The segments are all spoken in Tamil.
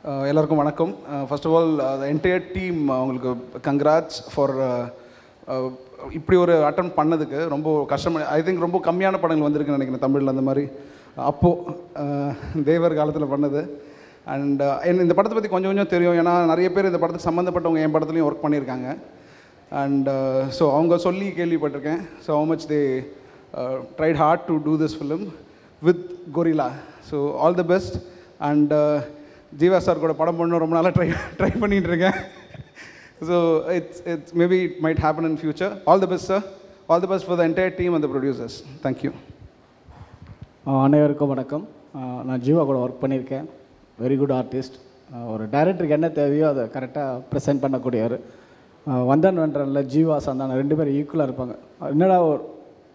எல்லாருக்கும் வணக்கம். First of all the entire team உங்களுக்கு கங்க்ராட்ஸ் ஃபார் இப்படி ஒரு அட்டன் பண்ணதுக்கு. ரொம்ப கஷ்டமாக, ஐ திங்க் ரொம்ப கம்மியான படங்கள் வந்திருக்குன்னு நினைக்கிறேன் தமிழில் அந்த மாதிரி. அப்போது தேவர் காலத்தில் பண்ணது. அண்ட் இந்த படத்தை பற்றி கொஞ்சம் கொஞ்சம் தெரியும், ஏன்னா நிறைய பேர் இந்த படத்துக்கு சம்மந்தப்பட்டவங்க என் படத்துலையும் ஒர்க் பண்ணியிருக்காங்க. அண்ட் ஸோ அவங்க சொல்லி கேள்விப்பட்டிருக்கேன். So how much they tried hard to do this film with Gorilla. So all the best. And Jeeva sir கூட படம் பண்ணணும் ரொம்ப நாளாக ட்ரை பண்ணிகிட்டு இருக்கேன். So it's maybe it might happen in future. All the best sir. All the best for the entire team and the producers. Thank you. அனைவருக்கும் வணக்கம். நான் ஜீவா கூட ஒர்க் பண்ணியிருக்கேன். Very good artist. ஒரு டைரக்டருக்கு என்ன தேவையோ அதை கரெக்டாக ப்ரெசென்ட் பண்ணக்கூடியவர். வந்தன் வென்றனில் ஜீவா சந்தானம் 2 பேரும் ஈக்குவலாக இருப்பாங்க. என்னடா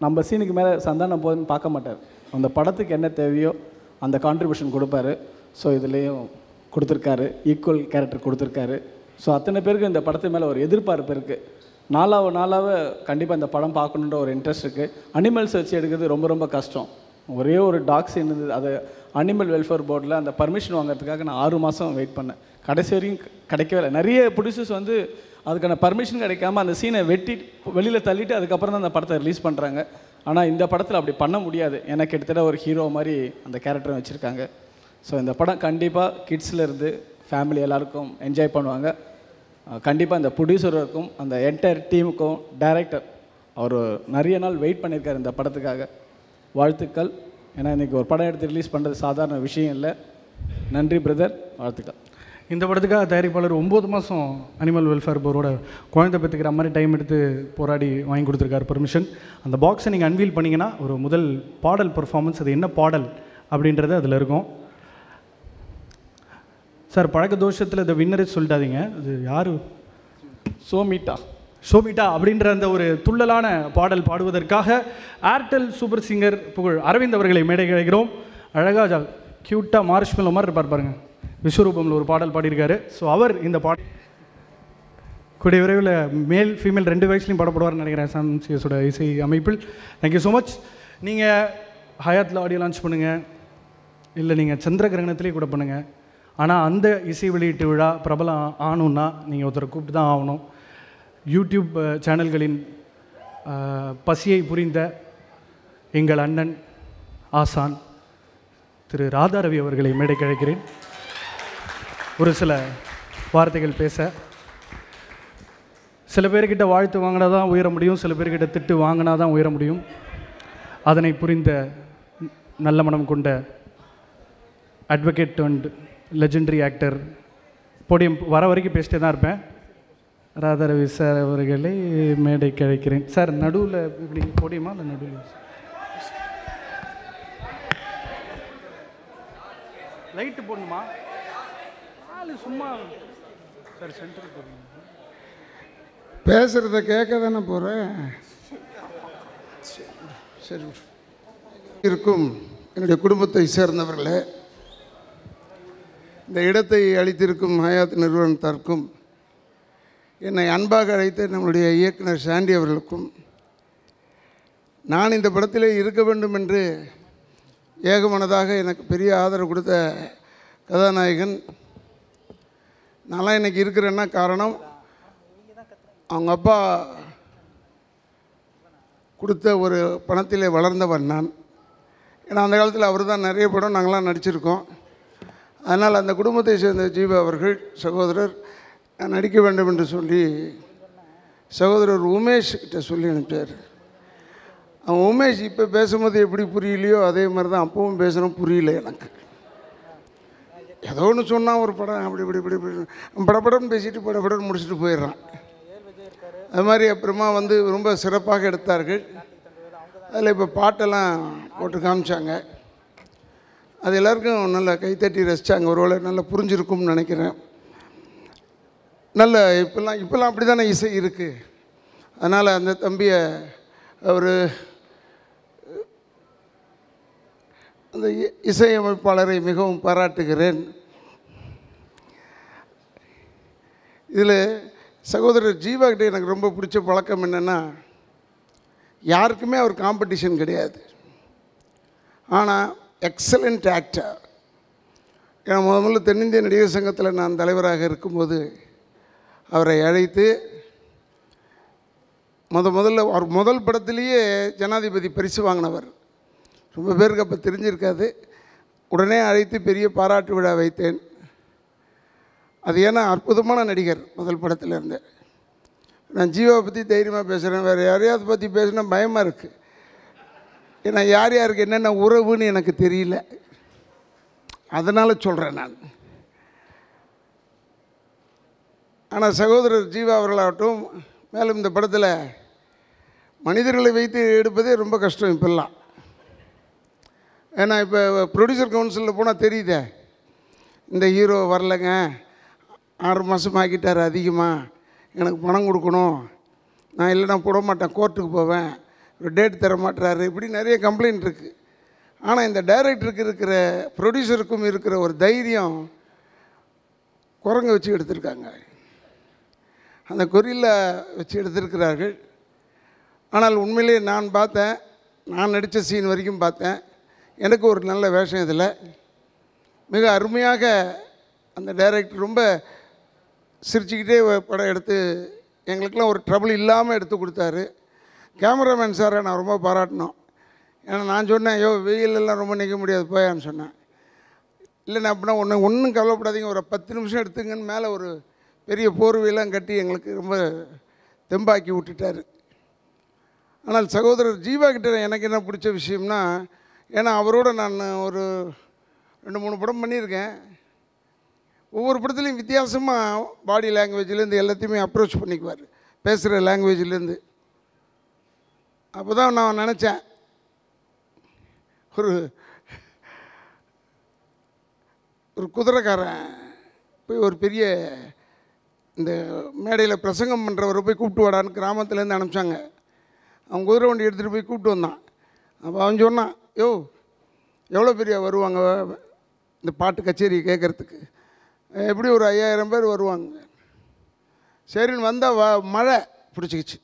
நம்ம சீனுக்கு மேலே சந்தானம் போதுன்னு பார்க்க மாட்டார். அந்த படத்துக்கு என்ன தேவையோ அந்த கான்ட்ரிபியூஷன் கொடுப்பாரு. ஸோ இதுலேயும் கொடுத்துருக்காரு, ஈக்குவல் கேரக்டர் கொடுத்துருக்காரு. ஸோ அத்தனை பேருக்கு இந்த படத்து மேலே ஒரு எதிர்பார்ப்பு இருக்குது. நாளாக கண்டிப்பாக இந்த படம் பார்க்கணுன்ற ஒரு இன்ட்ரெஸ்ட் இருக்குது. அனிமல்ஸ் வச்சு எடுக்கிறது ரொம்ப ரொம்ப கஷ்டம். ஒரே ஒரு டாக் சீன் இருந்தது, அது அனிமல் வெல்ஃபேர் போர்டில் அந்த பர்மிஷன் வாங்குறதுக்காக நான் 6 மாதம் வெயிட் பண்ணேன். கடைசி வரையும் கிடைக்கவே இல்லை. நிறைய ப்ரொடியூசர்ஸ் அதுக்கான பர்மிஷன் கிடைக்காம அந்த சீனை வெட்டி வெளியில் தள்ளிட்டு அதுக்கப்புறம் தான் அந்த படத்தை ரிலீஸ் பண்ணுறாங்க. ஆனால் இந்த படத்தில் அப்படி பண்ண முடியாது. எனக்கு கிட்டத்தட்ட ஒரு ஹீரோ மாதிரி அந்த கேரக்டரை வச்சுருக்காங்க. ஸோ இந்த படம் கண்டிப்பாக கிட்ஸ்லேருந்து ஃபேமிலி எல்லாருக்கும் என்ஜாய் பண்ணுவாங்க. கண்டிப்பாக இந்த ப்ரொடியூசருக்கும் அந்த என்டையர் டீமுக்கும் டைரக்டர் அவர் நிறைய நாள் வெயிட் பண்ணியிருக்காரு இந்த படத்துக்காக. வாழ்த்துக்கள். ஏன்னா இன்றைக்கி ஒரு படம் எடுத்து ரிலீஸ் பண்ணுறது சாதாரண விஷயம் இல்லை. நன்றி பிரதர், வாழ்த்துக்கள். இந்த படத்துக்காக தயாரிப்பாளர் 9 மாதம் அனிமல் வெல்ஃபேர் போரோட குழந்தை பெற்றுக்கிற மாதிரி டைம் எடுத்து போராடி வாங்கி கொடுத்துருக்காரு பர்மிஷன். அந்த பாக்ஸை நீங்கள் அன்வீல் பண்ணிங்கன்னா ஒரு முதல் பாடல் பர்ஃபார்மன்ஸ், அது என்ன பாடல் அப்படின்றது அதில் இருக்கும். சார், பழக்க தோஷத்தில் இந்த வின்னரே சொல்லிட்டாதீங்க, அது யார்? ஷோமிட்டா அப்படின்ற அந்த ஒரு துள்ளலான பாடல் பாடுவதற்காக ஏர்டெல் சூப்பர் சிங்கர் புகழ் அரவிந்த் அவர்களை மேடை கிடைக்கிறோம். அழகாக க்யூட்டாக மார்ஷ்மெல்லோ மாதிரி இருப்பார் பாருங்க, விஸ்வரூபமில் ஒரு பாடல் பாடியிருக்காரு. ஸோ அவர் இந்த கூடிய விரைவில் மேல் ஃபீமேல் 2 வயசுலையும் பாடப்படுவார்னு நினைக்கிறேன் சாம்சியஸோட இசை அமைப்பில். Thank you so much. நீங்கள் ஹயாத்தில் ஆடியோ லான்ச் பண்ணுங்கள், இல்லை நீங்கள் சந்திர கிரகணத்திலே கூட பண்ணுங்கள். ஆனால் அந்த இசை வெளியீட்டு விழா பிரபலம் ஆகணுன்னா நீங்கள் ஒருத்தரை கூப்பிட்டு தான் ஆகணும். யூடியூப் சேனல்களின் பசியை புரிந்த எங்கள் அண்ணன் ஆசான் திரு ராதாரவி அவர்களை மேடைக்கு அழைக்கிறேன். ஒரு சில வார்த்தைகள் பேச. சில பேர்கிட்ட வாழ்த்து வாங்கினா தான் உயர முடியும், சில பேர்கிட்ட திட்டு வாங்கினா தான் உயர முடியும். அதனை புரிந்த நல்ல மனம் கொண்ட advocate and legendary actor, podium வர வரைக்கும் பேசிட்டே தான் இருப்பேன், ராதாரவி சார் அவர்களை மேடைக்கு அழைக்கிறேன். சார், நடுவில் இப்படி போடியமா இல்லை நடுவில்? லைட்டு போடணுமா? சும்மா சார் சென்டருக்கு போகிறீங்க. பேசுகிறத கேட்க தானே போகிறேன். சரி. இருக்கும் என்னுடைய குடும்பத்தை சேர்ந்தவர்களே, இந்த இடத்தை அளித்திருக்கும் ஹயாத் நிறுவனத்திற்கும், என்னை அன்பாக அழைத்த நம்முடைய இயக்குனர் சாண்டி அவர்களுக்கும், நான் இந்த படத்திலே இருக்க வேண்டும் என்று ஏகமனதாக எனக்கு பெரிய ஆதரவு கொடுத்த கதாநாயகன், நான்லாம் இன்றைக்கி இருக்கிறேன்னா காரணம் அவங்க அப்பா கொடுத்த ஒரு பணத்திலே வளர்ந்தவன் நான். ஏன்னா அந்த காலத்தில் அவர் தான் நிறைய படம் நாங்களாம் நடிச்சிருக்கோம். அதனால் அந்த குடும்பத்தை சேர்ந்த ஜீவா அவர்கள் சகோதரர் நான் நடிக்க வேண்டும் என்று சொல்லி சகோதரர் உமேஷ் கிட்ட சொல்லி அனுப்பிச்சார். அவன் உமேஷ் இப்போ பேசும்போது எப்படி புரியலையோ அதே மாதிரி தான் அப்பவும் பேசுகிறோம், புரியல எனக்கு. ஏதோ ஒன்று சொன்னால் ஒரு படம் அப்படி இப்படி இப்படி இப்படி படப்படம்னு பேசிட்டு படப்படம்னு முடிச்சுட்டு போயிடுறான். அது மாதிரி அப்புறமா ரொம்ப சிறப்பாக எடுத்தார்கள். அதில் இப்போ பாட்டெல்லாம் போட்டு காமிச்சாங்க. அது எல்லாருக்கும் நல்லா கைத்தட்டி ரசித்தாங்க. ஒருவேளை நல்லா புரிஞ்சிருக்கும்னு நினைக்கிறேன். நல்ல இப்போல்லாம் அப்படி தானே இசை இருக்குது. அதனால் அந்த தம்பியை அவர் அந்த இசையமைப்பாளரை மிகவும் பாராட்டுகிறேன். இதில் சகோதரர் ஜீவா கிட்டே எனக்கு ரொம்ப பிடிச்ச பழக்கம் என்னென்னா, யாருக்குமே அவர் காம்படிஷன் கிடையாது. ஆனால் எக்ஸலண்ட் ஆக்டர். ஏன்னா முதல்ல தென்னிந்திய நடிகர் சங்கத்தில் நான் தலைவராக இருக்கும்போது அவரை அழைத்து முதல்ல அவர் முதல் படத்திலேயே ஜனாதிபதி பரிசு வாங்கினவர். ரொம்ப பேருக்கு அப்போ தெரிஞ்சிருக்காது. உடனே அழைத்து பெரிய பாராட்டு விழா வைத்தேன். அது ஏன்னா அற்புதமான நடிகர் முதல் படத்தில் இருந்தேன். நான் ஜீவாவை பற்றி தைரியமாக பேசுகிறேன். வேறு யாரையாவது பற்றி பேசுனா பயமாக இருக்குது. ஏன்னா யார் யாருக்கு என்னென்ன உறவுன்னு எனக்கு தெரியல, அதனால் சொல்கிறேன் நான். ஆனால் சகோதரர் ஜீவா அவர்களாகட்டும், மேலும் இந்த படத்தில் மனிதர்களை வைத்து எடுப்பதே ரொம்ப கஷ்டம் இப்போல்லாம். ஏன்னா இப்போ ப்ரொடியூசர் கவுன்சிலில் போனால் தெரியுதே, இந்த ஹீரோ வரலைங்க, 6 மாதம் ஆக்கிட்டார், அதிகமாக எனக்கு பணம் கொடுக்கணும், நான் இல்லைனா போட மாட்டேன், கோர்ட்டுக்கு போவேன், ஒரு டேட் தர மாட்டுறாரு, இப்படி நிறைய கம்ப்ளைண்ட் இருக்குது. ஆனால் இந்த டைரக்டருக்கு இருக்கிற, ப்ரொடியூசருக்கும் இருக்கிற ஒரு தைரியம் குரங்க வச்சு எடுத்திருக்காங்க. அந்த கொரில்லா வச்சு எடுத்திருக்கிறார்கள். ஆனால் உண்மையிலே நான் பார்த்தேன், நான் நடித்த சீன் வரைக்கும் பார்த்தேன். எனக்கு ஒரு நல்ல வேஷம் இதில். மிக அருமையாக அந்த டைரக்டர் ரொம்ப சிரிச்சுக்கிட்டே படம் எடுத்து எங்களுக்கெல்லாம் ஒரு ட்ரபிள் இல்லாமல் எடுத்து கொடுத்தாரு. கேமராமேன் சாரை நான் ரொம்ப பாராட்டினோம். ஏன்னா நான் சொன்னேன், ஐயோ வெயிலெல்லாம் ரொம்ப நிற்க முடியாது போயான்னு சொன்னேன். இல்லைண்ணா அப்படின்னா ஒன்றும் கவலைப்படாதீங்க, ஒரு 10 நிமிஷம் எடுத்துங்கன்னு மேலே ஒரு பெரிய போர்வையெல்லாம் கட்டி எங்களுக்கு ரொம்ப தெம்பாக்கி விட்டுட்டார். ஆனால் சகோதரர் ஜீவா கிட்ட எனக்கு என்ன பிடிச்ச விஷயம்னா, ஏன்னா அவரோட நான் ஒரு 2-3 படம் பண்ணியிருக்கேன். ஒவ்வொரு படத்துலையும் வித்தியாசமாக பாடி லாங்குவேஜ்லேருந்து எல்லாத்தையுமே அப்ரோச் பண்ணிக்குவார், பேசுகிற லாங்குவேஜ்லேருந்து. அப்போ தான் நான் நினச்சேன், ஒரு குதிரைக்காரன் போய் ஒரு பெரிய இந்த மேடையில் பிரசங்கம் பண்ணுறவரை போய் கூப்பிட்டு வாடான்னு கிராமத்துலேருந்து அனுப்பிச்சாங்க. அவன் குதிரை வண்டி எடுத்துகிட்டு போய் கூப்பிட்டு வந்தான். அப்போ அவன் சொன்னான், யோ எவ்வளோ பெரிய வருவாங்க இந்த பாட்டு கச்சேரி கேட்குறதுக்கு, எப்படி ஒரு 5000 பேர் வருவாங்க. சரின்னு வந்தால் மழை பிடிச்சிக்கிச்சு,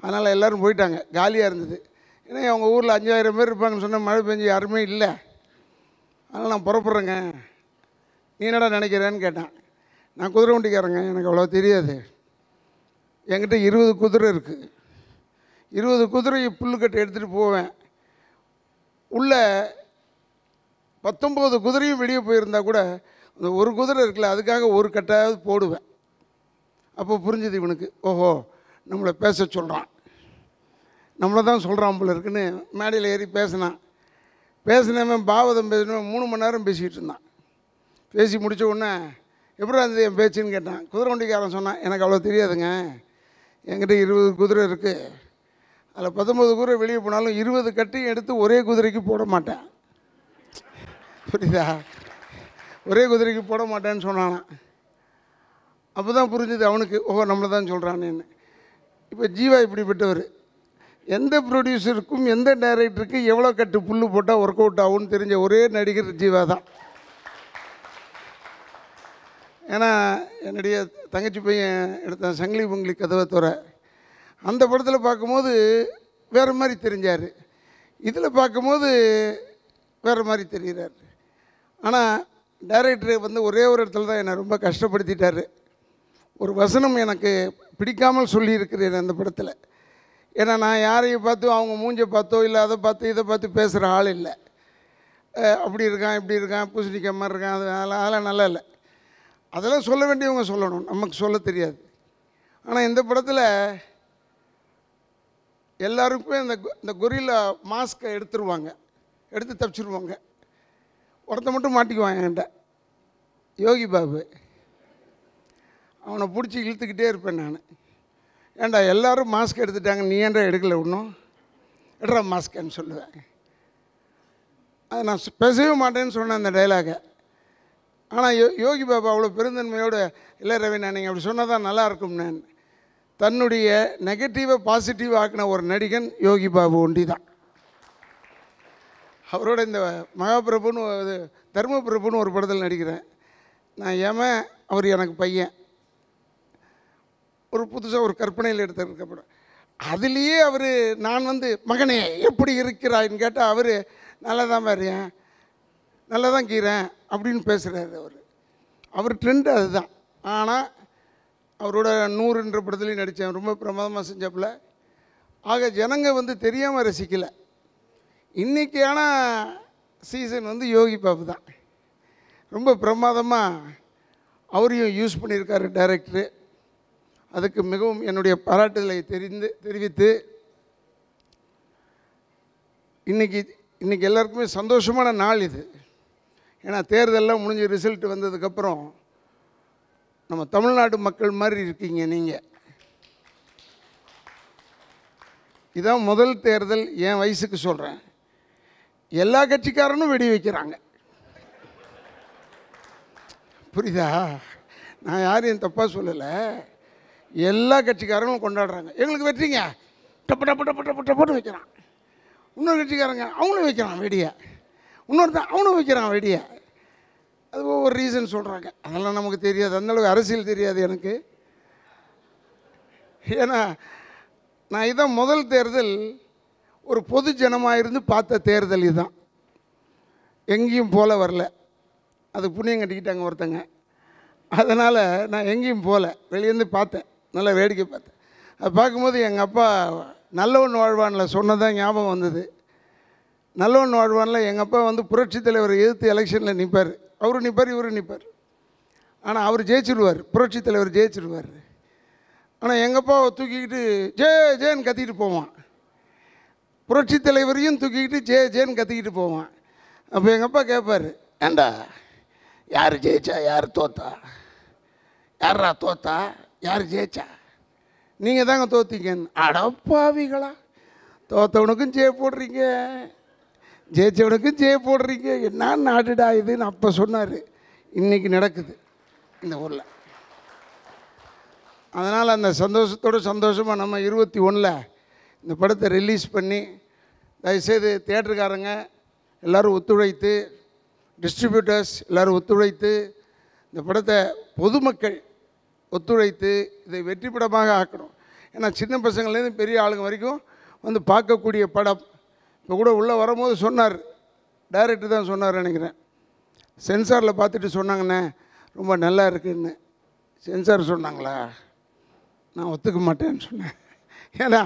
அதனால் எல்லோரும் போயிட்டாங்க, காலியாக இருந்தது. ஏன்னா அவங்க ஊரில் 5000 பேர் இருப்பாங்கன்னு சொன்னால் மழை பெஞ்சு யாருமே இல்லை. அதனால் நான் புறப்படுறேங்க, நீ என்னடா நினைக்கிறேன்னு கேட்டான். நான் குதிரை வண்டிக்காரங்க, எனக்கு அவ்வளோ தெரியாது, என்கிட்ட 20 குதிரை இருக்குது, 20 குதிரையை புல்லுக்கட்டை எடுத்துகிட்டு போவேன், உள்ள 19 குதிரையும் வெளியே போயிருந்தால் கூட அந்த ஒரு குதிரை இருக்குல்ல, அதுக்காக ஒரு கட்டாவது போடுவேன். அப்போ புரிஞ்சுது இவனுக்கு, ஓஹோ நம்மளை பேச சொல்கிறான், நம்மளை தான் சொல்கிறான் போல இருக்குன்னு மேடையில் ஏறி பேசினவன் பாவதம் பேசினவன் 3 மணி நேரம் பேசிக்கிட்டு இருந்தான். பேசி முடித்த உடனே எப்படி இருந்தது என் பேச்சுன்னு கேட்டான். குதிரை வண்டிக்காரன் சொன்னான், எனக்கு அவ்வளோ தெரியாதுங்க, என்கிட்ட 20 குதிரை இருக்குது, அதில் 19 குதிரை வெளியே போனாலும் 20 கட்டையும் எடுத்து ஒரே குதிரைக்கு போட மாட்டேன். புரியுதா? ஒரே குதிரைக்கு போட மாட்டேன்னு சொன்னானா. அப்போ தான் புரிஞ்சுது அவனுக்கு, ஓஹோ நம்மளை தான் சொல்கிறானேன்னு. இப்போ ஜீவா இப்படிப்பட்டவர், எந்த ப்ரொடியூசருக்கும் எந்த டைரக்டருக்கு எவ்வளோ கட்டு புல் போட்டால் ஒர்க் அவுட் ஆகும்னு தெரிஞ்ச ஒரே நடிகர் ஜீவா தான். ஏன்னா என்னுடைய தங்கச்சி பையன் எடுத்த சங்கிலி பொங்கலி கதவை துறை, அந்த படத்தில் பார்க்கும்போது வேறு மாதிரி தெரிஞ்சார், இதில் பார்க்கும்போது வேறு மாதிரி தெரிகிறார். ஆனால் டைரக்டர் ஒரே ஒரு இடத்துல தான் என்னை ரொம்ப கஷ்டப்படுத்திட்டார். ஒரு வசனம் எனக்கு பிடிக்காமல் சொல்லியிருக்கிறேன் அந்த படத்தில். ஏன்னா நான் யாரையும் பார்த்து அவங்க மூஞ்சை பார்த்தோ இல்லை அதை பார்த்து இதை பார்த்து பேசுகிற ஆள் இல்லை. அப்படி இருக்கான் இப்படி இருக்கான் பூசணிக்காய் மாதிரி இருக்கான், அதெல்லாம் நல்லா இல்லை. அதெல்லாம் சொல்ல வேண்டியவங்க சொல்லணும், நமக்கு சொல்ல தெரியாது. ஆனால் இந்த படத்தில் எல்லாருக்குமே இந்த கொரில்லா மாஸ்கை எடுத்துருவாங்க, எடுத்து தப்பிச்சிருவாங்க. ஒருத்த மட்டும் மாட்டிக்குவான் என்கிட்ட, யோகி பாபு. அவனை பிடிச்சி இழுத்துக்கிட்டே இருப்பேன் நான். ஏன்டா எல்லோரும் மாஸ்க் எடுத்துட்டாங்க, நீ ஏன்டா எடுக்கலை இன்னும், எடுறா மாஸ்க்குன்னு சொல்லுவேன். அதை நான் பேசவே மாட்டேன்னு சொன்னேன் அந்த டைலாகை. ஆனால் யோகி பாபா அவ்வளோ பெருந்தன்மையோடு, இல்லை ரவினா நீங்கள் அப்படி சொன்னால் தான் நல்லாயிருக்கும். நான் தன்னுடைய நெகட்டிவை பாசிட்டிவ் ஆக்கின ஒரு நடிகன் யோகி பாபு ஒண்டி தான். அவரோட இந்த மகாபிரபுன்னு தர்மபிரபுன்னு ஒரு படத்தில் நடிக்கிறேன் நான். அவர் எனக்கு பையன், ஒரு புதுசாக ஒரு கற்பனையில் எடுத்திருக்க படம். அதுலேயே அவர் நான் மகனே எப்படி இருக்கிறாயின்னு கேட்டால் அவர் நல்லா தான் பாருங்க, நல்லா தான் கீறேன் அப்படின்னு பேசுகிறாரு அவர் ட்ரெண்டு அதுதான். ஆனால் அவரோட 100ன்ற படத்துலையும் நடித்தேன், ரொம்ப பிரமாதமாக செஞ்சப்பில். ஆக ஜனங்க தெரியாமல் ரசிக்கலை. இன்றைக்கான சீசன் யோகி பாபு தான் ரொம்ப பிரமாதமாக அவரையும் யூஸ் பண்ணியிருக்காரு டைரக்டரு. அதுக்கு மிகவும் என்னுடைய பாராட்டுதலை தெரிவித்து இன்றைக்கி எல்லாருக்குமே சந்தோஷமான நாள் இது. ஏன்னா தேர்தலெலாம் முடிஞ்சு ரிசல்ட் வந்ததுக்கப்புறம் நம்ம தமிழ்நாட்டு மக்கள் மாதிரி இருக்கீங்க நீங்கள். இதான் முதல் தேர்தல், என் வயசுக்கு சொல்கிறேன். எல்லா கட்சிக்காரனும் வெடி வைக்கிறாங்க, புரியுதா? நான் யாரையும் தப்பாக சொல்லலை. எல்லா கட்சிக்காரங்களும் கொண்டாடுறாங்க, எங்களுக்கு வெற்றிங்க, டப்பு டப்பு டப்பு டப்பு டப்புன்னு வைக்கிறான். இன்னொரு கட்சிக்காரங்க அவங்களும் வைக்கிறான் வெடியை, இன்னொருத்தான் அவனும் வைக்கிறான் வெடியை. அது ஒவ்வொரு ரீசன் சொல்கிறாங்க, அதெல்லாம் நமக்கு தெரியாது, அந்தளவுக்கு அரசியல் தெரியாது எனக்கு. ஏன்னா நான் இதான் முதல் தேர்தல், ஒரு பொது ஜனமாக இருந்து பார்த்த தேர்தல் இதுதான். எங்கேயும் போல வரல, அது புண்ணியம் கட்டிக்கிட்டாங்க ஒருத்தங்க. அதனால் நான் எங்கேயும் போகல, வெளியேருந்து பார்த்தேன், நல்லா வேடிக்கை பார்த்தேன். அது பார்க்கும்போது எங்கள் அப்பா நல்லவன் வாழ்வானில் சொன்னதான் ஞாபகம் வந்தது. நல்லவன் வாழ்வானில் எங்கள் அப்பா புரட்சித் தலைவர் எதிர்த்து எலெக்ஷனில் நிற்பார், அவரும் நிற்பார் இவரும் நிற்பார். ஆனால் அவர் ஜெயிச்சிடுவார், புரட்சித் தலைவர் ஜெயிச்சிடுவார். ஆனால் எங்கள் அப்பாவை தூக்கிக்கிட்டு ஜேன்னு கத்திக்கிட்டு போவான், புரட்சித் தலைவரையும் தூக்கிக்கிட்டு ஜேன்னு கத்திக்கிட்டு போவான். அப்போ எங்கள் அப்பா கேட்பார், ஏண்டா யார் ஜெயிச்சா யார் தோத்தா, யாரா தோத்தா யார் ஜெயிச்சா, நீங்கள் தாங்க தோத்தீங்கன்னு. அடப்பாவிகளா, தோத்தவனுக்கும் ஜெய போடுறீங்க, ஜெயிச்சவனுக்கும் ஜெய போடுறீங்க, என்ன நாடுடா இதுன்னு அப்போ சொன்னார். இன்றைக்கி நடக்குது இந்த ஊரில். அதனால் அந்த சந்தோஷமாக நம்ம 21 இந்த படத்தை ரிலீஸ் பண்ணி, தயவுசெய்து தியேட்டருக்காரங்க எல்லோரும் ஒத்துழைத்து, டிஸ்ட்ரிபியூட்டர்ஸ் எல்லோரும் ஒத்துழைத்து, இந்த படத்தை பொதுமக்கள் ஒத்துழைத்து இதை வெற்றி படமாக ஆக்கணும். ஏன்னா சின்ன பசங்கள்லேருந்து பெரிய ஆளுங்க வரைக்கும் பார்க்கக்கூடிய படம். இப்போ கூட உள்ளே வரும்போது சொன்னார், டைரக்டர் தான் சொன்னார் நினைக்கிறேன், சென்சாரில் பார்த்துட்டு சொன்னாங்கண்ணே ரொம்ப நல்லா இருக்குன்னு. சென்சார் சொன்னாங்களா? நான் ஒத்துக்க மாட்டேன்னு சொன்னேன். ஏன்னா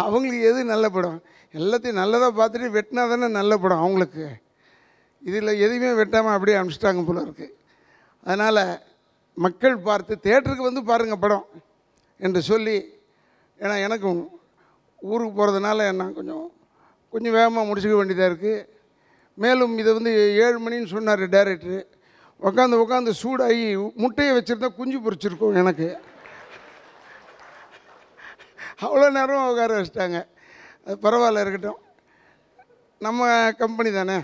அவங்களுக்கு எது நல்ல படம், எல்லாத்தையும் நல்லதாக பார்த்துட்டு வெட்டினா தானே நல்ல படம் அவங்களுக்கு. இதில் எதுவுமே வெட்டாமல் அப்படியே அனுப்பிச்சிட்டாங்க போல இருக்குது. அதனால் மக்கள் பார்த்து தியேட்டருக்கு பாருங்கள் படம் என்று சொல்லி, ஏன்னா எனக்கும் ஊருக்கு போகிறதுனால நான் கொஞ்சம் வேகமாக முடிச்சுக்க வேண்டியதாக இருக்குது. மேலும் இதை 7 மணின்னு சொன்னார் டைரக்டரு. உட்காந்து சூடாகி முட்டையை வச்சுருந்தா குஞ்சு பொரிச்சிருக்கோம் எனக்கு. அவ்வளோ நேரம் உட்கார வச்சிட்டாங்க. அது பரவாயில்ல, இருக்கட்டும், நம்ம கம்பெனி தானே,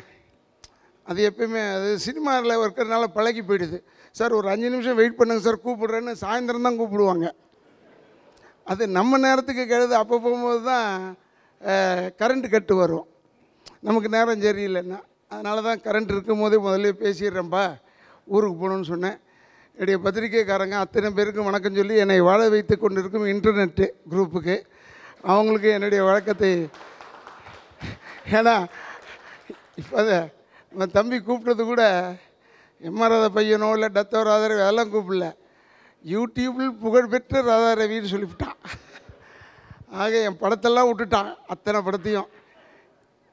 அது எப்பயுமே அது சினிமாவில் இருக்கிறதுனால பழகி போயிடுது. சார் ஒரு 5 நிமிஷம் வெயிட் பண்ணுங்க சார், கூப்பிடுறேன்னு சாயந்தரம் தான் கூப்பிடுவாங்க. அது நம்ம நேரத்துக்கு கெடுது. அப்போ போகும்போது தான் கரண்ட் கட்டு வரும், நமக்கு நேரம் சரியில்லைன்னா. அதனால தான் கரண்ட் இருக்கும் போதே முதல்ல பேசிடுறேன்ப்பா, ஊருக்கு போகணுன்னு சொன்னேன். என்னுடைய பத்திரிக்கைக்காரங்க அத்தனை பேருக்கும் வணக்கம் சொல்லி என்னை வாழ வைத்து கொண்டு இருக்கும் இன்டர்நெட்டு குரூப்புக்கு அவங்களுக்கு என்னுடைய வழக்கத்தை. ஏன்னா இப்போ அதை நம்ம தம்பி கூப்பிட்டது கூட எம்ஆர் ராதா பையனோ இல்லை டத்தோ ராதாரவி அதெல்லாம் கூப்பிடல, யூடியூப்பில் புகழ்பெற்ற ராதா ரவின்னு சொல்லிவிட்டான். ஆக என் படத்தெல்லாம் விட்டுட்டான், அத்தனை படத்தையும்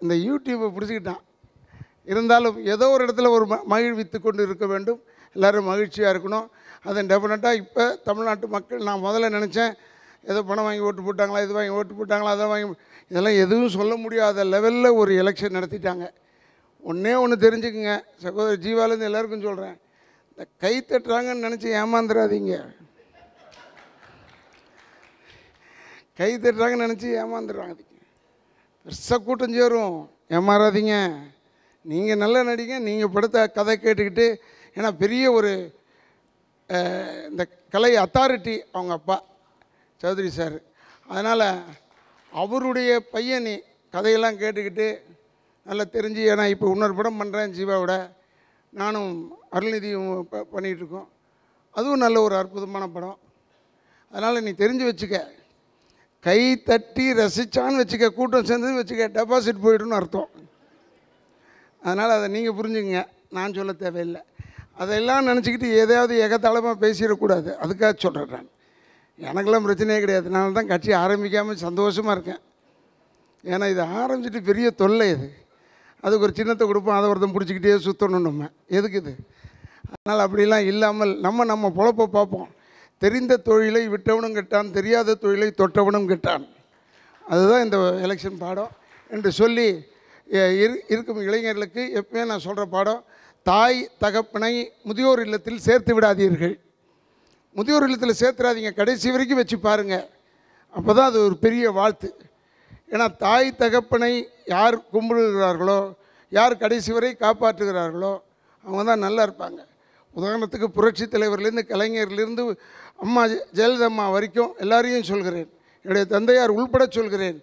இந்த யூடியூப்பை பிடிச்சிக்கிட்டான். இருந்தாலும் ஏதோ ஒரு இடத்துல ஒரு மகிழ்வித்து கொண்டு இருக்க வேண்டும், எல்லோரும் மகிழ்ச்சியாக இருக்கணும். அதை டெஃபினட்டாக இப்போ தமிழ்நாட்டு மக்கள், நான் முதல்ல நினச்சேன் ஏதோ பணம் வாங்கி ஓட்டு போட்டாங்களா, இது வாங்கி ஓட்டு போட்டாங்களா, அதை வாங்கி, இதெல்லாம் எதுவும் சொல்ல முடியாத லெவலில் ஒரு எலெக்ஷன் நடத்திட்டாங்க. ஒன்று தெரிஞ்சுக்குங்க, சகோதரர் ஜீவாலேருந்து எல்லாருக்கும் சொல்கிறேன், இந்த கை தட்டுறாங்கன்னு நினச்சி ஏமாந்துடாதீங்க, கை தட்டுறாங்கன்னு நினச்சி ஏமாந்துடுறாங்க. பெருசாக கூட்டம் சேரும், ஏமாறாதீங்க. நீங்கள் நல்லா நடிங்க, நீங்கள் படத்தை கதை கேட்டுக்கிட்டு. ஏன்னா பெரிய ஒரு இந்த கலை அத்தாரிட்டி அவங்க அப்பா சௌத்ரி சார். அதனால் அவருடைய பையன் கதையெல்லாம் கேட்டுக்கிட்டு நல்லா தெரிஞ்சு, ஏன்னா இப்போ இன்னொரு படம் பண்ணுறேன் ஜீவாவோட, நானும் அருள்நிதியும் பண்ணிகிட்ருக்கோம், அதுவும் நல்ல ஒரு அற்புதமான படம். அதனால் நீ தெரிஞ்சு வச்சுக்க, கை தட்டி ரசித்தான்னு வச்சுக்க, கூட்டம் சேர்ந்ததுன்னு வச்சுக்க, டெபாசிட் போய்டுன்னு அர்த்தம். அதனால் அதை நீங்கள் புரிஞ்சுங்க. நான் சொல்ல தேவையில்லை. அதெல்லாம் நினச்சிக்கிட்டு எதையாவது ஏகத்தாளமாக பேசிடக்கூடாது. அதுக்காக சொல்கிறேன். நான் எனக்கெல்லாம் பிரச்சனையே கிடையாது. நான் தான் கட்சி ஆரம்பிக்காமல் சந்தோஷமாக இருக்கேன். ஏன்னா இதை ஆரம்பிச்சிட்டு பெரிய தொல்லை இது. அதுக்கு ஒரு சின்னத்தை கொடுப்போம், அதை ஒருத்தன் பிடிச்சிக்கிட்டே சுற்றணும். நம்ம எதுக்கு இது? அதனால் அப்படிலாம் இல்லாமல் நம்ம பொழப்பை பார்ப்போம். தெரிந்த தொழிலை விட்டவனும் கெட்டான், தெரியாத தொழிலை தொட்டவனும் கெட்டான். அதுதான் இந்த எலெக்ஷன் பாடம் என்று சொல்லி இருக்கும் இளைஞர்களுக்கு எப்பவுமே நான் சொல்கிற பாடம், தாய் தகப்பனை முதியோர் இல்லத்தில் சேர்த்து விடாதீர்கள். முதியோர் இல்லத்தில் சேர்த்துடாதீங்க, கடைசி வரைக்கும் வச்சு பாருங்கள். அப்போ தான் அது ஒரு பெரிய வாழ்த்து. ஏன்னா தாய் தகப்பனை யார் கும்பிடுகிறார்களோ, யார் கடைசி வரை காப்பாற்றுகிறார்களோ அவங்க தான் நல்லா இருப்பாங்க. உதாரணத்துக்கு புரட்சி தலைவர்லேருந்து கலைஞர்லேருந்து அம்மா ஜெயலலிதா வரைக்கும் எல்லாரையும் சொல்கிறேன், என்னுடைய தந்தையார் உள்பட சொல்கிறேன்,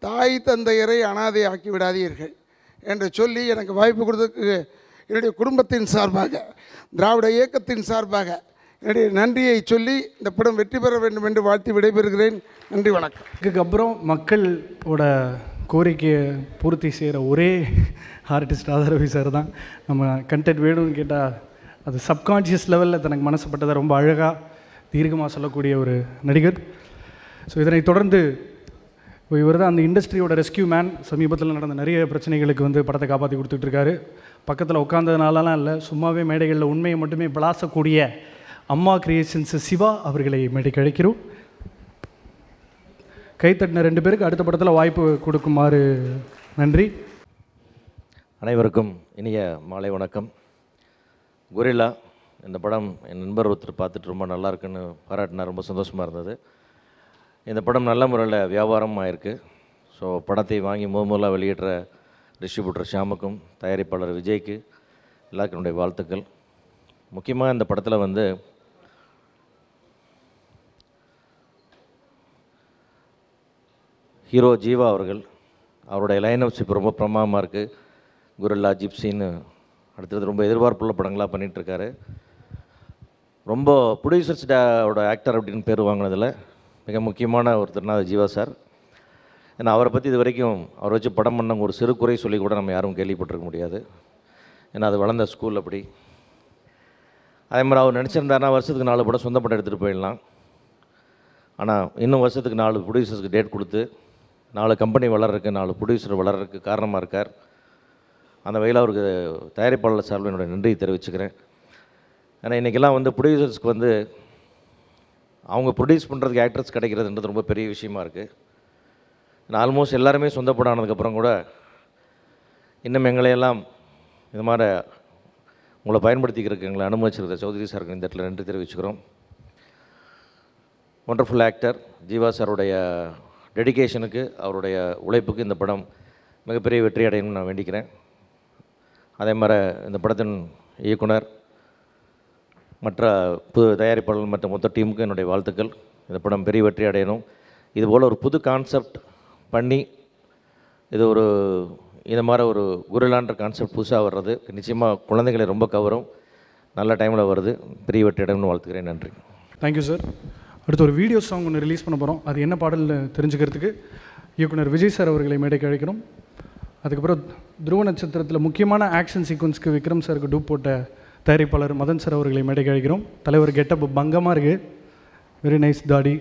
தாய் தந்தையரை அனாதை ஆக்கி விடாதீர்கள் என்று சொல்லி எனக்கு வாய்ப்பு கொடுத்ததுக்கு என்னுடைய குடும்பத்தின் சார்பாக, திராவிட இயக்கத்தின் சார்பாக என்னுடைய நன்றியை சொல்லி இந்த படம் வெற்றி பெற வேண்டும் என்று வாழ்த்தி விடைபெறுகிறேன். நன்றி, வணக்கம். இதுக்கப்புறம் மக்களோட கோரிக்கையை பூர்த்தி செய்கிற ஒரே ஆர்டிஸ்ட் ஆதரவி சார் தான். நம்ம கண்டென்ட் வேணும்னு கேட்டால் அது சப்கான்ஷியஸ் லெவலில் தனக்கு மனசுப்பட்டதை ரொம்ப அழகாக தீர்க்கமாக சொல்லக்கூடிய ஒரு நடிகர். ஸோ இதனை தொடர்ந்து இவர் தான் அந்த இண்டஸ்ட்ரியோட ரெஸ்கியூ மேன். சமீபத்தில் நடந்த நிறைய பிரச்சனைகளுக்கு வந்து படத்தை காப்பாற்றி கொடுத்துட்ருக்காரு. பக்கத்தில் உட்காந்ததுனாலலாம் இல்லை, சும்மாவே மேடைகளில் உண்மையை மட்டுமே விளாசக்கூடிய அம்மா கிரியேஷன்ஸ் சிவா அவர்களை மேடைக்கு அழைக்கிறோம். கைத்தட்டின 2 பேருக்கு அடுத்த படத்தில் வாய்ப்பு கொடுக்குமாறு நன்றி. அனைவருக்கும் இனிய மாலை வணக்கம். கொரில்லா இந்த படம் என் நண்பர் ஒருத்தர் பார்த்துட்டு ரொம்ப நல்லா இருக்குன்னு பாராட்டினா, ரொம்ப சந்தோஷமாக இருந்தது. இந்த படம் நல்ல முறையில் வியாபாரம் ஆயிருக்கு. ஸோ படத்தை வாங்கி முதலாக வெளியிடுற டிஸ்ட்ரிபியூட்டர் ஷாமுக்கும் தயாரிப்பாளர் விஜய்க்கு எல்லாருக்கும் என்னுடைய வாழ்த்துக்கள். முக்கியமாக இந்த படத்தில் வந்து ஹீரோ ஜீவா அவர்கள், அவருடைய லைனப்ஸ் இப்போ ரொம்ப பிரமாதமாக இருக்குது. கொரில்லா, ஜிப்சின்னு அடுத்தது ரொம்ப எதிர்பார்ப்புள்ள படங்களாக பண்ணிகிட்ருக்காரு. ரொம்ப ப்ரொடியூசர்ஸோட ஆக்டர் அப்படின்னு பேர் வாங்கினதில் மிக முக்கியமான ஒருத்தர்னா அது ஜீவா சார். ஏன்னா அவரை பற்றி இது வரைக்கும் அவரை வச்சு படம் பண்ண ஒரு சிறு குறை சொல்லி கூட நம்ம யாரும் கேள்விப்பட்டிருக்க முடியாது. ஏன்னா அது வளர்ந்த ஸ்கூல் அப்படி. அதே மாதிரி அவர் நினச்சிருந்தாருன்னா வருஷத்துக்கு 4 படம் சொந்த படம் எடுத்துகிட்டு போயிடலாம். ஆனால் இன்னும் வருஷத்துக்கு 4 ப்ரொடியூசர்ஸ்க்கு டேட் கொடுத்து 4 கம்பெனி வளர்றதுக்கு, 4 ப்ரொடியூசர் வளர்கிறதுக்கு காரணமாக இருக்கார். அந்த வகையில் அவருக்கு தயாரிப்பாளர் சார்பில் என்னுடைய நன்றியை தெரிவிச்சுக்கிறேன். ஏன்னா இன்றைக்கெல்லாம் வந்து ப்ரொடியூசர்ஸ்க்கு வந்து அவங்க ப்ரொடியூஸ் பண்ணுறதுக்கு ஆக்டர்ஸ் கிடைக்கிறதுன்றது ரொம்ப பெரிய விஷயமா இருக்குது. நான் ஆல்மோஸ்ட் எல்லாருமே சொந்த படம் ஆனதுக்கப்புறம் கூட இன்னும் எங்களையெல்லாம் இது மாதிரி உங்களை பயன்படுத்திக்கிறதுக்கு எங்களை அனுமதிச்சிருக்கிற சௌத்ரி சாருக்கு இந்த இடத்துல நன்றி தெரிவிச்சுக்கிறோம். ஒண்டர்ஃபுல் ஆக்டர் ஜீவா சாருடைய டெடிகேஷனுக்கு, அவருடைய உழைப்புக்கு இந்த படம் மிகப்பெரிய வெற்றி அடையணும்னு நான் வேண்டிக்கிறேன். அதே மாதிரி இந்த படத்தின் இயக்குனர், மற்ற புது தயாரிப்பாளர்கள் மற்றும் மொத்த டீமுக்கு என்னுடைய வாழ்த்துக்கள். இந்த படம் பெரிய வெற்றி அடையணும். இதுபோல் ஒரு புது கான்செப்ட் பண்ணி இது ஒரு இந்த மாதிரி ஒரு கொரில்லான்ற கான்செப்ட் புதுசாக வர்றது நிச்சயமாக குழந்தைகளை ரொம்ப கவரும். நல்ல டைமில் வருது. பெரிய வெற்றி அடையணும்னு வாழ்த்துக்கிறேன். நன்றி. Thank you sir. அடுத்து ஒரு வீடியோ சாங் ஒன்று ரிலீஸ் பண்ண போகிறோம். அது என்ன பாடல்னு தெரிஞ்சுக்கிறதுக்கு இயக்குனர் விஜய் சார் அவர்களை மேடைக்கு அழைக்கிறோம். அதுக்கப்புறம் துருவ நட்சத்திரத்தில் முக்கியமான ஆக்ஷன் சீக்வன்ஸ்க்கு விக்ரம் சாருக்கு டூப் போட்ட தயாரிப்பாளர் மதன் சார் அவர்களை மேடைக்கு அழைக்கிறோம். தலைவர் கெட்டப் பங்கமாக இருக்குது. வெரி நைஸ் தாடி,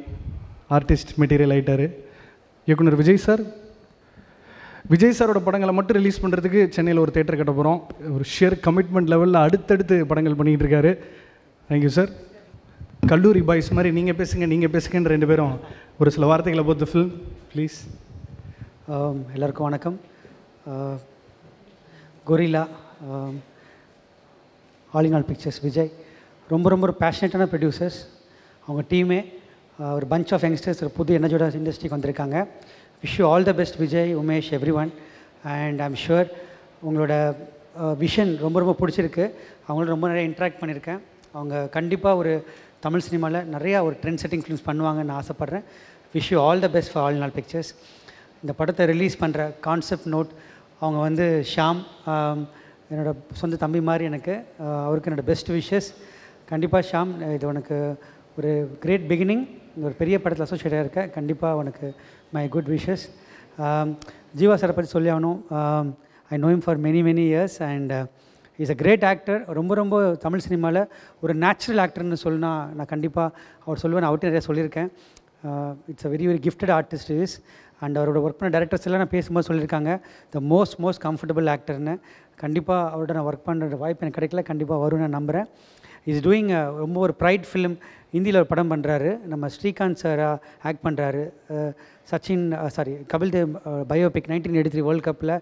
ஆர்டிஸ்ட் மெட்டீரியல் ஆகிட்டார். இயக்குனர் விஜய் சாரோட படங்களை மட்டும் ரிலீஸ் பண்ணுறதுக்கு சென்னையில் ஒரு தேட்டர் கட்ட போகிறோம். ஒரு ஷியர் கமிட்மெண்ட் லெவலில் அடுத்தடுத்து படங்கள் பண்ணிக்கிட்டு இருக்காரு. Thank you sir. கல்லூரி பாய்ஸ் மாதிரி நீங்கள் பேசுங்கன்ற 2 பேரும் ஒரு சில வார்த்தைகளை பொறுத்து ஃபில்ம் ப்ளீஸ். எல்லாருக்கும் வணக்கம். Gorilla, All In All Pictures, Vijay ரொம்ப ஒரு பேஷனேட்டான ப்ரொடியூசர்ஸ். அவங்க டீமே ஒரு பஞ்ச் ஆஃப் யங்ஸ்டர்ஸ் ஒரு புது எனர்ஜோட இண்டஸ்ட்ரிக்கு வந்திருக்காங்க. Wish you all the best Vijay, Umesh, every one. And I'm sure உங்களோட விஷன் ரொம்ப பிடிச்சிருக்கு. அவங்களோட ரொம்ப நிறைய இன்ட்ராக்ட் பண்ணியிருக்கேன். அவங்க கண்டிப்பாக ஒரு தமிழ் சினிமாவில் நிறையா ஒரு ட்ரெண்ட் செட்டிங் ஃபிலிம்ஸ் பண்ணுவாங்கன்னு நான் ஆசைப்பட்றேன். Wish you all the best for all In All pictures. இந்த படத்தை ரிலீஸ் பண்ணுற கான்செப்ட் நோட் அவங்க வந்து ஷாம், என்னோடய சொந்த தம்பி மாதிரி எனக்கு, அவருக்கு என்னோடய பெஸ்ட் விஷஸ். கண்டிப்பாக ஷாம், இது உனக்கு ஒரு கிரேட் பிகினிங். ஒரு பெரிய படத்தில் அசோசியேட்டாக இருக்க. கண்டிப்பாக உனக்கு மை குட் விஷஸ். ஜீவா சாரை பற்றி சொல்லி ஆகணும். I know him for many years and is a great actor. ரொம்ப ரொம்ப தமிழ் சினிமாவில் ஒரு நேச்சுரல் ஆக்டர்னு சொன்னா நான் கண்டிப்பாக அவர் சொல்லுவேன். அவர்கிட்ட நிறைய சொல்லியிருக்கேன். It's a very very gifted artist is. And அவரோட ஒர்க் பண்ண டேரக்டர்ஸ் எல்லாம் நான் பேசும்போது சொல்லியிருக்காங்க த மோஸ்ட் கம்ஃபர்டபுள் ஆக்டர்னு. கண்டிப்பாக அவரோட நான் ஒர்க் பண்ணுற வாய்ப்பு எனக்கு கிடைக்கல, கண்டிப்பாக வரும்னு நான் நம்புகிறேன். இஸ் டூயிங் ரொம்ப ஒரு ப்ரைட் ஃபிலிம். ஹிந்தியில் ஒரு படம் பண்ணுறாரு, நம்ம ஸ்ரீகாந்த் சாராக ஆக்ட் பண்ணுறாரு. கபில் தேவ் பயோபிக் 1983 வேர்ல்ட் கப்பில்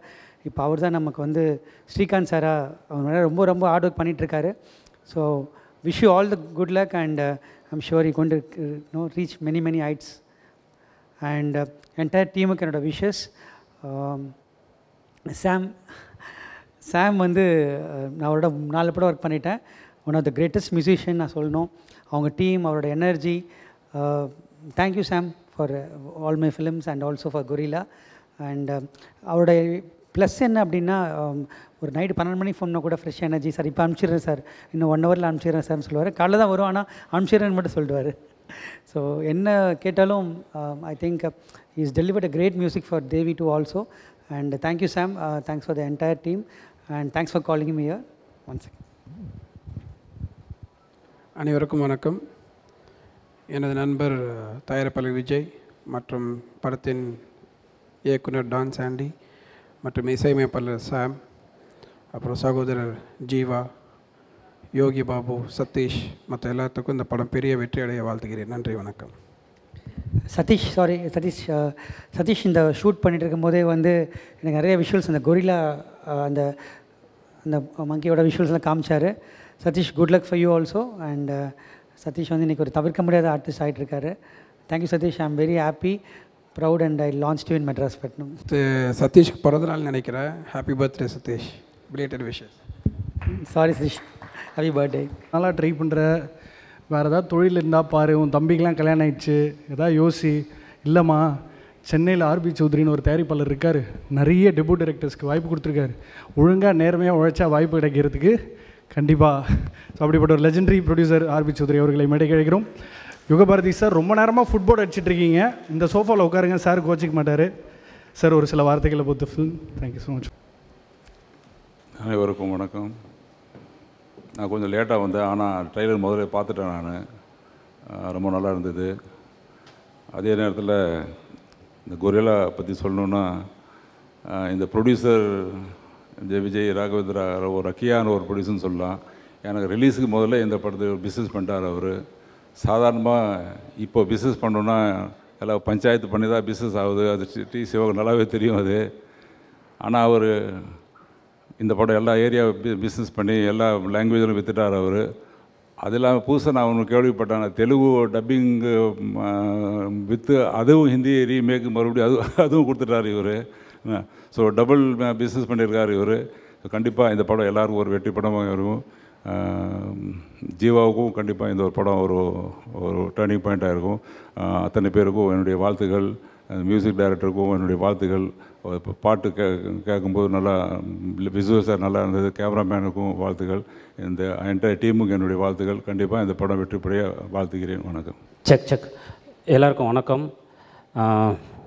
இப்போ அவர் தான் நமக்கு வந்து ஸ்ரீகாந்த் சாரா அவர் ரொம்ப ரொம்ப ஹார்ட் ஒர்க் பண்ணிகிட்ருக்காரு. So wish you all the good luck and I'm sure you going to reach many heights. And entire டீமுக்கு என்னோடய விஷஸ். சாம் வந்து நான் அவரோட 4 படம் ஒர்க் பண்ணிட்டேன். One of the greatest musician நான் சொல்லணும். அவங்க டீம், அவரோட எனர்ஜி. Thank you Sam for all my films and also for Gorilla. And அவரோட ப்ளஸ் என்ன அப்படின்னா, ஒரு நைட்டு 12 மணிக்கு ஃபோன்னா கூட ஃப்ரெஷ் எனர்ஜி. சார் இப்போ அனுப்பிச்சிடுறேன் சார், இன்னும் 1 ஹவரில் அனுப்பிச்சிடுறேன் சார்னு சொல்லுவார். காலைல தான் வரும், ஆனால் அனுப்பிச்சிடுறேன்னு மட்டும் சொல்லிடுவார். ஸோ என்ன கேட்டாலும் I think is delivered a great music for Devi too also. And thank you Sam, thanks for the entire team and thanks for calling me here once again. அனைவருக்கும் வணக்கம். எனது நண்பர் தயாரிப்பாளர் விஜய் மற்றும் படத்தின் இயக்குனர் டான் சாண்டி மற்றும் இசையமைப்பாளர் சாம், அப்புறம் சகோதரர் ஜீவா, யோகி பாபு, சதீஷ், மற்ற எல்லாத்துக்கும் இந்த படம் பெரிய வெற்றி அடைய வாழ்த்துகிறேன். நன்றி, வணக்கம். சதீஷ் இந்த ஷூட் பண்ணிகிட்டு இருக்கும்போதே வந்து எனக்கு நிறைய விஷுவல்ஸ், அந்த கொரில்லா அந்த அந்த மங்கியோட விஷுவல்ஸ்லாம் காமிச்சார். Satish, good luck for you also. And Satish வந்து இன்றைக்கி ஒரு தவிர்க்க முடியாத ஆர்டிஸ்ட் ஆகிட்டுருக்காரு. Thank you Satish, I am very happy, proud and I launch you in Madras Patnam. சதீஷ்க்கு பிறந்தநாள் நினைக்கிறேன். Happy birthday Satish, belated wishes. Sorry Satish, happy birthday. நல்லா ட்ரை பண்ணுற, வேறு ஏதாவது தொழில் இருந்தால் பாரு, உன் தம்பிக்கெலாம் கல்யாணம் ஆயிடுச்சு, எதாவது யோசி. இல்லைம்மா, சென்னையில் ஆர்பி சௌத்ரின்னு ஒரு தயாரிப்பாளர் இருக்கார், நிறைய டெபியூட் டைரக்டர்ஸ்க்கு வாய்ப்பு கொடுத்துருக்காரு. ஒழுங்காக நேர்மையாக உழைச்சா வாய்ப்பு கிடைக்கிறதுக்கு கண்டிப்பாக. ஸோ அப்படிப்பட்ட ஒரு லெஜெண்டரி ப்ரொடியூசர் ஆர்பி சௌத்ரி அவர்களை மேடை கிடைக்கிறோம். யுகபாரதி சார், ரொம்ப நேரமாக ஃபுட்போர்ட் அடிச்சிட்ருக்கீங்க, இந்த சோஃபாவில் உட்காருங்க, சார் கோச்சிக்க மாட்டார். சார் ஒரு சில வார்த்தைகளை பொறுத்து ஃபில்ம். Thank you so much. அனைவருக்கும் வணக்கம். நான் கொஞ்சம் லேட்டாக வந்தேன், ஆனால் ட்ரெய்லர் முதல்ல பார்த்துட்டேன். நான் ரொம்ப நல்லா இருந்தது. அதே நேரத்தில் இந்த கொரில்லா பற்றி சொல்லணுன்னா, இந்த ப்ரொடியூசர் இந்த விஜய் ராகவேந்திரா ஒரு ரக்கியான ஒரு ப்ரொடியூசர்னு சொல்லலாம். எனக்கு ரிலீஸுக்கு முதல்ல இந்த படத்தை பிஸ்னஸ் பண்ணிட்டார் அவர். சாதாரணமாக இப்போ பிஸ்னஸ் பண்ணோன்னா எல்லாம் பஞ்சாயத்து பண்ணி தான் பிஸ்னஸ் ஆகுது, அது டி சிவக்கு நல்லாவே தெரியும் அது. ஆனால் அவர் இந்த படம் எல்லா ஏரியா பிஸ்னஸ் பண்ணி எல்லா லாங்குவேஜிலும் விற்றுட்டார் அவர். அது இல்லாமல் புதுசாக நான் ஒன்று கேள்விப்பட்டேன், தெலுங்கு டப்பிங்கு விற்று அதுவும் ஹிந்தி ரீமேக்கு மறுபடியும் அதுவும் கொடுத்துட்டார் இவர். ஸோ டபுள் பிஸ்னஸ் பண்ணியிருக்கார் இவர். கண்டிப்பாக இந்த படம் எல்லாருக்கும் ஒரு வெற்றி படமாக இருக்கும். ஜீவாவுக்கும் கண்டிப்பாக இந்த ஒரு படம் ஒரு டேர்னிங் பாயிண்ட்டாக இருக்கும். அத்தனை பேருக்கும் என்னுடைய வாழ்த்துக்கள். மியூசிக் டைரக்டருக்கும் என்னுடைய வாழ்த்துக்கள். இப்போ பாட்டு கேட்கும்போது நல்லா விசுவல்ஸாக நல்லா இருந்தது. கேமராமேனுக்கும் வாழ்த்துக்கள். இந்த என்டையர் டீமுக்கு என்னுடைய வாழ்த்துக்கள். கண்டிப்பாக இந்த படம் வெற்றிப்படைய வாழ்த்துக்கிறேன். வணக்கம். செக் எல்லாருக்கும் வணக்கம்.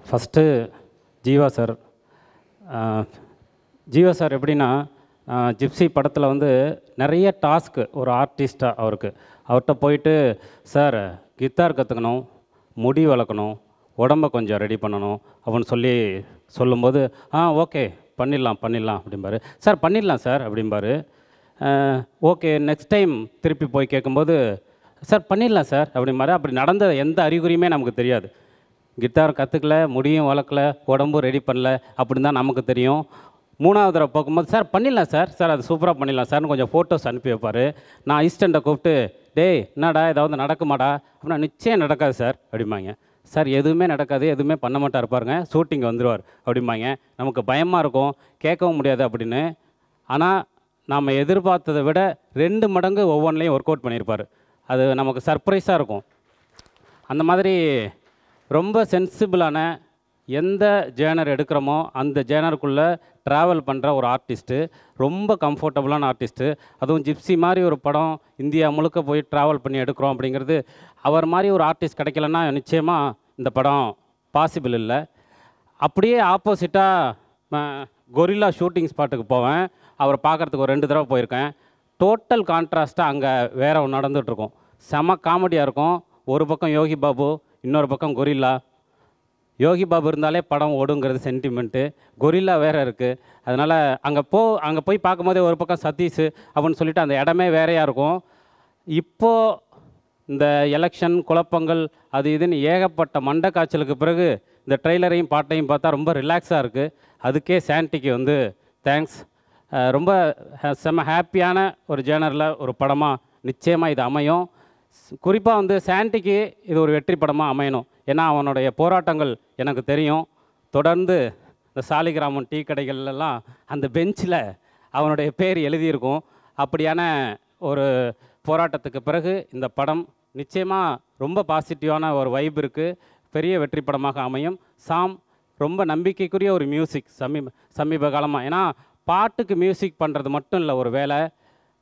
ஃபஸ்ட்டு ஜீவா சார் எப்படின்னா, ஜிப்சி படத்தில் வந்து நிறைய டாஸ்க்கு ஒரு ஆர்டிஸ்ட்டாக அவர்கிட்ட போயிட்டு, சார் கித்தார் கற்றுக்கணும், முடி வளர்க்கணும், உடம்பை கொஞ்சம் ரெடி பண்ணணும் அப்படின்னு சொல்லும்போது, ஓகே பண்ணிடலாம் அப்படிம்பாரு. சார் பண்ணிடலாம் சார் அப்படிம்பாரு. ஓகே நெக்ஸ்ட் டைம் திருப்பி போய் கேட்கும்போது, சார் பண்ணிடலாம் சார் அப்படிம்பாரு. அப்படி நடந்த எந்த அறிகுறியுமே நமக்கு தெரியாது. கிட்டார் கற்றுக்கல, முடியும் வளர்க்கல, உடம்பும் ரெடி பண்ணல அப்படின்னு தான் நமக்கு தெரியும். 3வது தடவை பார்க்கும்போது, சார் பண்ணிடலாம் சார் அது சூப்பராக பண்ணிடலாம் சார்னு கொஞ்சம் ஃபோட்டோஸ் அனுப்பி வைப்பார். நான் அசிஸ்டண்ட்டை கூப்பிட்டு, டேய் என்னடா ஏதாவது நடக்குமாடா அப்படின்னா, நிச்சயம் நடக்காது சார் அப்படிம்பாங்க. சார் எதுவுமே நடக்காது, எதுவுமே பண்ண மாட்டார் பாருங்க, ஷூட்டிங் வந்துடுவார் அப்படிம்பாங்க. நமக்கு பயமாக இருக்கும், கேட்கவும் முடியாது அப்படின்னு. ஆனால் நாம் எதிர்பார்த்ததை விட 2 மடங்கு ஒவ்வொன்றிலையும் ஒர்க் அவுட் பண்ணியிருப்பார். அது நமக்கு சர்ப்ரைஸாக இருக்கும். அந்த மாதிரி ரொம்ப சென்சிபிளான எந்த ஜேனர் எடுக்கிறோமோ அந்த ஜேனருக்குள்ளே ட்ராவல் பண்ணுற ஒரு ஆர்டிஸ்ட்டு, ரொம்ப கம்ஃபர்டபுளான ஆர்டிஸ்ட்டு. அதுவும் ஜிப்சி மாதிரி ஒரு படம் இந்தியா முழுக்க போய் ட்ராவல் பண்ணி எடுக்கிறோம் அப்படிங்கிறது, அவர் மாதிரி ஒரு ஆர்டிஸ்ட் கிடைக்கலன்னா நிச்சயமாக இந்த படம் பாசிபிள் இல்லை. அப்படியே ஆப்போசிட்டாக கொரில்லா ஷூட்டிங் ஸ்பாட்டுக்கு போவேன். அவரை பார்க்குறதுக்கு ஒரு 2 தடவை போயிருக்கேன். டோட்டல் கான்ட்ராஸ்ட்டாக அங்கே வேற ஒன்று நடந்துகிட்ருக்கும். செம காமெடியாக இருக்கும். ஒரு பக்கம் யோகி பாபு, இன்னொரு பக்கம் கொரில்லா. யோகி பாபு இருந்தாலே படம் ஓடுங்கிறது சென்டிமெண்ட்டு, கொரில்லா வேறு இருக்குது. அதனால் அங்கே போய் பார்க்கும்போதே ஒரு பக்கம் சதீஷ் அப்படின்னு சொல்லிட்டு அந்த இடமே வேறையாக இருக்கும். இப்போது இந்த எலெக்ஷன் குழப்பங்கள் அது இதுன்னு ஏகப்பட்ட மண்டை காய்ச்சலுக்கு பிறகு இந்த ட்ரெய்லரையும் பாட்டையும் பார்த்தா ரொம்ப ரிலாக்ஸாக இருக்குது. அதுக்கே சாண்டிக்கு வந்து தேங்க்ஸ். ரொம்ப செம்ம ஹாப்பியான ஒரு ஜேனரில் ஒரு படமாக நிச்சயமாக இது அமையும். குறிப்பாக வந்து சாண்டிக்கு இது ஒரு வெற்றி படமாக அமையணும். ஏன்னா அவனுடைய போராட்டங்கள் எனக்கு தெரியும். தொடர்ந்து இந்த சாலிகிராமம் டீ கடைகள்லாம் அந்த பெஞ்சில் அவனுடைய பேர் எழுதியிருக்கும். அப்படியான ஒரு போராட்டத்துக்கு பிறகு இந்த படம் நிச்சயமாக ரொம்ப பாசிட்டிவான ஒரு வைப் இருக்குது. பெரிய வெற்றி படமாக அமையும். சாம் ரொம்ப நம்பிக்கைக்குரிய ஒரு மியூசிக் சமீப காலமாக. ஏன்னா பாட்டுக்கு மியூசிக் பண்ணுறது மட்டும் இல்லை ஒரு வேலை,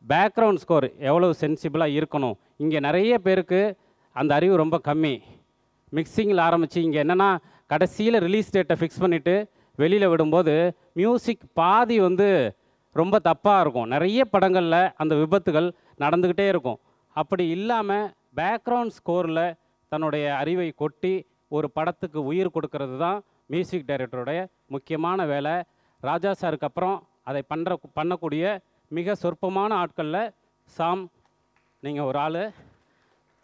பேக்ரவுண்ட் ஸ்கோர் எவ்வளோ சென்சிபிளாக இருக்கணும். இங்கே நிறைய பேருக்கு அந்த அறிவு ரொம்ப கம்மி. மிக்சிங்கில் ஆரம்பித்து இங்கே என்னென்னா கடைசியில் ரிலீஸ் டேட்டை ஃபிக்ஸ் பண்ணிவிட்டு வெளியில் விடும்போது மியூசிக் பாதி வந்து ரொம்ப தப்பாக இருக்கும். நிறைய படங்களில் அந்த விபத்துகள் நடந்துக்கிட்டே இருக்கும். அப்படி இல்லாமல் பேக்ரவுண்ட் ஸ்கோரில் தன்னுடைய அறிவை கொட்டி ஒரு படத்துக்கு உயிர் கொடுக்கறது தான் மியூசிக் டைரக்டருடைய முக்கியமான வேலை. ராஜா சாருக்கு அப்புறம் அதை பண்ணக்கூடிய மிக சொற்பமான ஆட்களில் சாம் நீங்கள் ஒரு ஆள்.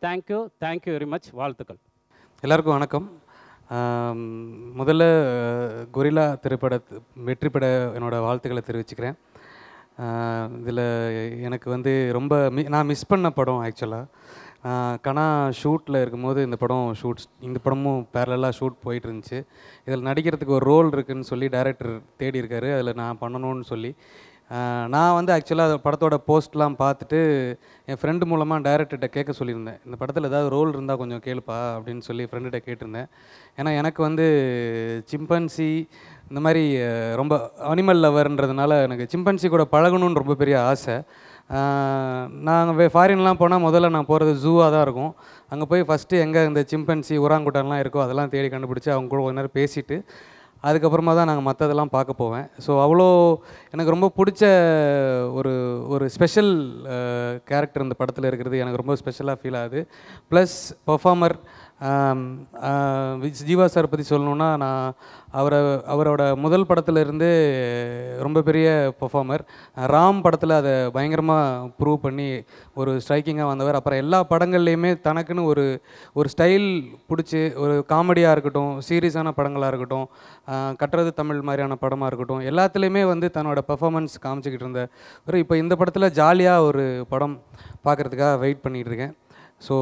Thank you very much. வாழ்த்துக்கள். எல்லாருக்கும் வணக்கம். முதல்ல கொரில்லா வெற்றி பெற என்னோடய வாழ்த்துக்களை தெரிவிச்சுக்கிறேன். இதில் எனக்கு வந்து ரொம்ப நான் மிஸ் பண்ண படம் ஆக்சுவலாக. கனா ஷூட்டில் இருக்கும்போது இந்த படமும் பேரலாக ஷூட் போயிட்டு இருந்துச்சு. இதில் நடிக்கிறதுக்கு ஒரு ரோல் இருக்குதுன்னு சொல்லி டைரக்டர் தேடி இருக்காரு. அதில் நான் பண்ணணும்னு சொல்லி நான் வந்து ஆக்சுவலாக படத்தோட போஸ்ட்லாம் பார்த்துட்டு என் ஃப்ரெண்டு மூலமாக டைரக்டர்கிட்ட கேட்க சொல்லியிருந்தேன். இந்த படத்தில் ஏதாவது ரோல் இருந்தால் கொஞ்சம் கேளுப்பா அப்படின்னு சொல்லி ஃப்ரெண்டுகிட்ட கேட்டிருந்தேன். ஏன்னா எனக்கு வந்து சிம்பன்சி இந்த மாதிரி ரொம்ப அனிமல் லவர்ன்றதுனால எனக்கு சிம்பன்சி கூட பழகணுன்னு ரொம்ப பெரிய ஆசை. நாங்கள் ஃபாரின்லாம் போனால் முதல்ல நான் போகிறது ஜூவாக தான் இருக்கும். அங்கே போய் ஃபஸ்ட்டு எங்கே இந்த சிம்பன்சி உராங்குட்டான்லாம் இருக்கோ அதெல்லாம் தேடி கண்டுபிடிச்சி அவங்க கூட கொஞ்ச நேரம் பேசிவிட்டு அதுக்கப்புறமா தான் நாங்கள் மற்றதெல்லாம் பார்க்க போவேன். ஸோ அவ்வளோ எனக்கு ரொம்ப பிடிச்ச ஒரு ஸ்பெஷல் கேரக்டர் இந்த படத்தில் இருக்கிறது எனக்கு ரொம்ப ஸ்பெஷலாக ஃபீல் ஆகுது. ப்ளஸ் பர்ஃபார்மர் ஜீவா சார் பற்றி சொல்லணுன்னா நான் அவரோட முதல் படத்துலேருந்தே ரொம்ப பெரிய பர்ஃபார்மர். ராம் படத்தில் அதை பயங்கரமாக ப்ரூவ் பண்ணி ஒரு ஸ்ட்ரைக்கிங்காக வந்தவர். அப்புறம் எல்லா படங்கள்லேயுமே தனக்குன்னு ஒரு ஸ்டைல் பிடிச்சி ஒரு காமெடியாக இருக்கட்டும், சீரியஸான படங்களாக இருக்கட்டும், கட்டுறது தமிழ் மாதிரியான படமாக இருக்கட்டும், எல்லாத்துலேயுமே வந்து தன்னோட பர்ஃபார்மன்ஸ் காமிச்சிக்கிட்டு இருந்த இப்போ இந்த படத்தில் ஜாலியாக ஒரு படம் பார்க்குறதுக்காக வெயிட் பண்ணிகிட்ருக்கேன். ஸோ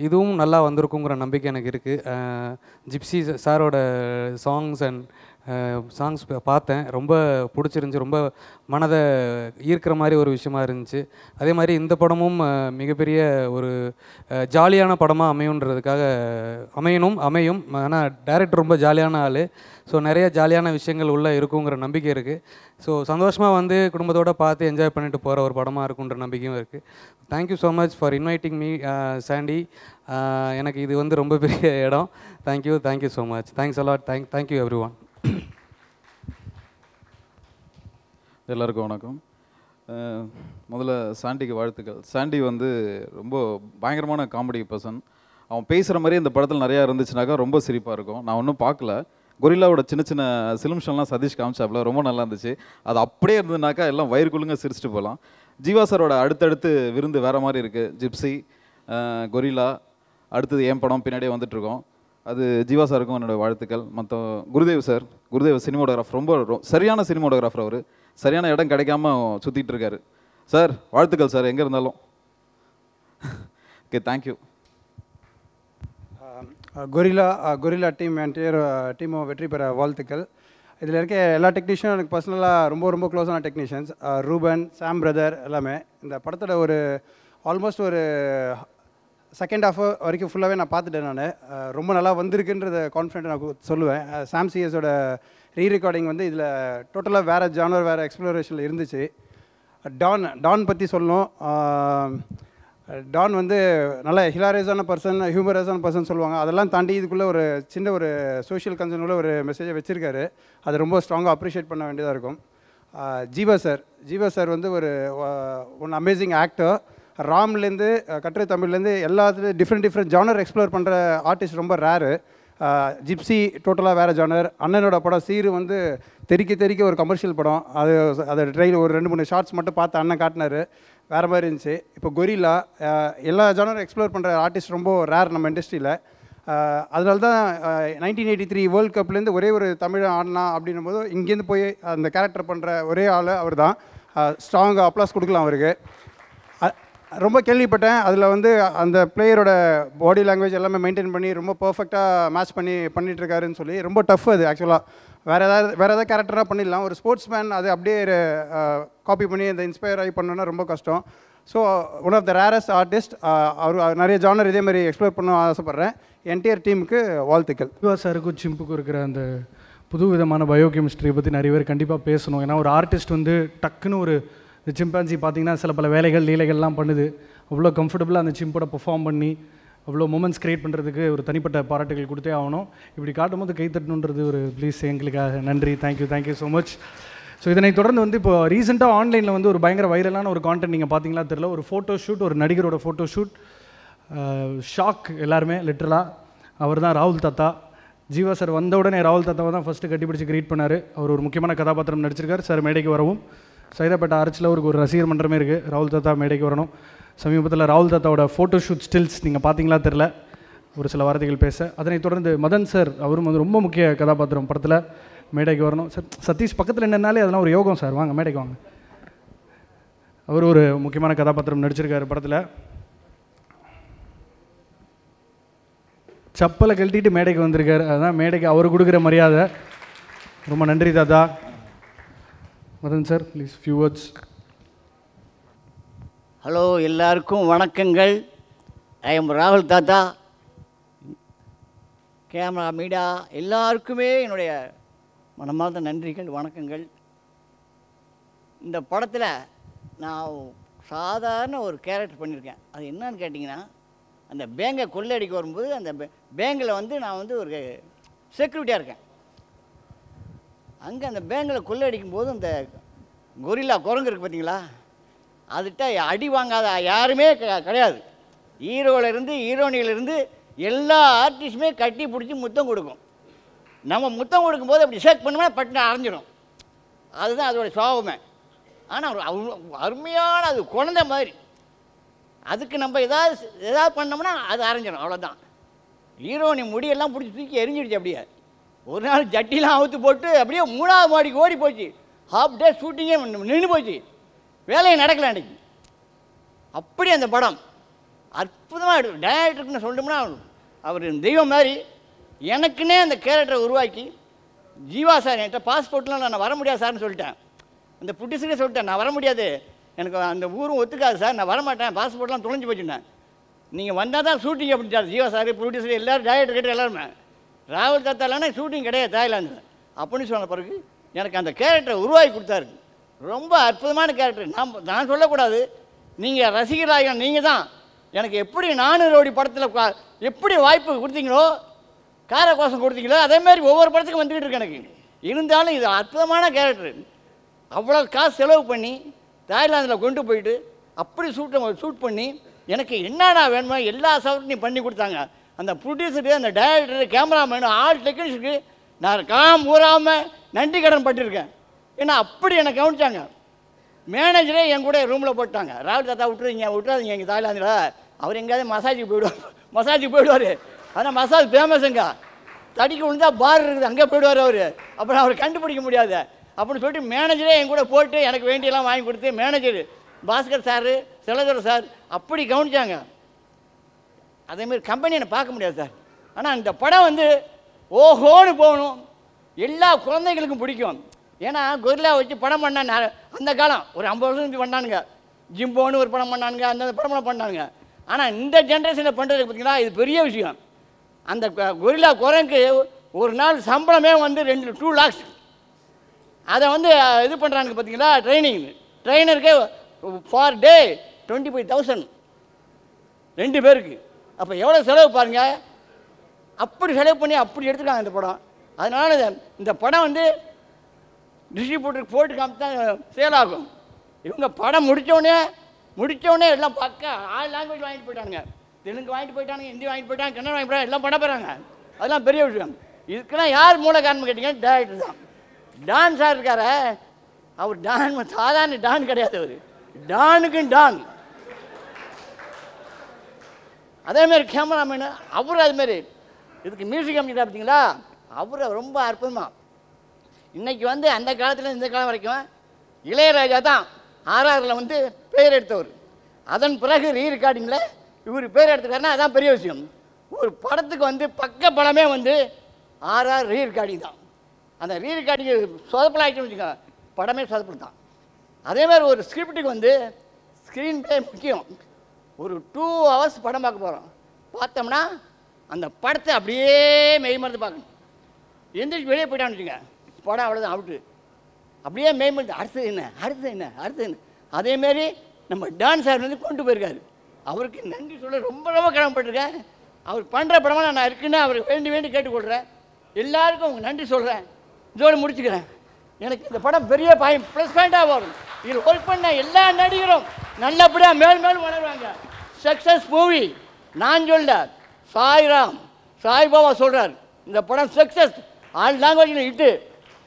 இதுவும் நல்லா வந்திருக்குங்கிற நம்பிக்கை எனக்கு இருக்குது. ஜிப்சி சாரோட சாங்ஸ் பார்த்தேன், ரொம்ப பிடிச்சிருந்துச்சி, ரொம்ப மனதை ஈர்க்கிற மாதிரி ஒரு விஷயமா இருந்துச்சு. அதே மாதிரி இந்த படமும் மிகப்பெரிய ஒரு ஜாலியான படமாக அமையும். ஆனால் டைரக்டர் ரொம்ப ஜாலியான ஆள். ஸோ நிறைய ஜாலியான விஷயங்கள் உள்ளே இருக்குங்கிற நம்பிக்கை இருக்குது. ஸோ சந்தோஷமாக வந்து குடும்பத்தோடு பார்த்து என்ஜாய் பண்ணிட்டு போகிற ஒரு படமாக இருக்குன்ற நம்பிக்கையும் இருக்குது. Thank you so much for inviting me Sandy. எனக்கு இது வந்து ரொம்ப பெரிய இடம். Thank you so much. Thanks a lot. Thank you everyone. எல்லாருக்கும் வணக்கம். முதல்ல சாண்டிக்கு வாழ்த்துக்கள். சாண்டி வந்து ரொம்ப பயங்கரமான காமெடி பர்சன். அவன் பேசுகிற மாதிரி இந்த படத்தில் நிறையா இருந்துச்சுனாக்கா ரொம்ப சிரிப்பாக இருக்கும். நான் ஒன்றும் பார்க்கல. கொரில்லாவோட சின்ன சின்ன சிலிம்ஷன்லாம் சதீஷ் காமிச்சாப்ல ரொம்ப நல்லா இருந்துச்சு. அது அப்படியே இருந்ததுனாக்கா எல்லாம் வயிறுக்குள்ளுங்க சிரிச்சிட்டு போகலாம். ஜீவா சாரோட அடுத்தடுத்து விருந்து வேறு மாதிரி இருக்குது. ஜிப்சி, கொரில்லா, அடுத்தது என் படம் பின்னாடியே வந்துட்டுருக்கோம். அது ஜீவா சாருக்கும் என்னோடய வாழ்த்துக்கள். குருதேவ் சினிமோட்டோகிராஃபர், ரொம்ப சரியான சினிமோட்டோகிராஃபர். அவர் சரியான இடம் கிடைக்காம சுற்றிட்டு இருக்காரு. சார் வாழ்த்துக்கள் சார், எங்கே இருந்தாலும். Okay, thank you. Gorilla team entire டீமும் வெற்றி பெற வாழ்த்துக்கள். இதில் இருக்க எல்லா டெக்னீஷியனும் எனக்கு பர்சனலாக ரொம்ப க்ளோஸான டெக்னீஷியன்ஸ். ரூபன், சாம் பிரதர் எல்லாமே. இந்த படத்தோட ஆல்மோஸ்ட் ஒரு செகண்ட் ஹாஃப் வரைக்கும் ஃபுல்லாகவே நான் பார்த்துட்டேன். நான் ரொம்ப நல்லா வந்திருக்குன்றத கான்ஃபிடென்ட் நான் சொல்லுவேன். சாம் சிஎஸோட ரீரெக்கார்டிங் வந்து இதில் டோட்டலாக வேறு ஜானர், வேறு எக்ஸ்ப்ளோரேஷனில் இருந்துச்சு. டான் பற்றி சொல்லணும். டான் வந்து நல்ல ஹிலாரியஸான பர்சன், ஹியூமரஸான பர்சன் சொல்லுவாங்க. அதெல்லாம் தாண்டி இதுக்குள்ளே ஒரு சின்ன ஒரு சோஷியல் கன்சர்ன் உள்ள ஒரு மெசேஜை வச்சுருக்காரு. அது ரொம்ப ஸ்ட்ராங்காக அப்ரிஷியேட் பண்ண வேண்டியதாக இருக்கும். ஜீவா சார் வந்து ஒன் அமேசிங் ஆக்டர். ராம்லேருந்து கட்டுரை தமிழ்லேருந்து எல்லாத்துலேயும் டிஃப்ரெண்ட் ஜானர் எக்ஸ்ப்ளோர் பண்ணுற ஆர்டிஸ்ட் ரொம்ப ரேரு. ஜிப்சி டோட்டலாக வேறு ஜானர். அண்ணனோட படம் சீரு வந்து தெறிக்க ஒரு கமர்ஷியல் படம். அது ட்ரெயிலர் ஒரு 2-3 ஷார்ட்ஸ் மட்டும் பார்த்து அண்ணன் காட்டினார், வேறு மாதிரி இருந்துச்சு. இப்போ கொரில்லா எல்லா ஜானரும் எக்ஸ்ப்ளோர் பண்ணுற ஆர்டிஸ்ட் ரொம்ப ரேர் நம்ம இண்டஸ்ட்ரியில். அதனால தான் 1983 வேர்ல்டு கப்லேருந்து ஒரே ஒரு தமிழ் ஆடலாம் அப்படின்னும் போது இங்கேருந்து போய் அந்த கேரக்டர் பண்ணுற ஒரே ஆள் அவர் தான். ஸ்ட்ராங் அப்ளாஸ் கொடுக்கலாம் அவருக்கு. ரொம்ப கேள்விப்பட்டேன் அதில் வந்து அந்த பிளேயரோட பாடி லாங்குவேஜ் எல்லாமே மெயின்டைன் பண்ணி ரொம்ப பர்ஃபெக்டாக மேட்ச் பண்ணிகிட்ருக்காருன்னு சொல்லி. ரொம்ப டஃப் அது ஆக்சுவலாக. வேறு ஏதாவது கேரக்டராக பண்ணிடலாம். ஒரு ஸ்போர்ட்ஸ் மேன் அது அப்படியே காப்பி பண்ணி அந்த இன்ஸ்பயர் ஆகி பண்ணணுன்னா ரொம்ப கஷ்டம். So one of the rarest artist. அவர் நிறைய ஜானர் இதே மாதிரி எக்ஸ்ப்ளோர் பண்ண ஆசைப்பட்றேன். என்டையர் டீமுக்கு வாழ்த்துக்கள். ஜீவா சாருக்கும் சிம்புக்கும் இருக்கிற அந்த புது விதமான பயோகெமிஸ்ட்ரியை பற்றி நிறைய பேர் கண்டிப்பாக பேசணும். ஏன்னா ஒரு ஆர்டிஸ்ட் வந்து டக்குன்னு ஒரு இந்த சிம்பான்சி பார்த்திங்கன்னா சில பல வேலைகள் லீலைகள்லாம் பண்ணுது. அவ்வளோ கம்ஃபர்டபுளாக அந்த சிம்போட பெர்ஃபார்ம் பண்ணி அவ்வளோ மூமெண்ட்ஸ் க்ரியேட் பண்ணுறதுக்கு ஒரு தனிப்பட்ட பாராட்டுகள் கொடுத்தே ஆகணும். இப்படி காட்டும் போது கைத்தட்டணுன்றது ஒரு ப்ளீஸ் எங்களுக்காக நன்றி. Thank you so much. ஸோ இதனை தொடர்ந்து வந்து இப்போ ரீசெண்டாக ஆன்லைனில் வந்து ஒரு பயங்கர வைரலான ஒரு கான்டென்ட் நீங்கள் பார்த்தீங்களா தெரியல. ஒரு ஃபோட்டோ ஷூட், ஒரு நடிகரோட ஃபோட்டோ ஷூட். ஷாக் எல்லாருமே லிட்ரலாக. அவர் தான் ராகுல் தாத்தா. ஜீவா சார் வந்த உடனே ராகுல் தாத்தாவை தான் ஃபஸ்ட்டு கட்டிப்பிடிச்சு க்ரீட் பண்ணார். அவர் ஒரு முக்கியமான கதாபாத்திரம் நடிச்சிருக்கார். சார் மேடைக்கு வரவும். சைதாப்பேட்டை ஆர்ச்சில் அவருக்கு ஒரு ரசிகர் மன்றமே இருக்குது. ராகுல் தாத்தா மேடைக்கு வரணும். சமீபத்தில் ராகுல் தாத்தாவோட ஃபோட்டோ ஷூட் ஸ்டில்ஸ் நீங்கள் பார்த்தீங்களா தெரில, ஒரு சில வார்த்தைகள் பேச. அதனைத் தொடர்ந்து மதன் சார், அவரும் வந்து ரொம்ப முக்கிய கதாபாத்திரம் படத்தில், மேடைக்கு வரணும். சார் சதீஷ் பக்கத்தில் நின்னாலே அதெல்லாம் ஒரு யோகம் சார், வாங்க மேடைக்கு வாங்க. அவர் ஒரு முக்கியமான கதாபாத்திரம் நடிச்சிருக்காரு படத்தில். சப்பலை கழட்டிட்டு மேடைக்கு வந்திருக்காரு. அதுதான் மேடைக்கு அவர் கொடுக்குற மரியாதை. ரொம்ப நன்றி தாத்தா. Madan sir please few words. Hello, எல்லாருக்கும் வணக்கங்கள். ஐ எம் ராகுல் தாத்தா. கேமரா, மீடியா எல்லாருக்குமே என்னுடைய மனமார்ந்த நன்றிகள், வணக்கங்கள். இந்த படத்தில் நான் சாதாரண ஒரு கேரக்டர் பண்ணியிருக்கேன். அது என்னன்னு கேட்டிங்கன்னா, அந்த பேங்கை கொள்ளையடிக்க வரும்போது அந்த பேங்கில் வந்து நான் வந்து ஒரு செக்யூரிட்டியாக இருக்கேன். அங்கே அந்த பேங்கில் கொள்ளையடிக்கும் போது அந்த கொரில்லா குரங்கு இருக்குது பார்த்தீங்களா, அதுகிட்ட அடி வாங்காத யாருமே கிடையாது. ஹீரோவிலேருந்து ஹீரோனியிலேருந்து எல்லா ஆர்டிஸ்ட்டுமே கட்டி பிடிச்சி முத்தம் கொடுக்கும். நம்ம முத்தம் கொடுக்கும்போது அப்படி ஷேக் பண்ணுவோம்னா பட்டுன்னு அரைஞ்சிடும். அதுதான் அதோட சுபாவமே. ஆனால் அருமையான அது குழந்தை மாதிரி. அதுக்கு நம்ம ஏதாவது பண்ணோம்னா அது அரைஞ்சிடும், அவ்வளோதான். ஹீரோனி முடியெல்லாம் பிடிச்சி தூக்கி எரிஞ்சிடுச்சு. அப்படியே ஒரு நாள் ஜட்டிலாம் அவுத்து போட்டு அப்படியே 3ஆவது மாடிக்கு ஓடி போச்சு. ஹாஃப் டே ஷூட்டிங்கே நின்று போச்சு, வேலையை நடக்கல அன்றைக்கி. அப்படி அந்த படம் அற்புதமாக எடுக்கும். டைரக்டருக்குன்னு சொல்லணும்னா அவர் தெய்வம் மாதிரி. எனக்குன்னே அந்த கேரக்டரை உருவாக்கி, ஜீவா சார் என்கிட்ட பாஸ்போர்ட்லாம் நான் வர முடியாது சார்னு சொல்லிட்டேன். அந்த ப்ரொடியூசரே சொல்லிட்டேன், நான் வர முடியாது, எனக்கு அந்த ஊரும் ஒத்துக்காது சார், நான் வரமாட்டேன், பாஸ்போர்ட்லாம் தொலைஞ்சு போச்சுட்டேன். நீங்கள் வந்தால் தான் ஷூட்டிங் அப்படின்ட்டார் ஜீவா சார், ப்ரொடியூசர் எல்லோரும், டைரக்டர் கேட்டு எல்லாருமே. ராகுல் தாத்தா இல்லைன்னா ஷூட்டிங் கிடையாது தாய்லாந்தில் அப்படின்னு சொன்ன பிறகு எனக்கு அந்த கேரக்டரை உருவாக்கி கொடுத்தாரு. ரொம்ப அற்புதமான கேரக்டர். நான் சொல்லக்கூடாது, நீங்கள் ரசிகராக நீங்கள் தான் எனக்கு எப்படி 400 கோடி படத்தில் எப்படி வாய்ப்பு கொடுத்தீங்களோ, காரகோசம் கொடுத்தீங்களோ, அதேமாதிரி ஒவ்வொரு படத்துக்கும் வந்துக்கிட்டு இருக்கு எனக்கு. இருந்தாலும் இது அற்புதமான கேரக்டர். அவ்வளோ காசு செலவு பண்ணி தாய்லாந்தில் கொண்டு போயிட்டு அப்படி ஷூட் பண்ணி எனக்கு என்னென்ன வேணுமோ எல்லா சவுட்டையும் பண்ணி கொடுத்தாங்க. அந்த ப்ரொடியூசரு, அந்த டைரக்டரு, கேமராமேனு, ஆல் டெக்னீஷியனுக்கு நான் ஊறாமல் நன்றி கடன் பட்டிருக்கேன். ஏன்னா அப்படி என்னை கவனிச்சாங்க. மேனேஜரே என் கூட ரூமில் போட்டாங்க. ராகுல் தாத்தா விட்டுறாதீங்க எங்கள் தாய்லாந்தில், அவர் எங்கேயாவது மசாஜுக்கு போயிடுவார். ஆனால் மசாஜ் ஃபேமஸுங்க, தடிக்க விழுந்தா பார் இருக்குது, அங்கே போயிடுவார் அவர். அப்புறம் அவர் கண்டுபிடிக்க முடியாது அப்படின்னு சொல்லிட்டு மேனேஜரே என் கூட போட்டு எனக்கு வேண்டியெல்லாம் வாங்கி கொடுத்து, மேனேஜர் பாஸ்கர் சார், செலதர் சார் அப்படி கவனிச்சாங்க. அதேமாதிரி கம்பெனி என்னை பார்க்க முடியாது சார். ஆனால் இந்த படம் வந்து ஓஹோன்னு போகணும், எல்லா குழந்தைகளுக்கும் பிடிக்கும். ஏன்னா கொரில்லா வச்சு படம் பண்ணாங்க அந்த காலம், ஒரு 50 வருஷம் பண்ணானுங்க. ஜிம்போன்னு ஒரு படம் பண்ணானுங்க, அந்த படமெல்லாம் பண்ணானுங்க. ஆனால் இந்த ஜென்ரேஷனில் பண்ணுறதுக்கு பார்த்தீங்கன்னா இது பெரிய விஷயம். அந்த கொரில்லா குரங்குக்கு ஒரு நாள் சம்பளமே வந்து 2 lakhs. அதை வந்து இது பண்ணுறானுங்க பார்த்தீங்களா, ட்ரெயினருக்கு ஃபார் டே 25,000 2 பேருக்கு. அப்போ எவ்வளோ செலவு பாருங்கள். அப்படி செலவு பண்ணி அப்படி எடுத்துருக்காங்க இந்த படம். அதனால் இந்த படம் வந்து டிஸ்ட்ரிபியூட்டருக்கு போட்டு காமிச்சு தான் சேல் ஆகும். இவங்க படம் முடித்தோடனே எல்லாம் பக்கா 6 லாங்குவேஜ் வாங்கிட்டு போயிட்டானுங்க. தெலுங்கு வாங்கிட்டு போயிட்டானுங்க, ஹிந்தி வாங்கிட்டு போயிட்டாங்க, கன்னடம் வாங்கிட்டு போயிட்டாங்க, எல்லாம் பண்ண போகிறாங்க. அதெல்லாம் பெரிய விஷயம். இதுக்கெல்லாம் யார் மூல காரணம் கேட்டிங்கன்னா டேரக்டர் தான். டான் சார் இருக்கார, அவர் டான் சாதாரண டான் கிடையாது, அவர் டானுக்கும் டான். அதேமாரி கேமராமேனு அவரும் அதுமாரி. இதுக்கு மியூசிக் அமைச்சா பார்த்தீங்களா, அவரை ரொம்ப அற்புதமாக இன்றைக்கி வந்து அந்த காலத்தில் இந்த காலம் வரைக்கும் இளையராஜா தான் ஆர்ஆரில் வந்து பேர் எடுத்தவர். அதன் பிறகு ரீரெக்கார்டிங்கில் இவர் பேர் எடுத்துக்காருன்னா அதான் பெரிய விஷயம். ஒரு படத்துக்கு வந்து பக்க படமே வந்து ஆர்ஆர் ரீரெக்கார்டிங் தான். அந்த ரீரெக்கார்டிங் சொதப்பலாகிட்டுன்னு வச்சுக்கோங்க, படமே சொதப்பல் தான். அதேமாதிரி ஒரு ஸ்கிரிப்டுக்கு வந்து ஸ்க்ரீன் பிளே முக்கியம். ஒரு 2 hours படம் பார்க்க போகிறோம், பார்த்தோம்னா அந்த படத்தை அப்படியே மெய்மறந்து பார்க்கணும். எந்திரிச்சு வெளியே போயிட்டான்னு வச்சுங்க, படம் அவ்வளோதான் அவுட்டு. அப்படியே மெய்மறந்து அடுத்தது என்ன. அதேமாரி நம்ம டான்ஸார் வந்து கொண்டு போயிருக்காரு. அவருக்கு நன்றி சொல்ல ரொம்ப ரொம்ப கடமைப்பட்டிருக்கேன். அவர் பண்ணுற படமாக நான் இருக்குன்னு அவருக்கு வேண்டி கேட்டுக்கொள்கிறேன். எல்லாருக்கும் அவங்க நன்றி சொல்கிறேன். இதோடு முடிச்சுக்கிறேன். எனக்கு இந்த படம் பெரிய ப்ளஸ் பாயிண்ட்டாக வரும். இதில் ஒர்க் பண்ண எல்லா நடிகரும் நல்லபடியாக மேலும் வளருவாங்க. Success movie. நான் சொல்ல, சாய்பாபா சொல்கிறார், இந்த படம் சக்ஸஸ், 6 லாங்குவேஜில் இட்டு.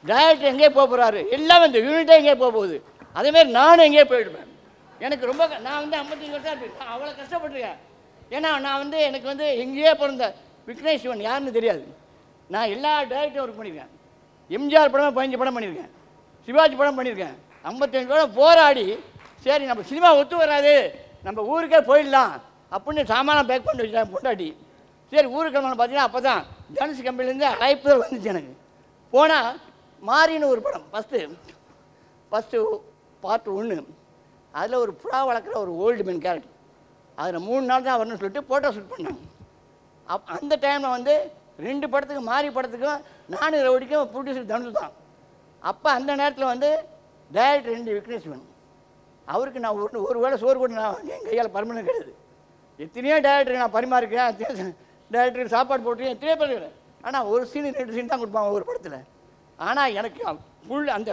டைரக்டர் எங்கேயே போக போகிறாரு, எல்லாமே இந்த யூனிட்டே எங்கேயே போக போகுது. அதேமாரி நானும் எங்கேயே போயிடுவேன். எனக்கு ரொம்ப நான் வந்து 55 வருஷம் நான் அவ்வளோ கஷ்டப்பட்டுருக்கேன். ஏன்னா நான் வந்து எனக்கு வந்து எங்கேயே பிறந்த விக்னேஷ் சிவன் யாருன்னு தெரியாது. நான் எல்லா டைரக்டரும் ஒர்க் பண்ணியிருக்கேன். எம்ஜிஆர் படமாக 15 படம் பண்ணியிருக்கேன், சிவாஜி படம் பண்ணியிருக்கேன். 55 படம் போராடி சரி நம்ம சினிமா ஒத்து வராது, நம்ம ஊருக்கே போயிடலாம் அப்படின்னு சாமானம் பேக் பண்ணி வச்சுட்டேன் பொண்டாட்டி. சரி ஊருக்கு பார்த்தீங்கன்னா அப்போ தான் ஜான்சி கம்பெனிலேருந்து அழைப்பு வந்துச்சு எனக்கு. போனால் மாரின்னு ஒரு படம் ஃபஸ்ட்டு பார்ட் 1. அதில் ஒரு புறா வளர்க்குற ஒரு ஓல்டு மேன் கேரக்டர். அதில் 3 நாள் தான் வரணும்னு சொல்லிட்டு ஃபோட்டோ ஷூட் பண்ணாங்க. அந்த டைமில் வந்து 2 படத்துக்கும் மாறி படத்துக்கும் நானும் ரவுடிக்கும் ப்ரொடியூசர் தனுஷ் தான். அப்போ அந்த நேரத்தில் வந்து டைரக்டர் 2 விக்னேஷ் சிவன். அவருக்கு நான் ஒரு வேளை சோறு கூட நான் என் கையால் பர்மனன்ட் கிடையாது. எத்தனையோ டைரக்டருக்கு நான் பரிமாறிக்கிறேன், டைரக்டருக்கு சாப்பாடு போட்டுருக்கேன், எத்தனையோ பேர். ஆனால் ஒரு சீன் 2 சீன் தான் கொடுப்பாங்க ஒரு படத்தில். ஆனால் எனக்கு ஃபுல் அந்த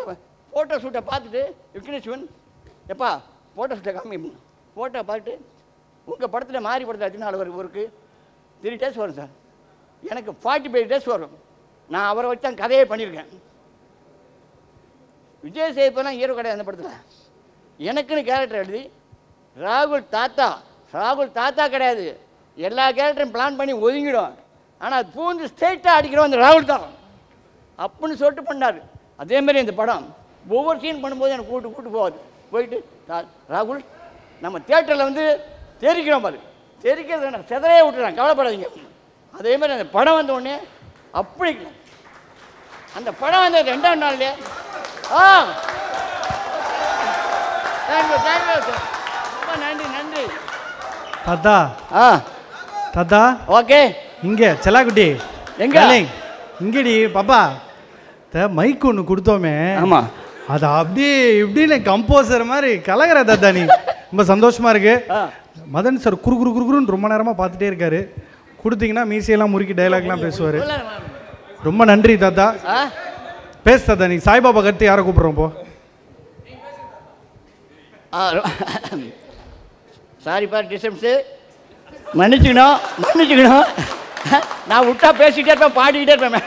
ஃபோட்டோ ஷூட்டை பார்த்துட்டு விக்னேஷ் சிவன், எப்பா ஃபோட்டோ ஷூட்டை காமி, ஃபோட்டோ பார்த்துட்டு உங்கள் படத்தில் மாறி படத்தில் எத்தனை நாள் வரும், ஒருக்கு 3 days வரும் சார், எனக்கு 45 days வரும். நான் அவரை வச்சு தான் கதையே பண்ணியிருக்கேன். விஜய் சேதுபதிலாம் ஹீரோ கிடையாது அந்த படத்தில். எனக்குன்னு கேரக்டர் எழுதி ராகுல் தாத்தா கிடையாது, எல்லா கேரக்டரும் பிளான் பண்ணி ஒதுங்கிடும். ஆனால் அது பூந்து ஸ்ட்ரெயிட்டாக அடிக்கிறோம் அந்த ராகுல் தான் அப்படின்னு சொல்லிட்டு பண்ணார். அதேமாரி இந்த படம் ஒவ்வொரு சீன் பண்ணும்போது எனக்கு கூட்டு போகாது. போயிட்டு ராகுல் நம்ம தியேட்டரில் வந்து தெரிக்கிறோம் பாரு, தெரிக்கிறது நான் செதறையே விட்டுறேன், கவலைப்படாதீங்க. அதேமாதிரி அந்த படம் வந்த உடனே அப்படி அந்த படம் வந்த 2ஆம் நாள்லேயே தேங்க்யூ சார், ரொம்ப நன்றி. தாத்தா ஓகே. இங்கே செல்லாக்குட்டி எங்க இங்கடி பாப்பா மைக் ஒன்று கொடுத்தோமே, ஆமாம், அது அப்படியே இப்படின்னு கம்போசர் மாதிரி கலகிற தாத்தா. நீ ரொம்ப சந்தோஷமா இருக்கு. மதன் சார் குறுன்னு ரொம்ப நேரமாக பார்த்துட்டே இருக்காரு. கொடுத்தீங்கன்னா மீசையெல்லாம் முறுக்கி டைலாக்லாம் பேசுவார். ரொம்ப நன்றி தாத்தா. பேசு தாத்தா. நீ சாய்பாபா கருத்து யாரை கூப்பிட்றோம் போ. சாரிப்பா டிஸ்டர்பன்ஸு, மன்னிச்சுக்கணும். நான் விட்டா பேசிக்கிட்டே இருப்பேன், பாடிக்கிட்டே இருப்பேன்.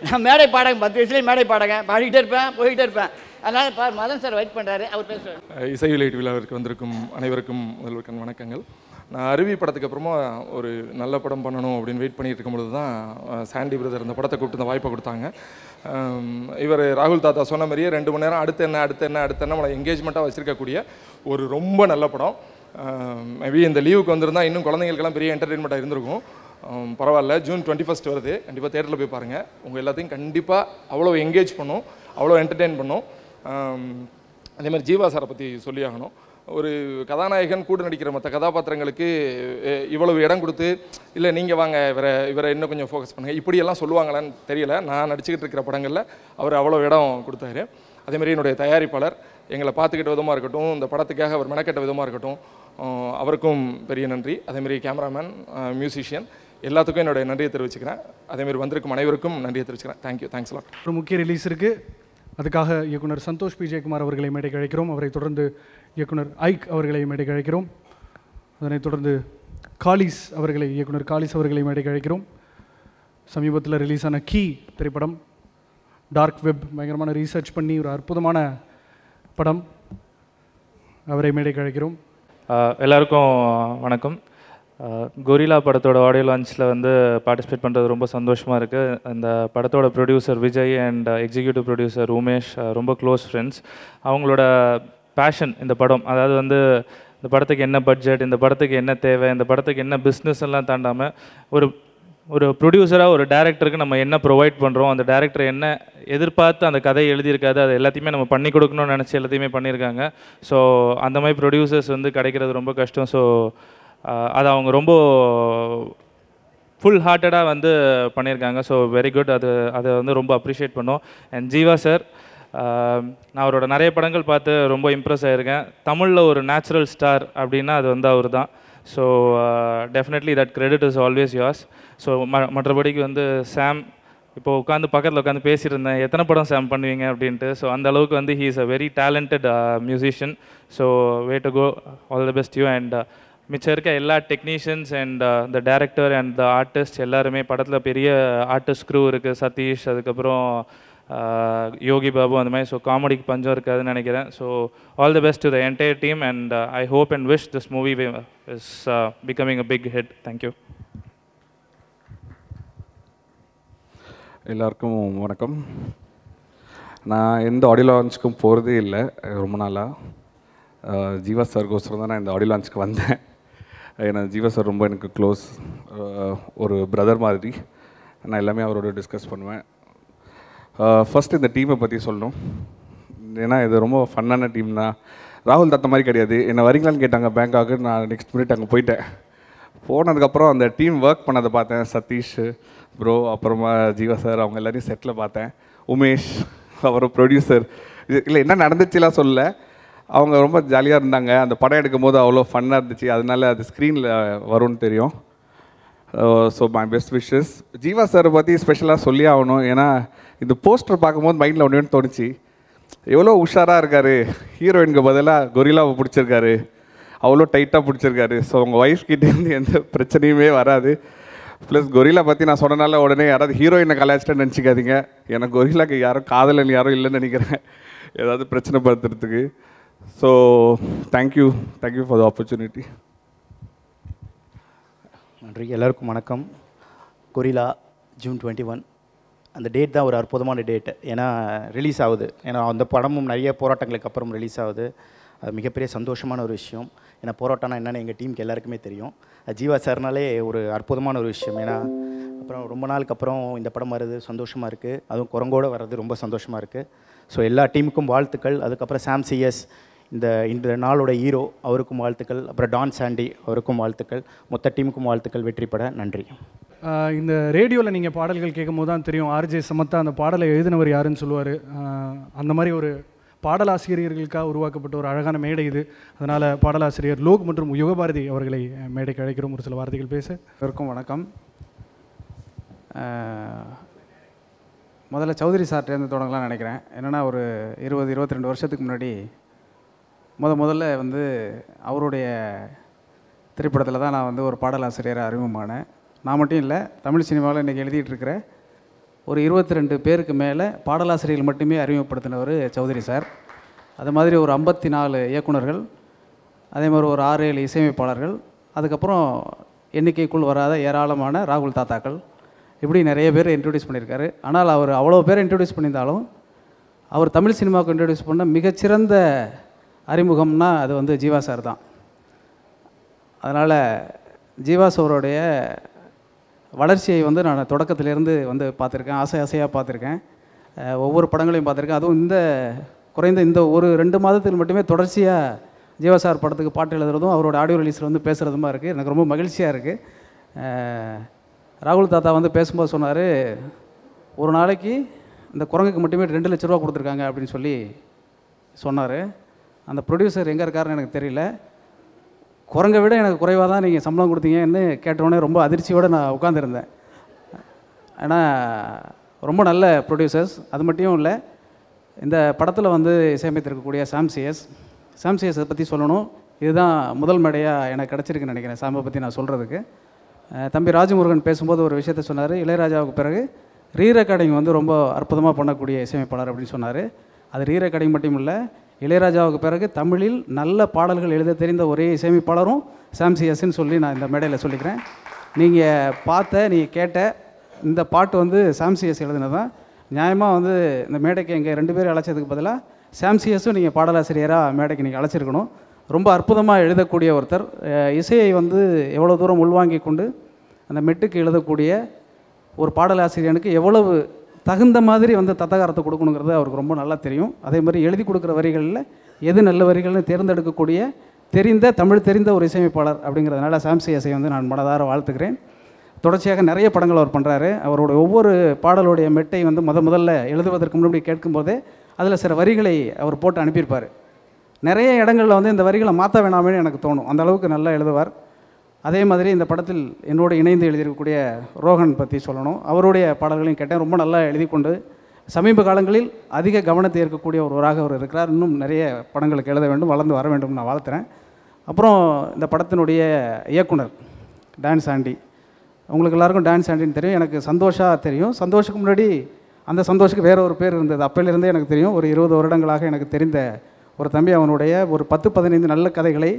நான் மேடை பாடங்க, 10 வயசுலேயே மேடை பாடங்க, பாடிக்கிட்டே இருப்பேன், போய்கிட்டே இருப்பேன். அதனால் மதன் சார் வெயிட் பண்ணுறாரு, அவர் பேசுவார். இசை வெளியீட்டு விழாவிற்கு வந்திருக்கும் அனைவருக்கும் முதல்வருக்கும் வணக்கங்கள். நான் அருவி படத்துக்கு அப்புறமா ஒரு நல்ல படம் பண்ணணும் அப்படின்னு வெயிட் பண்ணிட்டு இருக்கும்பொழுது தான் சாண்டி பிரதர் இந்த படத்தை கூப்பிட்டு இந்த வாய்ப்பை கொடுத்தாங்க. இவர் ராகுல் தாத்தா சொன்ன மாதிரியே 2 மணி நேரம் அடுத்து என்ன நம்மளை என்கேஜ்மெண்ட்டாக வச்சுருக்கக்கூடிய ஒரு ரொம்ப நல்ல படம். மேபி இந்த லீவுக்கு வந்திருந்தால் இன்னும் குழந்தைங்களுக்கெல்லாம் பெரிய என்டர்டெயின்மெண்ட்டாக இருந்திருக்கும். பரவாயில்ல, ஜூன் 21 வருது, கண்டிப்பாக தேட்டரில் போய் பாருங்கள். உங்கள் எல்லாத்தையும் கண்டிப்பாக அவ்வளோ என்கேஜ் பண்ணும், அவ்வளோ என்டர்டெயின் பண்ணும். அதேமாதிரி ஜீவா சாரை பற்றி சொல்லி ஆகணும். ஒரு கதாநாயகன் கூட நடிக்கிற மற்ற கதாபாத்திரங்களுக்கு இவ்வளவு இடம் கொடுத்து, இல்லை நீங்கள் வாங்க இவரை இன்னும் கொஞ்சம் ஃபோக்கஸ் பண்ணுங்கள் இப்படியெல்லாம் சொல்லுவாங்களான்னு தெரியல. நான் நடிச்சுக்கிட்டு இருக்கிற படங்களில் அவர் அவ்வளோ இடம் கொடுத்தாரு. அதேமாதிரி என்னுடைய தயாரிப்பாளர் எங்களை பார்த்துக்கிட்ட விதமாக இருக்கட்டும், இந்த படத்துக்காக அவர் மெனக்கெட்ட விதமாக இருக்கட்டும், அவருக்கும் பெரிய நன்றி. அதேமாதிரி கேமராமேன், மியூசிஷியன் எல்லாத்துக்கும் என்னுடைய நன்றியை தெரிவிச்சுக்கிறேன். அதேமாதிரி வந்திருக்கும் அனைவருக்கும் நன்றியை தெரிவிச்சுக்கிறேன். Thank you, thanks lot. ஒரு முக்கிய ரிலீஸ் இருக்குது, அதுக்காக இயக்குனர் சந்தோஷ் பி ஜெயக்குமார் அவர்களை மேடைக்கு அழைக்கிறோம். அவரை தொடர்ந்து இயக்குனர் ஐக் அவர்களை மேடைக்கு அழைக்கிறோம். அதனைத் தொடர்ந்து இயக்குனர் காலிஸ் அவர்களை மேடைக்கு அழைக்கிறோம். சமீபத்தில் ரிலீஸ் ஆன கீ திரைப்படம், டார்க் வெப், பயங்கரமான ரீசர்ச் பண்ணி ஒரு அற்புதமான படம், அவரை மேடைக்கு அழைக்கிறோம். எல்லாருக்கும் வணக்கம். கொரில்லா படத்தோட ஆடியோ லான்ச்சில் வந்து பார்ட்டிசிபேட் பண்ணுறது ரொம்ப சந்தோஷமாக இருக்குது. அந்த படத்தோட producer Vijay and executive producer Umesh ரொம்ப க்ளோஸ் ஃப்ரெண்ட்ஸ். அவங்களோட பேஷன் இந்த படம், அதாவது வந்து இந்த படத்துக்கு என்ன பட்ஜெட், இந்த படத்துக்கு என்ன தேவை, இந்த படத்துக்கு என்ன பிஸ்னஸ் எல்லாம் தாண்டாமல் ஒரு ப்ரொடியூசராக ஒரு டேரக்டருக்கு நம்ம என்ன ப்ரொவைட் பண்ணுறோம், அந்த டேரக்டர் என்ன எதிர்பார்த்து அந்த கதையை எழுதியிருக்காது, அது எல்லாத்தையுமே நம்ம பண்ணி கொடுக்கணும்னு நினச்சி எல்லாத்தையுமே பண்ணியிருக்காங்க. ஸோ அந்த மாதிரி ப்ரொடியூசர்ஸ் வந்து கிடைக்கிறது ரொம்ப கஷ்டம். ஸோ அதை அவங்க ரொம்ப ஃபுல் ஹார்ட்டடாக வந்து பண்ணியிருக்காங்க. So very good. அதை வந்து ரொம்ப அப்ரிஷியேட் பண்ணோம். அண்ட் ஜீவா சார், நான் அவரோட நிறைய படங்கள் பார்த்து ரொம்ப இம்ப்ரெஸ் ஆகியிருக்கேன். தமிழில் ஒரு நேச்சுரல் ஸ்டார் அப்படின்னா அது வந்து அவர் தான். So definitely that credit is always yours. So மற்றபடிக்கு வந்து சாம், இப்போது பக்கத்தில் உட்காந்து பேசியிருந்தேன், எத்தனை படம் சாம் பண்ணுவீங்க அப்படின்ட்டு. ஸோ அந்த அளவுக்கு வந்து he is a very talented musician. So way to go, all the best you. And மிச்சம் இருக்க எல்லா technicians and the director and the artist எல்லாருமே, படத்தில் பெரிய ஆர்டிஸ்ட் க்ரூ இருக்குது, சதீஷ், அதுக்கப்புறம் யோகி பாபு, அந்த மாதிரி. ஸோ காமெடிக்கு பஞ்சம் இருக்காதுன்னு நினைக்கிறேன். So all the best to the entire team and I hope and wish this movie is becoming a big hit. Thank you. எல்லாருக்கும் வணக்கம். நான் எந்த ஆடியோ லான்ச்சுக்கும் போகிறதே இல்லை ரொம்ப நாளாக. ஜீவா சார்கோசரம் தான் நான் இந்த ஆடியோ லான்ச்சுக்கு வந்தேன். ஏன்னா ஜீவா சார் ரொம்ப எனக்கு க்ளோஸ், ஒரு பிரதர் மாதிரி. நான் எல்லாமே அவரோட டிஸ்கஸ் பண்ணுவேன். ஃபஸ்ட்டு இந்த டீமை பற்றி சொல்லணும். ஏன்னா இது ரொம்ப ஃபன்னான டீம் தான். ராகுல் தாத்தா மாதிரி கிடையாது. என்னை வரீங்களான்னு கேட்டாங்க பேங்காக்கு, நான் நெக்ஸ்ட் மினிட் அங்கே போயிட்டேன். போனதுக்கப்புறம் அந்த டீம் ஒர்க் பண்ணதை பார்த்தேன். சதீஷ் ப்ரோ, அப்புறமா ஜீவா சார், அவங்க எல்லாரையும் செட்டில் பார்த்தேன். உமேஷ், அப்புறம் ப்ரொடியூசர். இல்லை என்ன நடந்துச்சுலாம் சொல்லலை, அவங்க ரொம்ப ஜாலியாக இருந்தாங்க. அந்த படம் எடுக்கும் போது அவ்வளோ ஃபன்னாக இருந்துச்சு. அதனால அது ஸ்க்ரீனில் வரும்னு தெரியும். So my best wishes. Jeeva சாரை பற்றி ஸ்பெஷலாக சொல்லி ஆகணும். ஏன்னா இந்த போஸ்டர் பார்க்கும்போது மைண்டில் ஒன்று தோணுச்சு, எவ்வளோ உஷாராக இருக்கார். ஹீரோயினுக்கு பதிலாக கொரில்லாவை பிடிச்சிருக்காரு, அவ்வளோ டைட்டாக பிடிச்சிருக்காரு. ஸோ உங்கள் ஒய்ஃப் கிட்டேருந்து எந்த பிரச்சனையுமே வராது. ப்ளஸ் கொரில்லா பற்றி நான் சொன்னனால உடனே யாராவது ஹீரோயினை கலாச்சிட்டேன்னு நினச்சிக்காதீங்க. எனக்கு கொரில்லாக்கு யாரும் காதலன் யாரும் இல்லைன்னு நினைக்கிறேன், ஏதாவது பிரச்சனை படுத்துறதுக்கு. So thank you for the opportunity. நன்றி. எல்லாருக்கும் வணக்கம். கொரில்லா June 21 அந்த டேட் தான் ஒரு அற்புதமான டேட். ஏன்னா ரிலீஸ் ஆகுது. ஏன்னா அந்த படமும் நிறைய போராட்டங்களுக்கு அப்புறம் ரிலீஸ் ஆகுது. அது மிகப்பெரிய சந்தோஷமான ஒரு விஷயம். ஏன்னா போராட்டம்னா என்னென்னு எங்கள் டீமுக்கு எல்லாருக்குமே தெரியும். ஜீவா சார்னாலே ஒரு அற்புதமான ஒரு விஷயம். ஏன்னா அப்புறம் ரொம்ப நாளுக்கு அப்புறம் இந்த படம் வர்றது சந்தோஷமாக இருக்குது. அதுவும் குரங்கோடு வர்றது ரொம்ப சந்தோஷமாக இருக்குது. ஸோ எல்லா டீமுக்கும் வாழ்த்துக்கள். அதுக்கப்புறம் சாம் சிஎஸ், இந்த நாளோட ஹீரோ, அவருக்கும் வாழ்த்துக்கள். அப்புறம் டான் சாண்டி, அவருக்கும் வாழ்த்துக்கள். மொத்த டீமுக்கும் வாழ்த்துக்கள். வெற்றிப்பட நன்றி. இந்த ரேடியோவில் நீங்கள் பாடல்கள் கேட்கும் போது தான் தெரியும் ஆர்ஜே சமத்தா அந்த பாடலை எழுதினவர் யாருன்னு சொல்லுவார். அந்த மாதிரி ஒரு பாடலாசிரியர்களுக்காக உருவாக்கப்பட்ட ஒரு அழகான மேடை இது. அதனால் பாடலாசிரியர் லோக் மற்றும் யுகபாரதி அவர்களை மேடைக்கு அழைக்கிறோம் ஒரு சில வார்த்தைகள் பேச. எல்லாருக்கும் வணக்கம். முதல்ல சௌத்ரி சார்ட்டேருந்து தொடங்கலாம்னு நினைக்கிறேன். என்னென்னா ஒரு 20-22 வருஷத்துக்கு முன்னாடி முதல்ல வந்து அவருடைய திரைப்படத்தில் தான் நான் வந்து ஒரு பாடலாசிரியராக அறிமுகமானேன். நான் மட்டும் இல்லை, தமிழ் சினிமாவில் இன்றைக்கி எழுதிட்டு இருக்கிற ஒரு 22 பேருக்கு மேலே பாடலாசிரியர்கள் மட்டுமே அறிமுகப்படுத்தினவர் சௌத்ரி சார். அது மாதிரி ஒரு 54 இயக்குனர்கள், அதே மாதிரி ஒரு 6-7 இசையமைப்பாளர்கள், அதுக்கப்புறம் எண்ணிக்கைக்குள் வராத ஏராளமான ராகுல் தாத்தாக்கள், இப்படி நிறைய பேர் இன்ட்ரடியூஸ் பண்ணியிருக்காரு. ஆனால் அவர் அவ்வளோ பேர் இன்ட்ரடியூஸ் பண்ணியிருந்தாலும் அவர் தமிழ் சினிமாவுக்கு இன்ட்ரடியூஸ் பண்ண மிகச்சிறந்த அறிமுகம்னா அது வந்து ஜீவா சார் தான். அதனால் ஜீவா சாரோடைய வளர்ச்சியை வந்து நான் தொடக்கத்திலேருந்து வந்து பார்த்துருக்கேன். ஆசையாக பார்த்துருக்கேன். ஒவ்வொரு படங்களையும் பார்த்துருக்கேன். அதுவும் குறைந்த இந்த ஒரு 2 மாதத்தில் மட்டுமே தொடர்ச்சியாக ஜீவா சார் படத்துக்கு பாட்டு எழுதுறதும் அவரோட ஆடியோ ரிலீஸில் வந்து பேசுகிறதுமா இருக்குது. எனக்கு ரொம்ப மகிழ்ச்சியாக இருக்குது. ராகுல் தாத்தா வந்து பேசும்போது சொன்னார், ஒரு நாளைக்கு இந்த குரங்குக்கு மட்டுமே 2 லட்ச ரூபா கொடுத்துருக்காங்க அப்படின்னு சொல்லி சொன்னார். அந்த ப்ரொடியூசர் எங்கே இருக்காருன்னு எனக்கு தெரியல. குரங்கை விட எனக்கு குறைவாக தான் நீங்கள் சம்பளம் கொடுத்தீங்கன்னு கேட்டவுடனே ரொம்ப அதிர்ச்சியோடு நான் உட்காந்துருந்தேன். ஏன்னா ரொம்ப நல்ல ப்ரொடியூசர்ஸ். அது மட்டும் இல்லை, இந்த படத்தில் வந்து இசையமைத்திருக்கக்கூடிய சாம்சிஎஸை பற்றி சொல்லணும். இதுதான் முதல் மேடையாக எனக்கு கிடச்சிருக்குன்னு நினைக்கிறேன் சாம்பை பற்றி நான் சொல்கிறதுக்கு. தம்பி ராஜமுருகன் பேசும்போது ஒரு விஷயத்த சொன்னார், இளையராஜாவுக்கு பிறகு ரீ ரெக்கார்டிங் வந்து ரொம்ப அற்புதமாக பண்ணக்கூடிய இசையமைப்பாளர் அப்படின்னு சொன்னார். அது ரீ ரெக்கார்டிங் மட்டும் இல்லை, இளையராஜாவுக்கு பிறகு தமிழில் நல்ல பாடல்கள் எழுத தெரிந்த ஒரே இசையமைப்பாளரும் சாம்சிஎஸ்ன்னு சொல்லி நான் இந்த மேடையில் சொல்லிக்கிறேன். நீங்கள் கேட்ட இந்த பாட்டு வந்து சாம்சிஎஸ் எழுதினது தான். நியாயமாக வந்து இந்த மேடைக்கு எங்கள் 2 பேரும் அழைச்சதுக்கு பதிலாக சாம்சிஎஸும் நீங்கள் பாடலாசிரியராக மேடைக்கு நீங்கள் அழைச்சிருக்கணும். ரொம்ப அற்புதமாக எழுதக்கூடிய ஒருத்தர், இசையை வந்து எவ்வளோ தூரம் உள்வாங்கி கொண்டு அந்த மெட்டுக்கு எழுதக்கூடிய ஒரு பாடலாசிரியனுக்கு எவ்வளவு தகுந்த மாதிரி வந்து தத்தகாரத்தை கொடுக்கணுங்கிறது அவருக்கு ரொம்ப நல்லா தெரியும். அதே மாதிரி எழுதி கொடுக்குற வரிகளில் எது நல்ல வரிகள்னு தேர்ந்தெடுக்கக்கூடிய தமிழ் தெரிந்த ஒரு இசையமைப்பாளர் அப்படிங்கிறதுனால சாம்சிஎஸை வந்து நான் மனதார வாழ்த்துக்கிறேன். தொடர்ச்சியாக நிறைய படங்கள் அவர் பண்ணுறாரு. அவருடைய ஒவ்வொரு பாடலுடைய மெட்டை வந்து முதல்ல எழுதுவதற்கு முன்னாடி கேட்கும்போதே அதில் சில வரிகளை அவர் போட்டு அனுப்பியிருப்பார். நிறைய இடங்களில் வந்து இந்த வரிகளை மாற்ற வேணாமேன்னு எனக்கு தோணும், அந்த அளவுக்கு நல்லா எழுதுவார். அதே மாதிரி இந்த படத்தில் என்னோடு இணைந்து எழுதியிருக்கக்கூடிய ரோஹன் பற்றி சொல்லணும். அவருடைய பாடல்களையும் கேட்டேன், ரொம்ப நல்லா எழுதி கொண்டு சமீப காலங்களில் அதிக கவனத்தை ஏற்கக்கூடிய ஒருவராக அவர் இருக்கிறார். இன்னும் நிறைய படங்களுக்கு எழுத வேண்டும், வளர்ந்து வர வேண்டும் நான் வாழ்த்துறேன். அப்புறம் இந்த படத்தினுடைய இயக்குனர் டான் சாண்டி, உங்களுக்கு எல்லாருக்கும் டான் சாண்டின்னு தெரியும், எனக்கு சந்தோஷா தெரியும். சந்தோஷுக்கு முன்னாடி அந்த சந்தோஷுக்கு வேறு ஒரு பேர் இருந்தது, அப்போலேருந்தே எனக்கு தெரியும். ஒரு 20 வருடங்களாக எனக்கு தெரிந்த ஒரு தம்பி. அவனுடைய ஒரு 10-15 நல்ல கதைகளை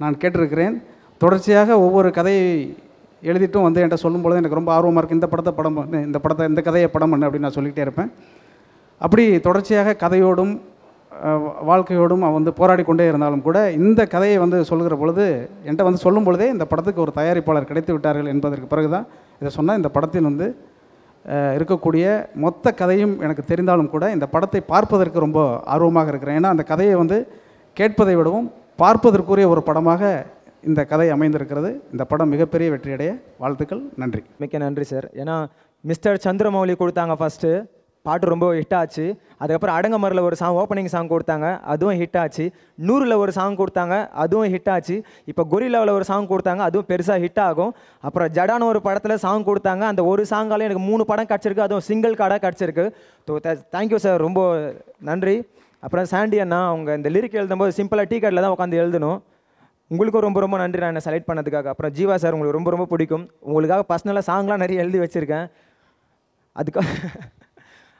நான் கேட்டிருக்கிறேன். தொடர்ச்சியாக ஒவ்வொரு கதையை எழுதிட்டும் வந்து என்கிட்ட சொல்லும்போது எனக்கு ரொம்ப ஆர்வமாக இருக்குது, இந்த கதையை படம் பண்ணு அப்படின்னு நான் சொல்லிக்கிட்டே இருப்பேன். அப்படி தொடர்ச்சியாக கதையோடும் வாழ்க்கையோடும் அவன் வந்து போராடி கொண்டே இருந்தாலும் கூட இந்த கதையை வந்து சொல்லுகிற பொழுது என்கிட்ட வந்து சொல்லும் பொழுதே இந்த படத்துக்கு ஒரு தயாரிப்பாளர் கிடைத்து விட்டார்கள் என்பதற்கு பிறகு தான் இதை சொன்னால். இந்த படத்தில் வந்து இருக்கக்கூடிய மொத்த கதையும் எனக்கு தெரிந்தாலும் கூட இந்த படத்தை பார்ப்பதற்கு ரொம்ப ஆர்வமாக இருக்கிறேன். ஏன்னா அந்த கதையை வந்து கேட்பதை விடவும் பார்ப்பதற்குரிய ஒரு படமாக இந்த கதை அமைந்திருக்கிறது. இந்த படம் மிகப்பெரிய வெற்றியடைய வாழ்த்துக்கள். நன்றி. மிக்க நன்றி சார். ஏன்னா மிஸ்டர் சந்திரமௌலி கொடுத்தாங்க ஃபஸ்ட்டு, பாட்டு ரொம்ப ஹிட் ஆச்சு. அதுக்கப்புறம் அடங்கமரில் ஒரு ஓப்பனிங் சாங் கொடுத்தாங்க, அதுவும் ஹிட் ஆச்சு. 100ல் ஒரு சாங் கொடுத்தாங்க, அதுவும் ஹிட் ஆச்சு. இப்போ கொரில்லாவில் ஒரு சாங் கொடுத்தாங்க, அதுவும் பெருசாக ஹிட் ஆகும். அப்புறம் ஜடான ஒரு படத்தில் சாங் கொடுத்தாங்க, அந்த ஒரு சாங்கால எனக்கு 3 படம் கிடச்சிருக்கு, அதுவும் சிங்கிள் கார்டாக கிடச்சிருக்கு. ஸோ தேங்க்யூ சார், ரொம்ப நன்றி. அப்புறம் சாண்டி அண்ணா, அவங்க இந்த லிரிக் எழுதும்போது சிம்பிளாக டீ கார்டில் தான் உட்காந்து எழுதணும். உங்களுக்கும் ரொம்ப ரொம்ப நன்றி நான் என்னை செலக்ட் பண்ணதுக்காக. அப்புறம் ஜீவா சார், உங்களுக்கு ரொம்ப ரொம்ப பிடிக்கும். உங்களுக்காக பர்சனலாக சாங்லாம் நிறைய எழுதி வச்சுருக்கேன்.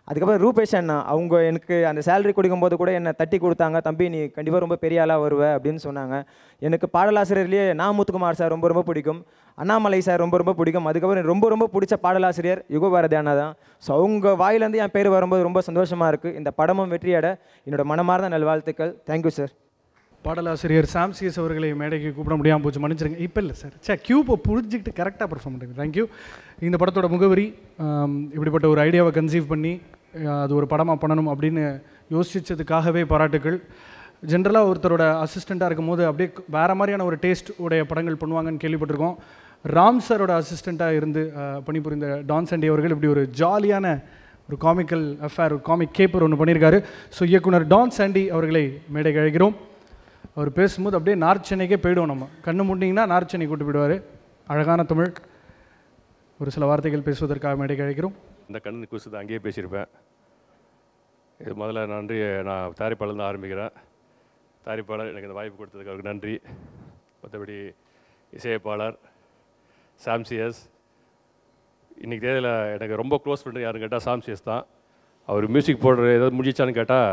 அதுக்கப்புறம் ரூபேஷ் அண்ணா, அவங்க எனக்கு அந்த சேலரி கொடுக்கும்போது கூட என்னை தட்டி கொடுத்தாங்க, தம்பி நீ கண்டிப்பாக ரொம்ப பெரிய ஆளாக வருவ அப்படின்னு சொன்னாங்க. எனக்கு பாடலாசிரியர்லேயே முத்துக்குமார் சார் ரொம்ப ரொம்ப பிடிக்கும், அண்ணாமலை சார் ரொம்ப ரொம்ப பிடிக்கும். அதுக்கப்புறம் எனக்கு ரொம்ப ரொம்ப பிடிச்ச பாடலாசிரியர் யுகபாரதி அண்ணா தான். ஸோ அவங்க வாயிலேருந்து என் பேர் வரும்போது ரொம்ப சந்தோஷமாக இருக்குது. இந்த படமும் வெற்றியட என்னோட மனமார்ந்த நல்வாழ்த்துக்கள். Thank you sir. பாடலாசிரியர் சாம்சிஎஸ் அவர்களை மேடைக்கு கூப்பிட முடியாமல் போச்சு, மன்னிச்சிருங்க. இப்போ இல்லை சார், கியூப்பை புரிஞ்சுக்கிட்டு கரெக்டாக பர்ஃபார்ம் பண்ணுறீங்க, தேங்க்யூ. இந்த படத்தோட முகவரி இப்படிப்பட்ட ஒரு ஐடியாவை கன்சீவ் பண்ணி அது ஒரு படமாக பண்ணணும் அப்படின்னு யோசித்ததுக்காகவே பாராட்டுக்கள். ஜென்ரலாக ஒருத்தரோட அசிஸ்டண்ட்டாக இருக்கும் போது அப்படியே வேறு மாதிரியான ஒரு டேஸ்ட் உடைய படங்கள் பண்ணுவாங்கன்னு கேள்விப்பட்டிருக்கோம். ராம் சாரோட அசிஸ்டண்ட்டாக இருந்து பணிபுரிந்த டான் சாண்டி அவர்கள் இப்படி ஒரு ஜாலியான ஒரு காமிக்கல் அஃபேர், ஒரு காமிக் கேப்பர் ஒன்று பண்ணியிருக்காரு. ஸோ இயக்குனர் டான் சாண்டி அவர்களை மேடைக்கு அழைக்கிறோம். அவர் பேசும்போது அப்படியே நார்த் சென்னைக்கே போய்டுவோம். நம்ம கண்ணு மூட்டிங்கன்னா நார்த் சென்னை கூட்டு போயிடுவார். அழகான தமிழ், ஒரு சில வார்த்தைகள் பேசுவதற்காக மேடைக்கு அழைக்கிறோம். இந்த கண்ணு குசுது அங்கேயே பேசியிருப்பேன். இது முதல்ல நன்றி, நான் தயாரிப்பாளர்லேருந்து ஆரம்பிக்கிறேன். தயாரிப்பாளர் எனக்கு இந்த வாய்ப்பு கொடுத்ததுக்கு அவருக்கு நன்றி. மற்றபடி இசையமைப்பாளர் சாம்சிஎஸ், இன்றைக்கி தேதியில் எனக்கு ரொம்ப க்ளோஸ் ஃப்ரெண்டு யாருன்னு கேட்டால் சாம்சிஎஸ் தான். அவர் மியூசிக் போடுற ஏதாவது முடிஞ்சிச்சான்னு கேட்டால்,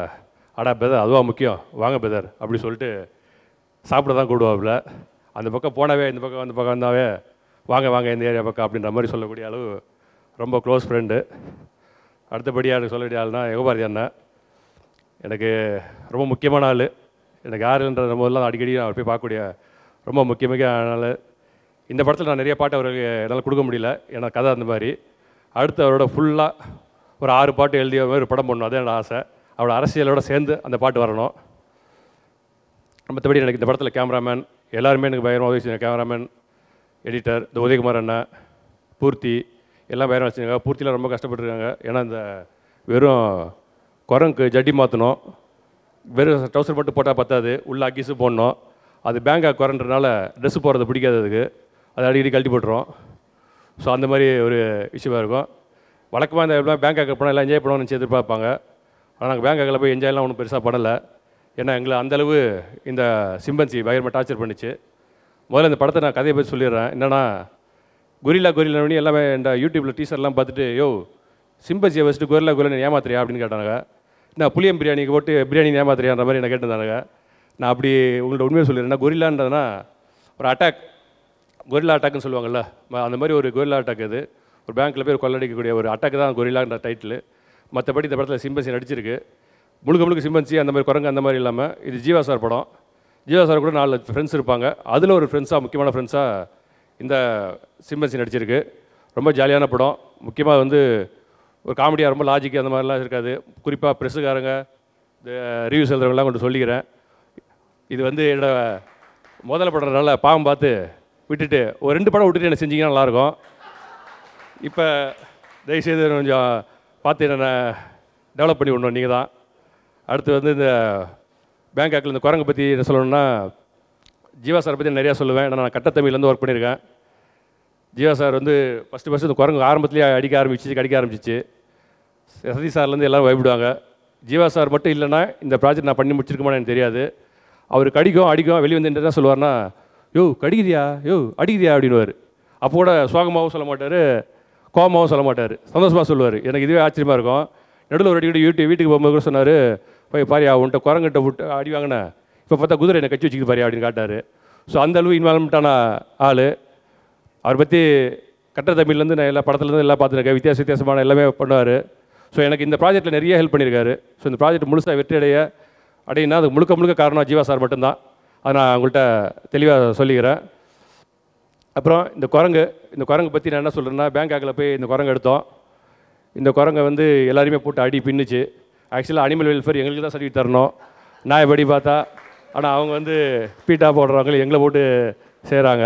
அடா பெதர் அதுவா முக்கியம், வாங்க பெதர் அப்படி சொல்லிட்டு சாப்பிட தான் கூடுவாப்புல. அந்த பக்கம் போனவே இந்த பக்கம் அந்த பக்கம் வந்தாவே வாங்க வாங்க இந்த ஏரியா பக்கம் அப்படின்ற மாதிரி சொல்லக்கூடிய அளவு ரொம்ப க்ளோஸ் ஃப்ரெண்டு. அடுத்தபடியாக எனக்கு சொல்ல வேண்டிய ஆள்னா யுகபாரதி அண்ணன். எனக்கு ரொம்ப முக்கியமான ஆள். எனக்கு யாருன்ற போதெல்லாம் அடிக்கடி அவர் போய் பார்க்கக்கூடிய ரொம்ப முக்கியமான ஆள். இந்த படத்தில் நான் நிறைய பாட்டு அவருக்கு என்னால் கொடுக்க முடியல, ஏன்னா கதை அந்த மாதிரி. அடுத்து அவரோட ஃபுல்லாக ஒரு 6 பாட்டு எழுதிய மாதிரி ஒரு படம் பண்ணணும், அதே என்னோட ஆசை. அவரோட அரசியலோடு சேர்ந்து அந்த பாட்டு வரணும். மற்றபடி எனக்கு இந்த படத்தில் கேமராமேன் எல்லாருமே எனக்கு பயங்கரமாக உதவி செஞ்சாங்க. கேமராமேன், எடிட்டர், இந்த உதயகுமார் அண்ணன், பூர்த்தி எல்லாம் பயங்கரம் வச்சுருக்காங்க. பூர்த்திலாம் ரொம்ப கஷ்டப்பட்டுருக்காங்க. ஏன்னா இந்த வெறும் குரங்கு ஜட்டி மாற்றணும், வெறும் ட்ரௌசர் மட்டும் போட்டால் பத்தாது, உள்ள அக்கீஸு போடணும். அது பேங்காக குறன்றதுனால ட்ரெஸ்ஸு போடுறது பிடிக்காது அதுக்கு, அதை அடிக்கடி கழட்டி போட்டுரும். ஸோ அந்த மாதிரி ஒரு விஷயமாக இருக்கும். வழக்கமாக இந்த எப்படின்னா பேங்காக் போனால் எல்லாம் என்ஜாய் பண்ணுவோம்னு நினச்சி எதிர்பார்ப்பாங்க. ஆனால் நாங்கள் பேங்காக்கில் போய் என்ஜாய்லாம் ஒன்றும் பெருசாக பண்ணலை. ஏன்னா எங்களை அந்தளவு இந்த சிம்பன்சி பயங்கரமாக டார்ச்சர் பண்ணிச்சு. முதல்ல இந்த படத்தை நான் கதையை பற்றி சொல்லிடுறேன். என்னென்னா கொரில்லானி எல்லாமே இந்த யூடியூப்பில் டீசர்லாம் பார்த்துட்டு யோ சிம்பன்சியை வச்சுட்டு கொரில்லா ஏமாத்துறியா அப்படின்னு கேட்டானுங்க. நான் புளியம் பிரியாணிக்கு போட்டு பிரியாணி ஏமாத்துறியான்ற மாதிரி என்ன கேட்டிருந்தானுங்க. நான் அப்படி உங்கள்கிட்ட உண்மையை சொல்லிடுறேன். கொரில்லான்றதுனா ஒரு அட்டாக், கொரில்லா அட்டாக்னு சொல்லுவாங்கள்ல, அந்த மாதிரி ஒரு கொரில்லா அட்டாக். அது ஒரு பேங்க்கில் போய் கொள்ளடிக்கக்கூடிய ஒரு அட்டாக் தான் கொரில்லான்ற டைட்டில். மற்றபடி இந்த படத்தில் சிம்பன்சி நடிச்சிருக்கு. முழுக்க சிம்பன்சி அந்த மாதிரி குரங்கு அந்த மாதிரி இல்லாமல் இது ஜீவா சார் படம். ஜீவா சார் கூட 4 ஃப்ரெண்ட்ஸ் இருப்பாங்க. அதில் ஒரு ஃப்ரெண்ட்ஸாக முக்கியமான ஃப்ரெண்ட்ஸாக இந்த சிம்பன்சி நடிச்சிருக்கு. ரொம்ப ஜாலியான படம். முக்கியமாக வந்து ஒரு காமெடியாக ரொம்ப லாஜிக்கு அந்த மாதிரிலாம் இருக்காது. குறிப்பாக ப்ரெஸ்ஸுக்காரங்க இந்த ரிவ்யூஸ் எழுதுறவங்களாம் கொண்டு சொல்லிக்கிறேன். இது வந்து என்னோட முதல்ல படுறதுனால பாவம் பார்த்து விட்டுட்டு ஒரு 2 படம் விட்டுட்டு என்ன செஞ்சிங்கன்னா நல்லாயிருக்கும். இப்போ தயவுசெய்து கொஞ்சம் பார்த்து என்ன டெவலப் பண்ணி விடணும் நீங்கள் தான். அடுத்து வந்து இந்த பேங்காக்கில் இந்த குரங்கை பற்றி என்ன சொல்லணும்னா ஜீவா சாரை பற்றி நிறையா சொல்லுவேன். ஏன்னா நான் கட்டத்தமிழ்லேருந்து ஒர்க் பண்ணியிருக்கேன். ஜீவா சார் வந்து ஃபஸ்ட்டு இந்த குரங்கு ஆரம்பத்துலேயே கடிக்க ஆரம்பிச்சிச்சு. சதீஷ் சார்லேருந்து எல்லோரும் பயப்படுவாங்க. ஜீவா சார் மட்டும் இல்லைன்னா இந்த ப்ராஜெக்ட் நான் பண்ணி முடிச்சிருக்கோமான்னு எனக்கு தெரியாது. அவர் அடிக்கும் வெளியே வந்து என்ன சொல்லுவார்னா யோ கடிக்குதியா யோ அடிக்குதியா அப்படின்னுவார். அப்போ கூட சோகமாகவும் சொல்ல மாட்டார், கோபமாகவும் சொல்ல மாட்டார், சந்தோஷமாக சொல்லுவார். எனக்கு இதுவே ஆச்சரியமாக இருக்கும். நடுவில் ஒரு அடிக்கடி வீட்டுக்கு போகும்போது கூட சொன்னார், போய் பாரியா உன்ட்ட குரங்கிட்ட விட்டு அடி வாங்கினேன், இப்போ பார்த்தா குதிரை என்னை கட்சி வச்சுக்கிது பாரியா அப்படின்னு காட்டார். ஸோ அந்த அளவு இன்வால்மெண்ட்டான ஆள். அவரை பற்றி கட்ட தமிழ்லேருந்து நான் எல்லா படத்துலேருந்து எல்லாம் பார்த்துருக்கேன். வித்தியாசமான எல்லாமே பண்ணுவார். ஸோ எனக்கு இந்த ப்ராஜெக்ட்டில் நிறைய ஹெல்ப் பண்ணியிருக்காரு. ஸோ இந்த ப்ராஜெக்ட் முழுசாக வெற்றி அடையினா அது முழுக்க காரணம் ஜீவா சார் மட்டும்தான். அதை நான் உங்கள்கிட்ட தெளிவாக சொல்லிக்கிறேன். அப்புறம் இந்த குரங்கு பற்றி நான் என்ன சொல்கிறேன்னா, பேங்காக்கில் போய் இந்த குரங்கு எடுத்தோம். இந்த குரங்கை வந்து எல்லாருமே போட்டு அடி பின்னுச்சு. ஆக்சுவலாக அனிமல் வெல்ஃபேர் எங்களுக்கு தான் சர்டிஃபிகேட் தரணும். நான் எப்படி பார்த்தா, ஆனால் அவங்க வந்து பீட்டா போடுறவங்க எங்களை போட்டு செய்கிறாங்க.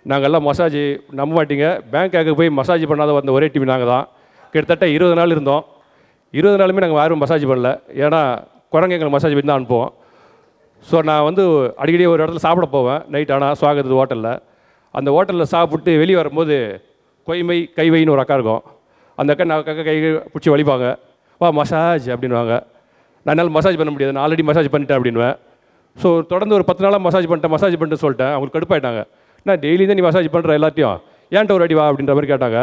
நாங்கள்லாம் மசாஜ் நம்ப மாட்டீங்க, பேங்காக்கு போய் மசாஜ் பண்ணாத வந்த ஒரே டீம் நாங்கள் தான். கிட்டத்தட்ட 20 நாள் இருந்தோம். 20 நாளுமே நாங்கள் யாரும் மசாஜ் பண்ணல. ஏன்னா குரங்கு எங்களுக்கு மசாஜ் பண்ணி தான் அனுப்புவோம். ஸோ நான் வந்து அடிக்கடி ஒரு இடத்துல சாப்பிட போவேன் நைட். ஆனால் சுவாகத்து ஹோட்டலில், அந்த ஹோட்டலில் சாப்பிட்டு வெளியே வரும்போது கைவைன்னு ஒரு அக்கா இருக்கும். அந்த அக்கா நான் அக்கா கை பிடிச்சி வலிப்பாங்க, வா மசாஜ் அப்படின்வாங்க. நான் என்னால் மசாஜ் பண்ண முடியாது, நான் ஆல்ரெடி மசாஜ் பண்ணிட்டேன் அப்படின்வேன். ஸோ தொடர்ந்து ஒரு 10 நாளாக மசாஜ் பண்ணிட்டு சொல்லிட்டேன். அவங்களுக்கு கடுப்பாயிட்டாங்க. நான் டெய்லி தான் நீ மசாஜ் பண்ணுற எல்லாத்தையும் ஏன்ட்ட ஒரு அடி வா அப்படின்ற மாதிரி கேட்டாங்க.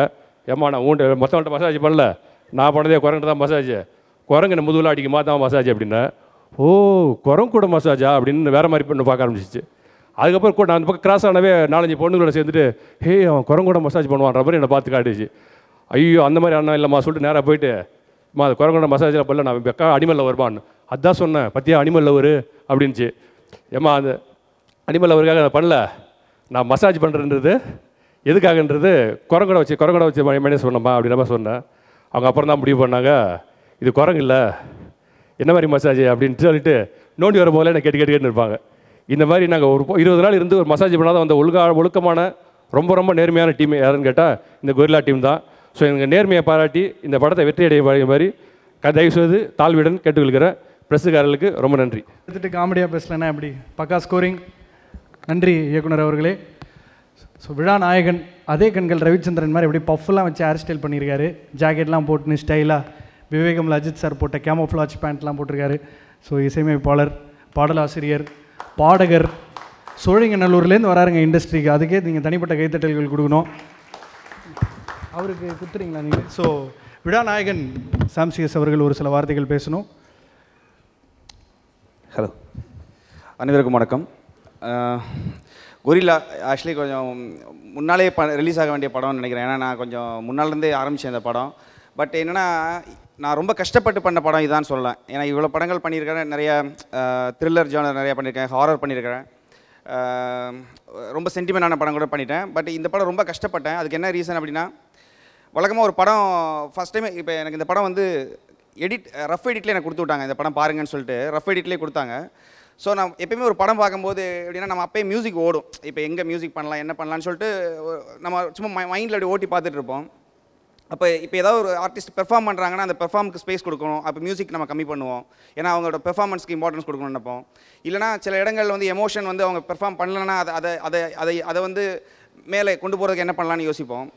ஏம்மா நான் மொத்தவன்ட்ட மசாஜ் பண்ணல, நான் பண்ணதே குரங்கு தான் மசாஜ், குரங்கு என்ன முதுகில் அடிக்குமா தான் மசாஜ் அப்படின்னேன். ஓ குரங்கு கூட மசாஜா அப்படின்னு வேறு மாதிரி பண்ண பார்க்க ஆரம்பிச்சிச்சு. அதுக்கப்புறம் கூட நான் அந்த பக்கம் கிராஸ் ஆனவே 4-5 பொண்ணுங்களோட சேர்ந்துட்டு ஹே அவன் குரங்கு கூட மசாஜ் பண்ணுவான்ற மாதிரி என்னை பார்த்து காட்டுச்சு. ஐயோ அந்த மாதிரி அண்ணா இல்லைம்மா சொல்லிட்டு நேராக போயிட்டு அது குரங்கோட மசாஜில் பண்ணல, நான் பெக்கா அனிமல் லவர்மான்னு அதான் சொன்னேன், பற்றியா அனிமல் லவர் அப்படின்ச்சு. ஏம்மா அந்த அனிமல் லவருக்காக அதை பண்ணல, நான் மசாஜ் பண்ணுறன்றது எதுக்காகன்றது குரங்கோட வச்சு மேனேஜ் பண்ணம்மா அப்படின்ற மாதிரி சொன்னேன். அவங்க அப்புறம் தான் முடிவு பண்ணாங்க, இது குரங்கு இல்லை என்ன மாதிரி மசாஜ் அப்படின்ட்டு சொல்லிட்டு நோண்டி வர போல என்னை கேட்டு இருப்பாங்க. இந்த மாதிரி நாங்கள் ஒரு 20 நாள் இருந்து ஒரு மசாஜ் பண்ணாத அந்த ஒழுக்கமான ரொம்ப நேர்மையான டீம் யாருன்னு கேட்டால் இந்த கொரில்லா டீம் தான். ஸோ எங்கள் நேர்மையை பாராட்டி இந்த படத்தை வெற்றி அடைய மாதிரி தயவுசெய்து தாழ்வுடன் கேட்டுக்கொள்கிறேன். ப்ரெஸ்ஸுக்காரர்களுக்கு ரொம்ப நன்றி. எடுத்துகிட்டு காமெடியாக பேசலன்னா எப்படி, பக்கா ஸ்கோரிங். நன்றி இயக்குனர் அவர்களே. ஸோ விழா நாயகன் அதே கண்கள் ரவிச்சந்திரன் மாதிரி எப்படி பஃப்லாம் வச்சு ஹேர் ஸ்டைல் பண்ணியிருக்காரு, ஜாக்கெட்லாம் போட்டுன்னு ஸ்டைலாக. விவேகம்ல அஜித் சார் போட்ட கேமோஃப்ளாஜ் பேண்ட்லாம் போட்டிருக்காரு. ஸோ இசையமைப்பாளர், பாடலாசிரியர், பாடகர், சோழிங்கநல்லூர்லேருந்து வராருங்க இண்டஸ்ட்ரிக்கு. அதுக்கே நீங்கள் தனிப்பட்ட கைத்தட்டல்கள் கொடுக்கணும். அவருக்கு குத்துறீங்களா நீங்கள்? ஸோ விழாநாயகன் சாம்சிஎஸ் அவர்கள் ஒரு சில வார்த்தைகள் பேசணும். ஹலோ, அனைவருக்கும் வணக்கம். கொரில்லா ஆக்சுவலி கொஞ்சம் முன்னாலே ரிலீஸ் ஆக வேண்டிய படம்னு நினைக்கிறேன். ஏன்னா நான் கொஞ்சம் முன்னாலேருந்தே ஆரம்பித்தேன் இந்த படம். பட் என்னென்னா நான் ரொம்ப கஷ்டப்பட்டு பண்ண படம் இதான்னு சொல்லலாம். ஏன்னா இவ்வளோ படங்கள் பண்ணியிருக்கேன், நிறைய த்ரில்லர் ஜானர் நிறையா பண்ணியிருக்கேன், ஹாரர் பண்ணியிருக்கிறேன், ரொம்ப சென்டிமெண்டான படம் கூட பண்ணிட்டேன். பட் இந்த படம் ரொம்ப கஷ்டப்பட்டேன். அதுக்கு என்ன ரீசன் அப்படின்னா, வழக்கமாக ஒரு படம் ஃபஸ்ட் டைம் இப்போ எனக்கு இந்த படம் வந்து ரஃப் எடிட்லேயே எனக்கு கொடுத்து விட்டாங்க. இந்த படம் பாருங்கன்னு சொல்லிட்டு ரஃப் எடிட்லேயே கொடுத்தாங்க. ஸோ நான் எப்பயுமே ஒரு படம் பார்க்கும்போது எப்படின்னா நம்ம அப்போயே மியூசிக் ஓடும், இப்போ எங்கே மியூசிக் பண்ணலாம் என்ன பண்ணலான்னு சொல்லிட்டு நம்ம சும்மா மைண்டில் அப்படி ஓட்டி பார்த்துட்டு இருப்போம். அப்போ இப்போ ஏதாவது ஒரு ஆர்டிஸ்ட் பெர்ஃபார்ம் பண்ணுறாங்கன்னா அந்த பெர்ஃபார்முக்கு ஸ்பேஸ் கொடுக்கணும், அப்போ மியூசிக் நம்ம கம்மி பண்ணுவோம். ஏன்னா அவங்களோட பெர்ஃபார்மன்ஸ்க்கு இம்பார்ட்டன்ஸ் கொடுக்கணும்னு நினைப்போம். இல்லைனா சில இடங்கள் வந்து எமோஷன் வந்து அவங்க பெர்ஃபார்ம் பண்ணலன்னா அதை வந்து மேலே கொண்டு போகிறதுக்கு என்ன பண்ணலான்னு யோசிப்போம்.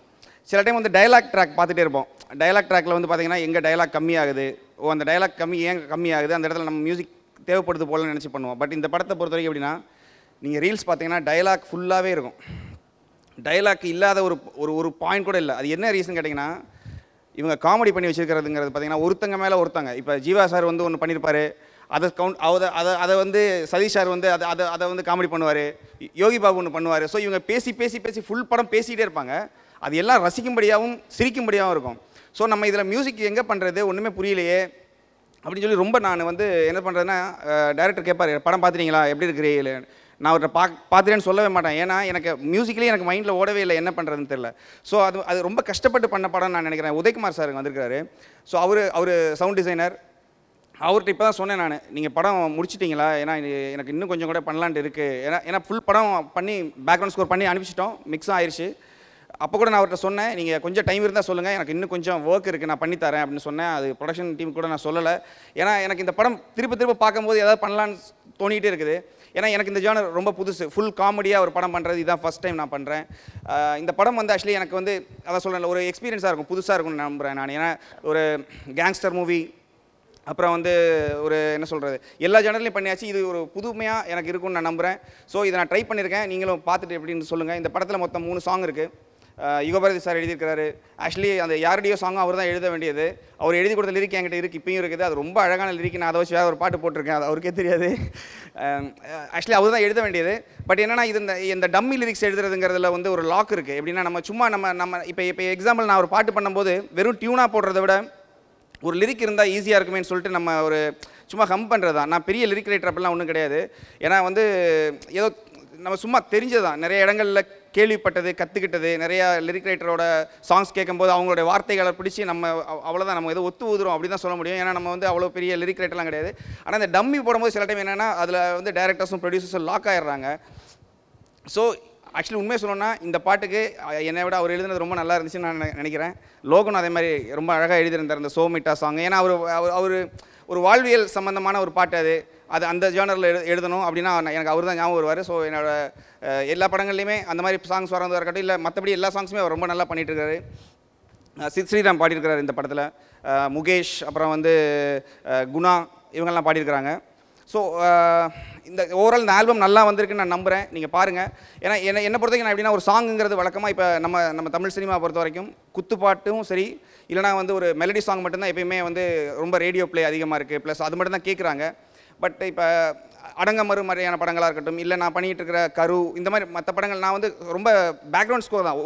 சில டைம் வந்து டயலாக் ட்ராக் பார்த்துட்டே இருப்போம். டயலாக் ட்ராக்கில் வந்து பார்த்திங்கன்னா எங்கே டயலாக் கம்மியாகுது, அந்த டயலாக் ஏன் கம்மியாகுது, அந்த இடத்துல நம்ம மியூசிக் தேவைப்படுது போலன்னு நினச்சி பண்ணுவோம். பட் இந்த படத்தை பொறுத்த வரைக்கும் எப்படின்னா, நீங்கள் ரீல்ஸ் பார்த்தீங்கன்னா டயலாக் ஃபுல்லாகவே இருக்கும். டயலாக் இல்லாத ஒரு பாயிண்ட் கூட இல்லை. அது என்ன ரீசன் கேட்டிங்கன்னா, இவங்க காமெடி பண்ணி வச்சுருக்கிறதுங்கிறது பார்த்தீங்கன்னா ஒருத்தங்க மேலே ஒருத்தங்க. இப்போ ஜீவா சார் வந்து ஒன்று பண்ணியிருப்பார், அதை வந்து சதீஷ் சார் வந்து அதை வந்து காமெடி பண்ணுவார், யோகி பாபு ஒன்று பண்ணுவார். ஸோ இவங்க பேசி பேசி பேசி ஃபுல் படம் பேசிகிட்டே இருப்பாங்க. அது எல்லாம் ரசிக்கும்படியாகவும் சிரிக்கும்படியாகவும் இருக்கும். ஸோ நம்ம இதில் மியூசிக் எங்கே பண்ணுறது ஒன்றுமே புரியலையே அப்படின்னு சொல்லி ரொம்ப நான் வந்து என்ன பண்ணுறதுன்னா, டைரக்டர் கேட்பார், படம் பார்த்துட்டீங்களா, எப்படி இருக்கிறீங்க? நான் அவர்கிட்ட பார்த்துட்டேன்னு சொல்லவே மாட்டேன். ஏன்னா எனக்கு மியூசிக்லேயே எனக்கு மைண்டில் ஓடவே இல்லை, என்ன பண்ணுறதுன்னு தெரியல. ஸோ அது ரொம்ப கஷ்டப்பட்டு பண்ண படம் நான் நினைக்கிறேன். உதயகுமார் சார் வந்திருக்காரு. ஸோ அவர் சவுண்ட் டிசைனர். அவர்கிட்ட இப்போ தான் சொன்னேன் நான், நீங்கள் படம் முடிச்சிட்டிங்களா, ஏன்னா எனக்கு இன்னும் கொஞ்சம் கூட பண்ணலான்ட்டு இருக்குது. ஏன்னா ஃபுல் படம் பண்ணி பேக்ரவுண்ட் ஸ்கோர் பண்ணி அனுப்பிச்சிட்டோம், மிக்ஸும் ஆயிடுச்சு. அப்போ கூட நான் அவர்கிட்ட சொன்னேன், நீங்கள் கொஞ்சம் டைம் இருந்தால் சொல்லுங்கள், எனக்கு இன்னும் கொஞ்சம் ஒர்க் இருக்குது, நான் பண்ணித்தரேன் அப்படின்னு சொன்னேன். அது ப்ரொடக்ஷன் டீம் கூட நான் சொல்லலை. ஏன்னா எனக்கு இந்த படம் திரும்ப பார்க்கும்போது ஏதாவது பண்ணலான்னு தோணிகிட்டே இருக்குது. ஏன்னா எனக்கு இந்த ஜானர் ரொம்ப புதுசு, ஃபுல் காமெடியாக ஒரு படம் பண்ணுறது இதுதான் ஃபஸ்ட் டைம் நான் பண்ணுறேன். இந்த படம் வந்து ஆக்சுவலி எனக்கு வந்து அதான் சொல்கிறேன், ஒரு எக்ஸ்பீரியன்ஸாக இருக்கும், புதுசாக இருக்கும்னு நம்புகிறேன் நான். ஏன்னா ஒரு கேங்ஸ்டர் மூவி, அப்புறம் வந்து ஒரு என்ன சொல்கிறது, எல்லா ஜானர்லையும் பண்ணியாச்சு. இது ஒரு புதுமையாக எனக்கு இருக்கும்னு நான் நம்புகிறேன். ஸோ இதை நான் ட்ரை பண்ணியிருக்கேன், நீங்களும் பார்த்துட்டு எப்படின்னு சொல்லுங்கள். இந்த படத்தில் மொத்தம் 3 சாங் இருக்குது. யுகபாரதி சார் எழுதியிருக்கிறாரு. ஆக்சுவலி அந்த யாருடையோ சாங்கும் அவர் தான் எழுத வேண்டியது. அவர் எழுதி கொடுத்த லிரிக் என்கிட்ட இருக்குது, இப்பயும் இருக்குது. அது ரொம்ப அழகான லிரிக். நான் அதை வச்சு வேறு ஒரு பாட்டு போட்டிருக்கேன், அது அவருக்கே தெரியாது. ஆக்சுவலி அவர் தான் எழுத வேண்டியது. பட் என்னென்னா, இது இந்த டம்மி லிரிக்ஸ் எழுதுறதுங்கிறதுல வந்து ஒரு லாக் இருக்குது. எப்படின்னா, நம்ம சும்மா நம்ம இப்போ எக்ஸாம்பிள் நான் ஒரு பாட்டு பண்ணும்போது வெறும் டியூனாக போடுறத விட ஒரு லிரிக் இருந்தால் ஈஸியாக இருக்குமேன்னு சொல்லிட்டு நம்ம ஒரு சும்மா ஹம் பண்ணுறது தான். நான் பெரிய லிரிக் ரைட்டர் அப்படிலாம் ஒன்றும் கிடையாது. ஏன்னா வந்து ஏதோ நம்ம சும்மா தெரிஞ்சது தான், நிறைய இடங்களில் கேள்விப்பட்டது, கற்றுக்கிட்டது. நிறையா லிரிக் ரைட்டரோட சாங்ஸ் கேட்கும்போது அவங்களுடைய வார்த்தைகளை பிடிச்சி நம்ம அவ்வளோதான், நம்ம ஏதோ ஒத்து ஊதுறோம் அப்படி தான் சொல்ல முடியும். ஏன்னா நம்ம வந்து அவ்வளோ பெரிய லிரிக் ரைட்டர்லாம் கிடையாது. ஆனால் இந்த டம்மி போடும்போது சில டைம் என்னென்னா, அதில் வந்து டைரக்டர்ஸும் ப்ரொடியூசர்ஸும் லாக் ஆகிடுறாங்க. ஸோ ஆக்சுவலி உண்மையை சொல்லணும்னா, இந்த பாட்டுக்கு என்னை விட அவர் எழுதுனது ரொம்ப நல்லா இருந்துச்சுன்னு நான் நினைக்கிறேன். லோகனும் அதே மாதிரி ரொம்ப அழகாக எழுதியிருந்தார் இந்த சோமிட்டா சாங். ஏன்னா அவர் ஒரு வாழ்வியல் சம்மந்தமான ஒரு பாட்டு, அது அந்த ஜானரில் எழுதணும் அப்படின்னா எனக்கு அவர் தான் ஞாபகம் வருவார். ஸோ என்னோட எல்லா படங்கள்லையுமே அந்த மாதிரி சாங்ஸ் வரது இருக்கட்டும், இல்லை மற்றபடி எல்லா சாங்ஸுமே அவர் ரொம்ப நல்லா பண்ணிகிட்ருக்காரு. ஸ்ரீராம் பாடியிருக்கிறார் இந்த படத்தில், முகேஷ், அப்புறம் வந்து குணா, இவங்கெல்லாம் பாடியிருக்கிறாங்க. ஸோ இந்த ஓவரால் இந்த ஆல்பம் நல்லா வந்திருக்குன்னு நான் நம்புகிறேன். நீங்கள் பாருங்கள். ஏன்னா என்னை பொறுத்த வரைக்கும் நான் எப்படின்னா, ஒரு சாங்குங்கிறது வழக்கமாக இப்போ நம்ம தமிழ் சினிமா பொறுத்த வரைக்கும் குத்துப்பாட்டும் சரி, இல்லைனா வந்து ஒரு மெலடி சாங் மட்டும்தான் எப்பயுமே வந்து ரொம்ப ரேடியோ ப்ளே அதிகமாக இருக்குது. ப்ளஸ் அது மட்டும் தான் கேட்குறாங்க. பட் இப்போ அடங்கமறு மாதிரியான படங்களாக இருக்கட்டும், இல்லை நான் பண்ணிகிட்டு இருக்கிற கரு, இந்த மாதிரி மற்ற படங்கள் நான் வந்து ரொம்ப பேக்ரவுண்ட் ஸ்கோர் தான்.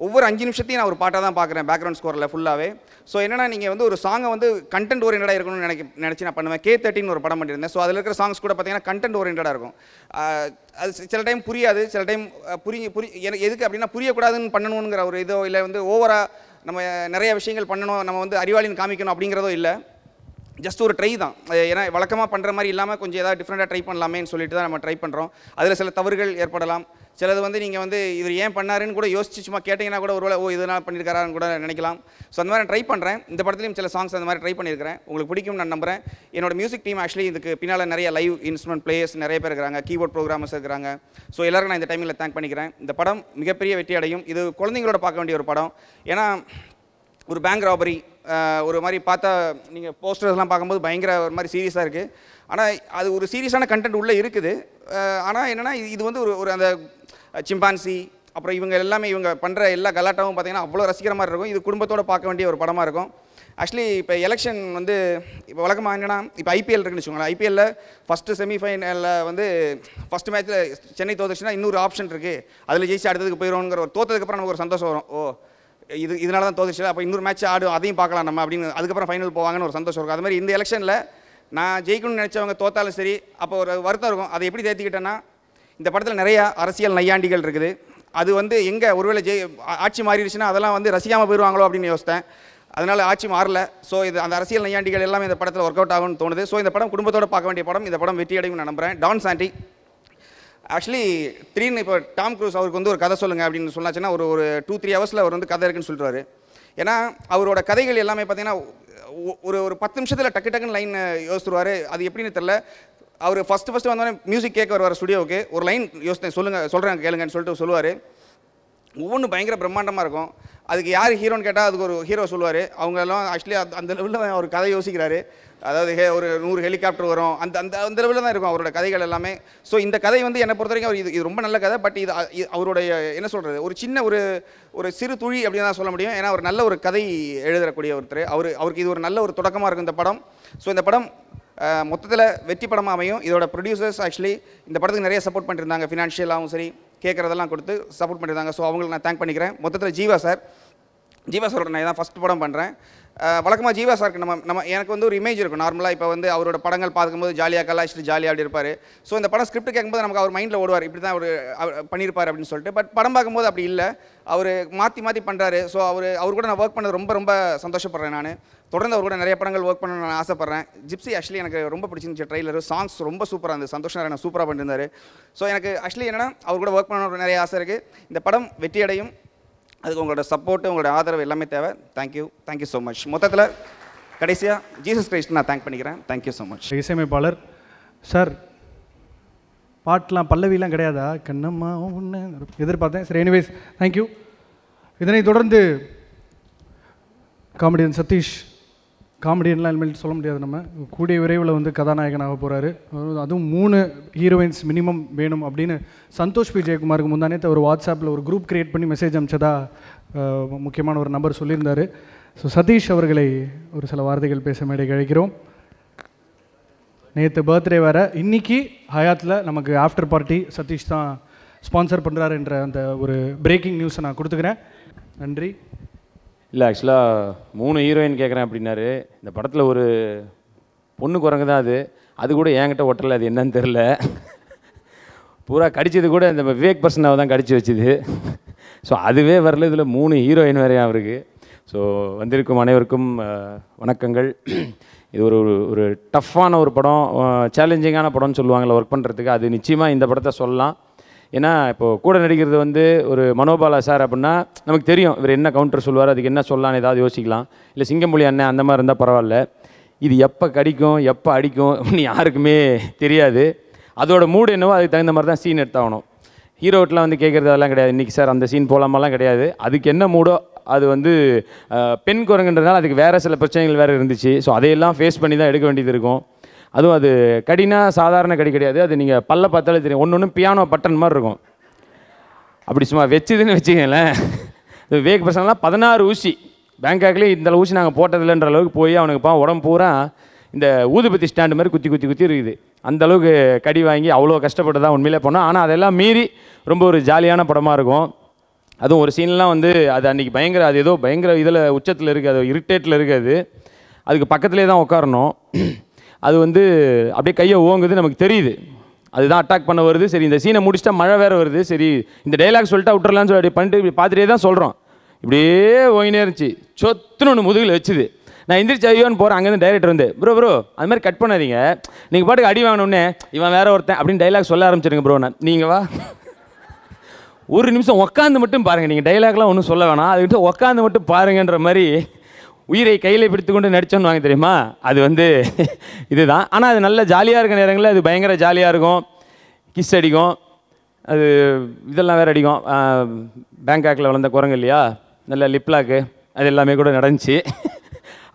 ஒவ்வொரு 5 நிமிஷத்தையும் நான் ஒரு பாட்டாக தான் பார்க்குறேன் பேக்ரவுண்ட் ஸ்கோரில் ஃபுல்லாகவே. ஸோ என்னென்னா, நீங்கள் வந்து ஒரு சாங்கை வந்து கண்டென்ட் ஓரியன்டாக இருக்கணும்னு நினச்சி நான் பண்ணுவேன். K13 ஒரு படம் பண்ணியிருந்தேன். ஸோ அதில் இருக்கிற சாங்ஸ் கூட பார்த்தீங்கன்னா கண்டென்ட் ஓரியன்டாக இருக்கும். அது சில டைம் புரியாது, சில டைம் எதுக்கு அப்படின்னா புரியக்கூடாதுன்னு பண்ணணுங்கிற ஒரு இதோ, இல்லை வந்து ஓவராக நம்ம நிறைய விஷயங்கள் பண்ணணும், நம்ம வந்து அறிவாளின்னு காமிக்கணும் அப்படிங்கிறதோ இல்லை. ஜஸ்ட் ஒரு ட்ரை தான். ஏன்னா வழக்கமாக பண்ணுற மாதிரி இல்லாமல் கொஞ்சம் ஏதாவது டிஃப்ரெண்ட்டாக ட்ரை பண்ணலாமேன்னு சொல்லிட்டு தான் நம்ம ட்ரை பண்ணுறோம். அதில் சில தவறுகள் ஏற்படலாம். சிலது வந்து நீங்கள் வந்து இவர் ஏன் பண்ணாருன்னு கூட யோசிச்சு சும்மா கேட்டிங்கன்னா கூட ஒருவேளை இதனால் பண்ணியிருக்காரான்னு கூட நினைக்கலாம். ஸோ அந்த மாதிரி ட்ரை பண்ணுறேன். இந்த படத்துலையும் சில சாங்ஸ் அந்த மாதிரி ட்ரை பண்ணியிருக்கிறேன். உங்களுக்கு பிடிக்கும் நான் நம்புகிறேன். என்னோட மியூசிக் டீம் ஆக்சுவலி இதுக்கு பின்னால் நிறைய லைவ் இன்ஸ்ட்ருமெண்ட் பிளேயர்ஸ் நிறைய பேர் இருக்கிறாங்க, கீபோர்ட் ப்ரோக்ராமர்ஸ் இருக்கிறாங்க. ஸோ எல்லாருக்கும் நான் இந்த டைமில் தேங்க் பண்ணிக்கிறேன். இந்த படம் மிகப்பெரிய வெற்றி அடையும். இது குழந்தைங்களோட பார்க்க வேண்டிய ஒரு படம். ஏன்னா ஒரு பேங்க் ராபரி ஒரு மாதிரி பார்த்தா நீங்கள் போஸ்டர்ஸ்லாம் பார்க்கும்போது பயங்கர ஒரு மாதிரி சீரியஸாக இருக்குது. ஆனால் அது ஒரு சீரியஸான கண்டென்ட் உள்ளே இருக்குது. ஆனால் என்னென்னா, இது வந்து ஒரு அந்த சிம்பான்சி, அப்புறம் இவங்க எல்லாமே இவங்க பண்ணுற எல்லா கலாட்டாவும் பார்த்தீங்கன்னா அவ்வளோ ரசிக்கிற மாதிரி இருக்கும். இது குடும்பத்தோடு பார்க்க வேண்டிய ஒரு படமாக இருக்கும். ஆக்சுவலி இப்போ எலெக்ஷன் வந்து இப்போ வழக்கமாக என்னென்னா, இப்போ ஐபிஎல் இருக்குன்னு வச்சுக்கோங்களேன். ஐபிஎல்லில் ஃபஸ்ட்டு செமிஃபைனலில் வந்து ஃபஸ்ட்டு மேட்ச்சில் சென்னை தோத்துச்சுன்னா இன்னொரு ஆப்ஷன் இருக்குது, அதில் ஜெயிச்சு அடுத்ததுக்கு போயிடுவோங்கிற ஒரு தோற்றதுக்கப்புறம் நமக்கு ஒரு சந்தோஷம் வரும். இதனால தான் தோத்துச்சு, அப்போ இன்னொரு மேட்ச் ஆடும், அதையும் பார்க்கலாம் நம்ம அப்படின்னு, அதுக்கப்புறம் ஃபைனல் போவாங்கன்னு ஒரு சந்தோஷம் இருக்கும். அது மாதிரி இந்த எலெக்ஷனில் நான் ஜெயிக்கணும்னு நினச்சவங்க தோத்தாலும் சரி, அப்போ ஒரு வருத்தம் இருக்கும். அதை எப்படி தேர்த்திக்கிட்டேன்னா, இந்த படத்தில் நிறையா அரசியல் நையாண்டிகள் இருக்குது. அது வந்து எங்கே ஒருவேளை ஆட்சி மாறிடுச்சுன்னா அதெல்லாம் வந்து ரசிக்காமல் போயிடுவாங்களோ அப்படின்னு யோசித்தேன். அதனால் ஆட்சி மாறல. ஸோ இது அந்த அரசியல் நையாண்டிகள் எல்லாமே இந்த படத்தில் ஒர்க் அவுட் ஆகும்னு தோணுது. ஸோ இந்த படம் குடும்பத்தோடு பார்க்க வேண்டிய படம். இந்த படம் வெற்றி அடையும் நான் நம்புகிறேன். டான் சாண்டி ஆக்சுவலி திடீர்னு இப்போ டாம் க்ரூஸ் அவருக்கு வந்து ஒரு கதை சொல்லுங்கள் அப்படின்னு சொன்னாச்சுன்னா ஒரு 2-3 ஹவர்ஸில் அவர் வந்து கதை இருக்குன்னு சொல்லிடுவார். ஏன்னா அவரோட கதைகள் எல்லாமே பார்த்தீங்கன்னா ஒரு 10 நிமிஷத்தில் டக்குன்னு லைன் யோசிச்சுருவார். அது எப்படின்னு தெரில. அவர் ஃபஸ்ட்டு வந்தோடனே மியூசிக் கேட்க வருவார் ஸ்டுடியோவுக்கு. ஒரு லைன் யோசித்தேன், சொல்கிறேன் கேளுங்கன்னு சொல்லிட்டு சொல்லுவார். ஒவ்வொன்றும் பயங்கர பிரம்மாண்டமாக இருக்கும். அதுக்கு யார் ஹீரோன்னு கேட்டால் அதுக்கு ஒரு ஹீரோ சொல்லுவார். அவங்க எல்லாம் ஆக்சுவலி அந்த லெவலில் ஒரு கதை யோசிக்கிறாரு. அதாவது ஒரு 100 ஹெலிகாப்டர் வரும், அந்த அந்த அந்த லெவலில் தான் இருக்கும் அவரோட கதைகள் எல்லாமே. ஸோ இந்த கதை வந்து என்னை பொறுத்த வரைக்கும் இது ரொம்ப நல்ல கதை. பட் இது அவருடைய என்ன சொல்கிறது, ஒரு சின்ன ஒரு சிறு துளி அப்படின்னு தான் சொல்ல முடியும். ஏன்னா ஒரு நல்ல ஒரு கதை எழுதக்கூடிய ஒருத்தர். அவருக்கு இது ஒரு நல்ல ஒரு தொடக்கமாக இருக்கும் இந்த படம். ஸோ இந்த படம் மொத்தத்தில் வெற்றி படமாக அமையும். இதோட ப்ரொடியூசர்ஸ் ஆக்சுவலி இந்த படத்துக்கு நிறைய சப்போர்ட் பண்ணியிருந்தாங்க, ஃபினான்ஷியலாகவும் சரி, கேட்குறதெல்லாம் கொடுத்து சப்போர்ட் பண்ணியிருந்தாங்க. ஸோ அவங்களுக்கு நான் தேங்க் பண்ணிக்கிறேன். மொத்தத்தில் ஜீவா சாரோட நான் தான் ஃபஸ்ட் படம் பண்ணுறேன். வழக்கமாக ஜீவா சாருக்கு நம்ம எனக்கு வந்து ஒரு இமேஜ் இருக்கும். நார்மலாக இப்போ வந்து அவரோட படங்கள் பார்க்கும்போது ஜாலியாக கலாய்ச்சிட்டு ஜாலியாக அப்படி இருப்பார். ஸோ இந்த படம் ஸ்கிரிப்ட் கேட்கும்போது நமக்கு அவர் மைண்டில் ஓடுவார், இப்படி தான் அவர் பண்ணியிருப்பார் அப்படின்னு சொல்லிட்டு. பட் படம் பார்க்கும்போது அப்படி இல்லை, அவர் மாற்றி பண்ணுறாரு. ஸோ அவர் கூட நான் ஒர்க் பண்ணது ரொம்ப ரொம்ப சந்தோஷப்படுறேன். நான் தொடர்ந்து அவர் கூட நிறைய படங்கள் ஒர்க் பண்ணணும்னு நான் ஆசைப்பட்றேன். ஜிப்சி ஆக்சுவலி எனக்கு ரொம்ப பிடிச்சிருந்துச்சு. ட்ரெய்லர் சாங்ஸ் ரொம்ப சூப்பராக இருந்தது. சந்தோஷம் நான் சூப்பராக பண்ணியிருந்தார். ஸோ எனக்கு ஆக்சுவலி என்னென்னா அவர் கூட ஒர்க் பண்ணணும்னு நிறைய ஆசை இருக்குது. இந்த படம் வெற்றியடையும். அதுக்கு உங்களோட சப்போர்ட்டு, உங்களோட ஆதரவு எல்லாமே தேவை. Thank you so much. மொத்தத்தில் கடைசியாக ஜீசஸ் கிரைஸ்ட் நான் தேங்க் பண்ணிக்கிறேன். Thank you so much. இசையமைப்பாளர் சார், பாட்டெலாம் பல்லவிலாம் கிடையாதா? கண்ணம்மா ஒன்று எதிர்பார்த்தேன். சரி, எனிவேஸ் தேங்க்யூ. இதனைத் தொடர்ந்து காமெடியன் சதீஷ். காமெடியன்லாம் இனிமேல் சொல்ல முடியாது, நம்ம கூடிய விரைவில் வந்து கதாநாயகனாக போகிறாரு. அதுவும் 3 ஹீரோயின்ஸ் மினிமம் வேணும் அப்படின்னு சந்தோஷ் பி ஜெயக்குமாருக்கு முந்தானே ஒரு வாட்ஸ்அப்பில் ஒரு குரூப் க்ரியேட் பண்ணி மெசேஜ் அனுப்பிச்சதா முக்கியமான ஒரு நம்பர் சொல்லியிருந்தார். ஸோ சதீஷ் அவர்களை ஒரு சில வார்த்தைகள் பேச மேடைக்கு அழைக்கிறோம். நேற்று பர்த்டே வேறு, இன்றைக்கி ஹயாத்தில் நமக்கு ஆஃப்டர் பார்ட்டி சதீஷ் தான் ஸ்பான்சர் பண்ணுறாரு என்ற அந்த ஒரு பிரேக்கிங் நியூஸை நான் கொடுத்துக்கிறேன். நன்றி. இல்லை, ஆக்சுவலாக 3 ஹீரோயின் கேட்குறேன் அப்படின்னாரு. இந்த படத்தில் ஒரு பொண்ணு குரங்கு தான் அது கூட என்கிட்ட ஒட்டலை. அது என்னன்னு தெரில. பூரா கடிச்சது கூட இந்த விவேக் பர்சனாவை தான் கடிச்சு வச்சுது. ஸோ அதுவே வரல, இதில் 3 ஹீரோயின் வேறையா அவருக்கு. ஸோ வந்திருக்கும் அனைவருக்கும் வணக்கங்கள். இது ஒரு டஃப்பான ஒரு படம், சேலஞ்சிங்கான படம்னு சொல்லுவாங்கள்ல ஒர்க் பண்ணுறதுக்கு. அது நிச்சயமாக இந்த படத்தை சொல்லலாம். ஏன்னா இப்போது கூட நடிக்கிறது வந்து ஒரு மனோபாலா சார் அப்படின்னா நமக்கு தெரியும் இவர் என்ன கவுண்டர் சொல்லுவார், அதுக்கு என்ன சொல்லலான்னு ஏதாவது யோசிக்கலாம். இல்லை சிங்கம்புலி அண்ணன் அந்த மாதிரி இருந்தால் பரவாயில்ல. இது எப்போ கடிக்கும் எப்போ அடிக்கும் யாருக்குமே தெரியாது. அதோட மூடு என்னவோ அதுக்கு தகுந்த மாதிரி தான் சீன் எடுத்தாகணும். ஹீரோட்டெலாம் வந்து கேட்குறது அதெல்லாம் கிடையாது. இன்றைக்கி சார் அந்த சீன் போகலாமெல்லாம் கிடையாது. அதுக்கு என்ன மூடோ அது வந்து பெண் குரங்குன்றதுனால அதுக்கு வேறு சில பிரச்சனைகள் வேறு இருந்துச்சு. ஸோ அதையெல்லாம் ஃபேஸ் பண்ணி தான் எடுக்க வேண்டியது இருக்கும். அதுவும் அது கடினா சாதாரண கடி கிடையாது. அது நீங்கள் பல்ல பார்த்தாலே தெரியும். ஒன்று பியானோ பட்டன் மாதிரி இருக்கும். அப்படி சும்மா வச்சுதுன்னு வச்சுக்கங்களேன். விவேக் பர்சனெலாம் 16 ஊசி பேங்காக்லேயே இந்த ஊசி நாங்கள் போட்டதில்லைன்ற அளவுக்கு போய் அவனுக்கு உடம்பு பூரா இந்த ஊதுபத்தி ஸ்டாண்டு மாதிரி குத்தி இருக்குது. அந்தளவுக்கு கடி வாங்கி அவ்வளோ கஷ்டப்பட்டு தான் உண்மையிலே போனோம். ஆனால் அதெல்லாம் மீறி ரொம்ப ஒரு ஜாலியான படமாக இருக்கும். அதுவும் ஒரு சீன்லாம் வந்து அது அன்றைக்கி பயங்கர, அது ஏதோ பயங்கர இதில் உச்சத்தில் இருக்குது, அது இரிட்டேட்டில் இருக்குது. அதுக்கு பக்கத்துலேயே தான் உட்காரணும். அது வந்து அப்படியே கையை ஓங்குது, நமக்கு தெரியுது அதுதான் அட்டாக் பண்ண வருது. சரி, இந்த சீனை முடிச்சிட்டா மழை வேறு வருது, சரி இந்த டைலாக் சொல்லிட்டா விட்டுறலான்னு சொல்லி அப்படி பண்ணிட்டு இப்படி பார்த்துட்டே தான் சொல்கிறோம். இப்படியே ஓங்கினே இருந்துச்சு. சொத்துன்னு ஒன்று முதுகில் வச்சுது. நான் எந்திரிச்சு ஐயோன்னு போகிறேன். அங்கேருந்து டைரக்டர் வந்து ப்ரோ அது மாதிரி கட் பண்ணாதீங்க, நீங்கள் பாட்டுக்கு அடி வாங்கினோடனே இவன் வேற ஒருத்தன் அப்படின்னு டைலாக் சொல்ல ஆரம்பிச்சிருங்க ப்ரோ. நான் நீங்கள் வா ஒரு நிமிஷம் உட்காந்து மட்டும் பாருங்கள், நீங்கள் டைலாக்லாம் ஒன்றும் சொல்ல வேணாம், அதுக்கிட்ட உட்காந்து மட்டும் பாருங்கன்ற மாதிரி உயிரை கையில் பிடித்து கொண்டு நடிச்சோன்னு வாங்க தெரியுமா. அது வந்து இதுதான். ஆனால் அது நல்ல ஜாலியாக இருக்க நேரங்களில் அது பயங்கர ஜாலியாக இருக்கும். கிஸ் அடிக்கும், அது இதெல்லாம் வேறு அடிக்கும். பேங்காக்கில் வளர்ந்த குரங்கு இல்லையா, நல்ல லிப்லாக்கு அது எல்லாமே கூட நடந்துச்சு.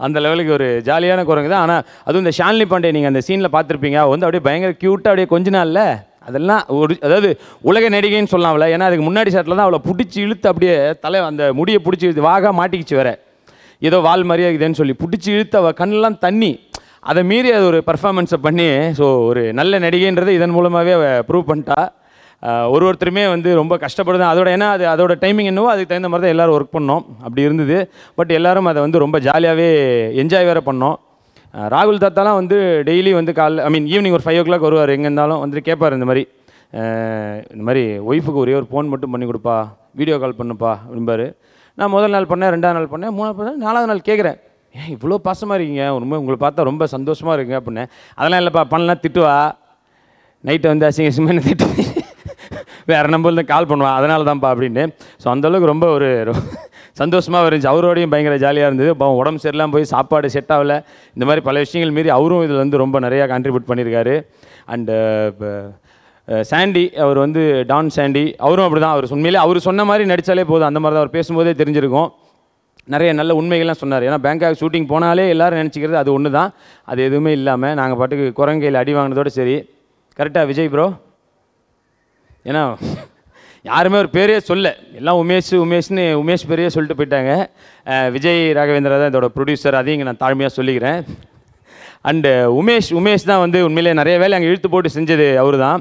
அந்த லெவலுக்கு ஒரு ஜாலியான குரங்கு தான். ஆனால் அதுவும் இந்த ஷாலினி பாண்டே நீங்கள் அந்த சீனில் பார்த்துருப்பீங்க, வந்து அப்படியே பயங்கர க்யூட்டாக அப்படியே கொஞ்ச நாளில் அதெல்லாம் ஒரு அதாவது உலக நடிகைன்னு சொல்லலாம்ல. ஏன்னா அதுக்கு முன்னாடி ஷாட்டில் தான் அவளை பிடிச்சி இழுத்து அப்படியே தலை அந்த முடியை பிடிச்சி இழுத்து வாகா மாட்டிக்கிச்சு வேறு, ஏதோ வால் மாதிரியே இருக்குதுன்னு சொல்லி பிடிச்சி இழுத்து அவள் கண்ணெல்லாம் தண்ணி, அதை மீறி அது ஒரு பர்ஃபார்மன்ஸை பண்ணி ஸோ ஒரு நல்ல நடிகைன்றதை இதன் மூலமாகவே அவள் ப்ரூவ் பண்ணிட்டா. ஒருத்தருமே வந்து ரொம்ப கஷ்டப்படுது அதோட, ஏன்னா அது அதோட டைமிங் என்னவோ அதுக்கு தகுந்த மாதிரி தான் எல்லோரும் ஒர்க் பண்ணோம், அப்படி இருந்தது. பட் எல்லோரும் அதை வந்து ரொம்ப ஜாலியாகவே என்ஜாய் வேறு பண்ணோம். ராகுல் தாத்தாலாம் வந்து டெய்லி வந்து ஈவினிங் ஒரு 5 o'clock வருவார். எங்கே இருந்தாலும் வந்து கேட்பார், இந்த மாதிரி ஒய்ஃபுக்கு ஒரே ஒரு ஃபோன் மட்டும் பண்ணி கொடுப்பா, வீடியோ கால் பண்ணுப்பா அப்படிம்பாரு. நான் முதல் நாள் பண்ணேன், 2ஆவது நாள் பண்ணேன், 3ஆவது பண்ணேன், 4ஆவது நாள் கேட்குறேன், ஏன் இவ்வளோ பாசமாக இருக்கீங்க, உங்களை பார்த்தா ரொம்ப சந்தோஷமாக இருக்குங்க அப்படின்னேன். அதெல்லாம் இல்லைப்பா, பண்ணலாம் திட்டுவா, நைட்டை வந்து அசிங்கமாக என்ன திட்டு வேறு நம்பர்ல கால் பண்ணுவான், அதனால தான்ப்பா அப்படின்னு. ஸோ அந்தளவுக்கு ரொம்ப ஒரு சந்தோஷமாக இருந்துச்சு. அவரோடையும் பயங்கர ஜாலியாக இருந்தது. உடம்பு சரியில்லாமல் போய் சாப்பாடு செட் ஆகலை, இந்த மாதிரி பல விஷயங்கள் மீறி அவரும் இதில் வந்து ரொம்ப நிறையா கான்ட்ரிபியூட் பண்ணியிருக்காரு. அண்டு சாண்டி, அவர் வந்து டான் சாண்டி, அவரும் அப்படி தான். அவர் உண்மையிலே அவர் சொன்ன மாதிரி நடித்தாலே போதும், அந்த மாதிரி தான் அவர் பேசும்போதே தெரிஞ்சிருக்கும். நிறைய நல்ல உண்மைகள்லாம் சொன்னார். ஏன்னா பேங்காக் ஷூட்டிங் போனாலே எல்லோரும் நினச்சிக்கிறது அது ஒன்று தான். அது எதுவுமே இல்லாமல் நாங்கள் பாட்டுக்கு குரங்கையில் அடி வாங்கினதோடு சரி. கரெக்டாக விஜய் ப்ரோ? ஏன்னா யாருமே ஒரு பேரே சொல்ல, எல்லாம் உமேஷ் பேரையே சொல்லிட்டு போயிட்டாங்க. விஜய் ராகவேந்திரா தான் இதோட ப்ரொடியூசர், அதையும் இங்கே நான் தாழ்மையாக சொல்லிக்கிறேன். அண்டு உமேஷ் தான் வந்து உண்மையிலே நிறைய வேலை அங்கே இழுத்து போட்டு செஞ்சது அவர் தான்.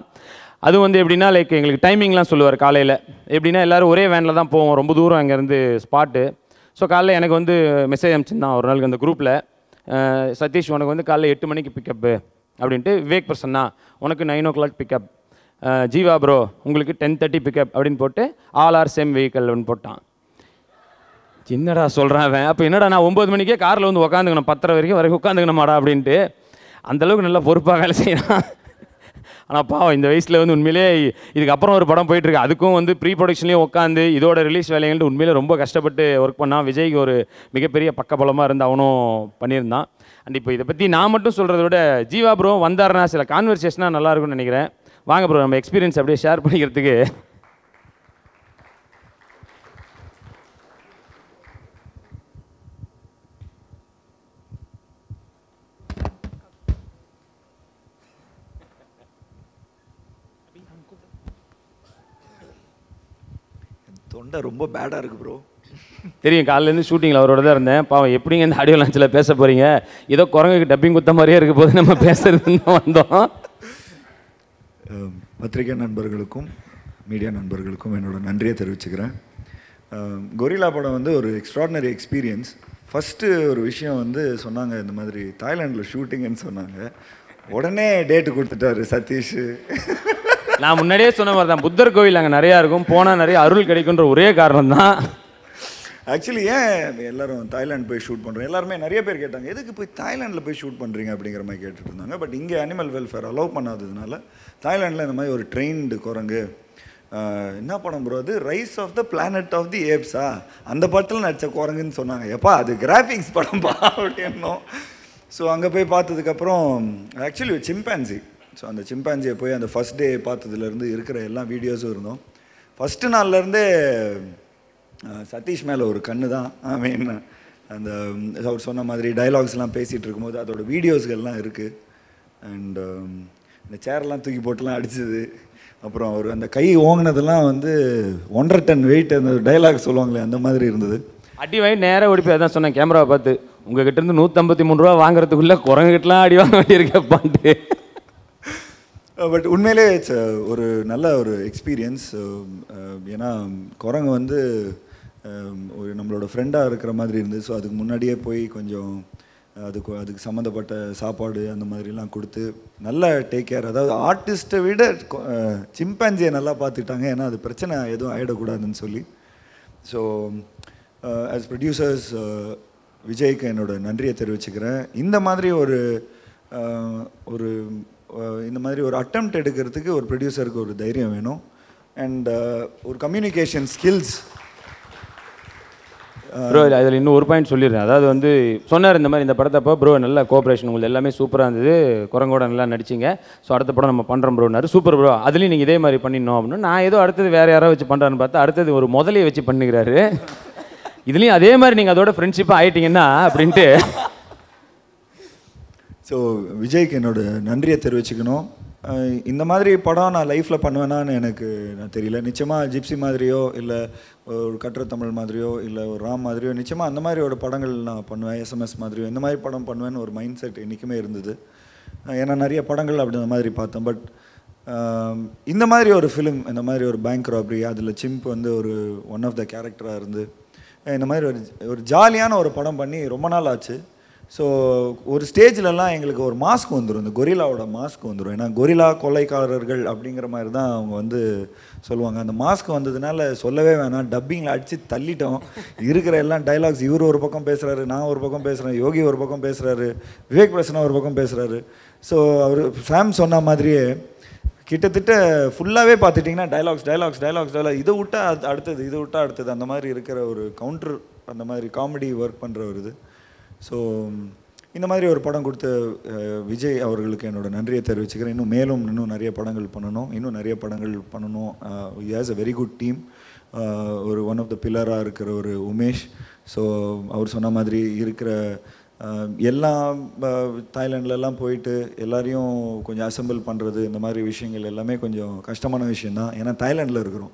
அதுவும் வந்து எப்படின்னா லைக் எங்களுக்கு டைமிங்லாம் சொல்லுவார் காலையில். எப்படின்னா எல்லோரும் ஒரே வேனில் தான் போவோம், ரொம்ப தூரம் அங்கேருந்து ஸ்பாட்டு. ஸோ காலையில் எனக்கு வந்து மெசேஜ் அனுப்பிச்சிருந்தான் ஒரு நாளுக்கு அந்த குரூப்பில், சதீஷ் உனக்கு வந்து காலையில் 8 மணிக்கு பிக்கப்பு அப்படின்ட்டு, விவேக் பிரசன்னா உனக்கு 9 o'clock பிக்கப், ஜீவா ப்ரோ உங்களுக்கு 10:30 பிக்கப் அப்படின்னு போட்டு ஆல் ஆர் சேம் வெஹிக்கல் அப்படின்னு போட்டான். என்னடா சொல்கிறான் அவன்? அப்போ என்னடா நான் 9 மணிக்கே காரில் வந்து உட்காந்துக்கணும், 10:30 வரைக்கும் உட்காந்துக்கணுமாடா அப்படின்ட்டு. அந்தளவுக்கு நல்லா பொறுப்பாக வேலை செய்யறான். ஆனால் பாவம் இந்த வயசில் வந்து உண்மையிலே இதுக்கப்புறம் ஒரு படம் போயிட்டுருக்கு, அதுக்கும் வந்து ப்ரீ ப்ரொடக்ஷன்லேயும் உட்காந்து இதோட ரிலீஸ் வேலைங்கள்ட்டு உண்மையிலே ரொம்ப கஷ்டப்பட்டு ஒர்க் பண்ணான். விஜய்க்கு ஒரு மிகப்பெரிய பக்கபலமாக இருந்து அவனும் பண்ணியிருந்தான். அண்ட் இப்போ இதை பற்றி நான் மட்டும் சொல்கிறத விட ஜீவா ப்ரோ வந்தாருன்னா சில கான்வர்சேஷனாக நல்லாயிருக்கும்னு நினைக்கிறேன். வாங்க ப்ரோ நம்ம எக்ஸ்பீரியன்ஸ் அப்படியே ஷேர் பண்ணிக்கிறதுக்கு. தொண்டை ரொம்ப பேடாக இருக்குது ப்ரோ. தெரியும், காலையிலேருந்து ஷூட்டிங்கில் அவரோட தான் இருந்தேன். பாவம் எப்படிங்க இந்த ஆடியோ லான்ச்சில் பேச போகிறீங்க? ஏதோ குரங்குக்கு டப்பிங் குத்த மாதிரியே இருக்க போது நம்ம பேசுறதுன்னு தான் வந்தோம். பத்திரிகை நண்பர்களுக்கும் மீடியா நண்பர்களுக்கும் என்னோட நன்றியை தெரிவிச்சுக்கிறேன். கொரில்லா படம் வந்து ஒரு எக்ஸ்ட்ராடினரி எக்ஸ்பீரியன்ஸ். ஃபஸ்ட்டு ஒரு விஷயம் வந்து சொன்னாங்க, இந்த மாதிரி தாய்லாண்டில் ஷூட்டிங்குன்னு சொன்னாங்க. உடனே டேட்டு கொடுத்துட்டாரு சதீஷ். நான் முன்னாடியே சொன்ன மாதிரி தான், புத்தர் கோவில் அங்கே நிறையா இருக்கும், போனால் நிறைய அருள் கிடைக்குன்ற ஒரே காரணம் தான். ஆக்சுவலி ஏன் எல்லோரும் தாய்லாந்து போய் ஷூட் பண்ணுறோம், எல்லாருமே நிறைய பேர் கேட்டாங்க எதுக்கு போய் தாய்லாண்டில் போய் ஷூட் பண்ணுறீங்க அப்படிங்கிற மாதிரி கேட்டுட்டு இருந்தாங்க. பட் இங்கே அனிமல் வெல்ஃபேர் அலோவ் பண்ணாததுனால தாய்லாண்டில் இந்த மாதிரி ஒரு ட்ரெயின்டு குரங்கு, என்ன படம் ப்ரோ அது, rise of the planet of the ஏப்ஸா, அந்த படத்தில் நடித்த குரங்குன்னு சொன்னாங்க. எப்பா அது கிராஃபிக்ஸ் படம்பா அப்படின்னோம். ஸோ அங்கே போய் பார்த்ததுக்கப்புறம் ஆக்சுவலி ஒரு சிம்பான்சி. ஸோ அந்த சிம்பான்சியை போய் அந்த ஃபஸ்ட் டே பார்த்ததுலேருந்து இருக்கிற எல்லா வீடியோஸும் இருந்தோம். ஃபஸ்ட்டு நாள்லேருந்தே சதீஷ் மேலே ஒரு கண்ணு தான். ஐ மீன் அந்த அவர் சொன்ன மாதிரி டைலாக்ஸ்லாம் பேசிகிட்டு இருக்கும்போது அதோட வீடியோஸ்கள்லாம் இருக்குது. அண்ட் இந்த சேர்லாம் தூக்கி போட்டுலாம் அடிச்சது, அப்புறம் அவர் அந்த கை ஓங்கினதெல்லாம் வந்து 1.5 ton வெயிட், அந்த டைலாக் சொல்லுவாங்களே அந்த மாதிரி இருந்தது. அடி வாங்கி நேராக ஓடிப்போய் அதான் சொன்னேன் கேமராவை பார்த்து, உங்ககிட்ட இருந்து 153 ரூபா வாங்குறதுக்குள்ளே குரங்கிட்டலாம் அடி வாங்க வேண்டியிருக்கப்பான்ட்டு. பட் உண்மையிலே இட்ஸ் ஒரு நல்ல ஒரு எக்ஸ்பீரியன்ஸ். ஏன்னா குரங்கு வந்து ஒரு நம்மளோட ஃப்ரெண்டாக இருக்கிற மாதிரி இருந்தது. ஸோ அதுக்கு முன்னாடியே போய் கொஞ்சம் அதுக்கு சம்மந்தப்பட்ட சாப்பாடு அந்த மாதிரிலாம் கொடுத்து நல்லா டேக் கேர். அதாவது ஆர்டிஸ்ட்டை விட சிம்பான்சியை நல்லா பார்த்துக்கிட்டாங்க. ஏன்னா அது பிரச்சனை எதுவும் ஆகிடக்கூடாதுன்னு சொல்லி. ஸோ ஆஸ் ப்ரொடியூசர்ஸ் விஜய்க்கு என்னோட நன்றியை தெரிவிச்சுக்கிறேன். இந்த மாதிரி இந்த மாதிரி ஒரு அட்டெம்ப்ட் எடுக்கிறதுக்கு ஒரு ப்ரொடியூசருக்கு ஒரு தைரியம் வேணும். அண்ட் ஒரு கம்யூனிகேஷன் ஸ்கில்ஸ். ப்ரோ அதில் இன்னும் ஒரு பாயிண்ட் சொல்லிடுறேன். அதாவது வந்து சொன்னார் இந்த மாதிரி இந்த படத்தப்போ ப்ரோ நல்ல கோஆப்ரேஷன் உங்களுக்கு எல்லாமே சூப்பராக இருந்தது, குரங்கோட நல்லா நடிச்சிங்க, ஸோ அடுத்த படம் நம்ம பண்ணுறோம் ப்ரோனாரு. சூப்பர் ப்ரோ, அதுலேயும் நீங்கள் இதே மாதிரி பண்ணிடணும் அப்படின்னு. நான் ஏதோ அடுத்தது வேறு யாராவது வச்சு பண்ணுறான்னு பார்த்தா அடுத்தது ஒரு முதலையை வச்சு பண்ணிக்கிறாரு. இதுலேயும் அதே மாதிரி நீங்கள் அதோட ஃப்ரெண்ட்ஷிப்பாக ஆகிட்டீங்கன்னா அப்படின்ட்டு. ஸோ விஜய்க்கு என்னோட நன்றியை தெரிவிச்சுக்கணும். இந்த மாதிரி படம் நான் லைஃப்பில் பண்ணுவேனான்னு எனக்கு நான் தெரியல. நிச்சயமாக ஜிப்சி மாதிரியோ இல்லை ஒரு கட்டுரை தமிழ் மாதிரியோ இல்லை ஒரு ராம் மாதிரியோ நிச்சயமாக அந்த மாதிரி ஒரு படங்கள் நான் பண்ணுவேன். SMS மாதிரியோ இந்த மாதிரி படம் பண்ணுவேன்னு ஒரு மைண்ட் செட் என்றைக்குமே இருந்தது. ஏன்னா நிறைய படங்கள் அப்படி அந்த மாதிரி பார்த்தேன். பட் இந்த மாதிரி ஒரு ஃபிலிம், இந்த மாதிரி ஒரு பேங்க் ராபரி, அதில் சிம்ப் வந்து ஒரு ஒன் ஆஃப் த கேரக்டராக இருந்து இந்த மாதிரி ஒரு ஜாலியான ஒரு படம் பண்ணி ரொம்ப நாள் ஆச்சு. ஸோ ஒரு ஸ்டேஜ்லலாம் எங்களுக்கு ஒரு மாஸ்க் வந்துடும், இந்த கொரில்லாவோட மாஸ்க் வந்துடும். ஏன்னா கொரில்லா கொள்ளைக்காரர்கள் அப்படிங்கிற மாதிரி தான் அவங்க வந்து சொல்லுவாங்க. அந்த மாஸ்க் வந்ததுனால சொல்லவே வேணாம், டப்பிங்கில் அடித்து தள்ளிட்டோம். இருக்கிற எல்லாம் டைலாக்ஸ் இவர் ஒரு பக்கம் பேசுகிறாரு, நான் ஒரு பக்கம் பேசுகிறேன், யோகி ஒரு பக்கம் பேசுகிறாரு, விவேக் பிரசன்னா ஒரு பக்கம் பேசுகிறாரு. ஸோ அவர் சாம் சொன்ன மாதிரியே கிட்டத்தட்ட ஃபுல்லாகவே பார்த்துட்டிங்கன்னா டைலாக்ஸ் இதை விட்டால் அடுத்தது அந்த மாதிரி இருக்கிற ஒரு கவுண்டர், அந்த மாதிரி காமெடி ஒர்க் பண்ணுற ஒரு இது. ஸோ இந்த மாதிரி ஒரு படம் கொடுத்த விஜய் அவர்களுக்கு என்னோட நன்றியை தெரிவிச்சுக்கிறேன். இன்னும் நிறைய படங்கள் பண்ணணும். He has a very good team. ஒரு ஒன் ஆஃப் த பில்லராக இருக்கிற ஒரு உமேஷ். ஸோ அவர் சொன்ன மாதிரி இருக்கிற எல்லாம் தாய்லாண்ட்லலாம் போயிட்டு எல்லாரையும் கொஞ்சம் அசெம்பிள் பண்ணுறது, இந்த மாதிரி விஷயங்கள் எல்லாமே கொஞ்சம் கஷ்டமான விஷயந்தான். ஏன்னா தாய்லாண்டில் இருக்கிறோம்.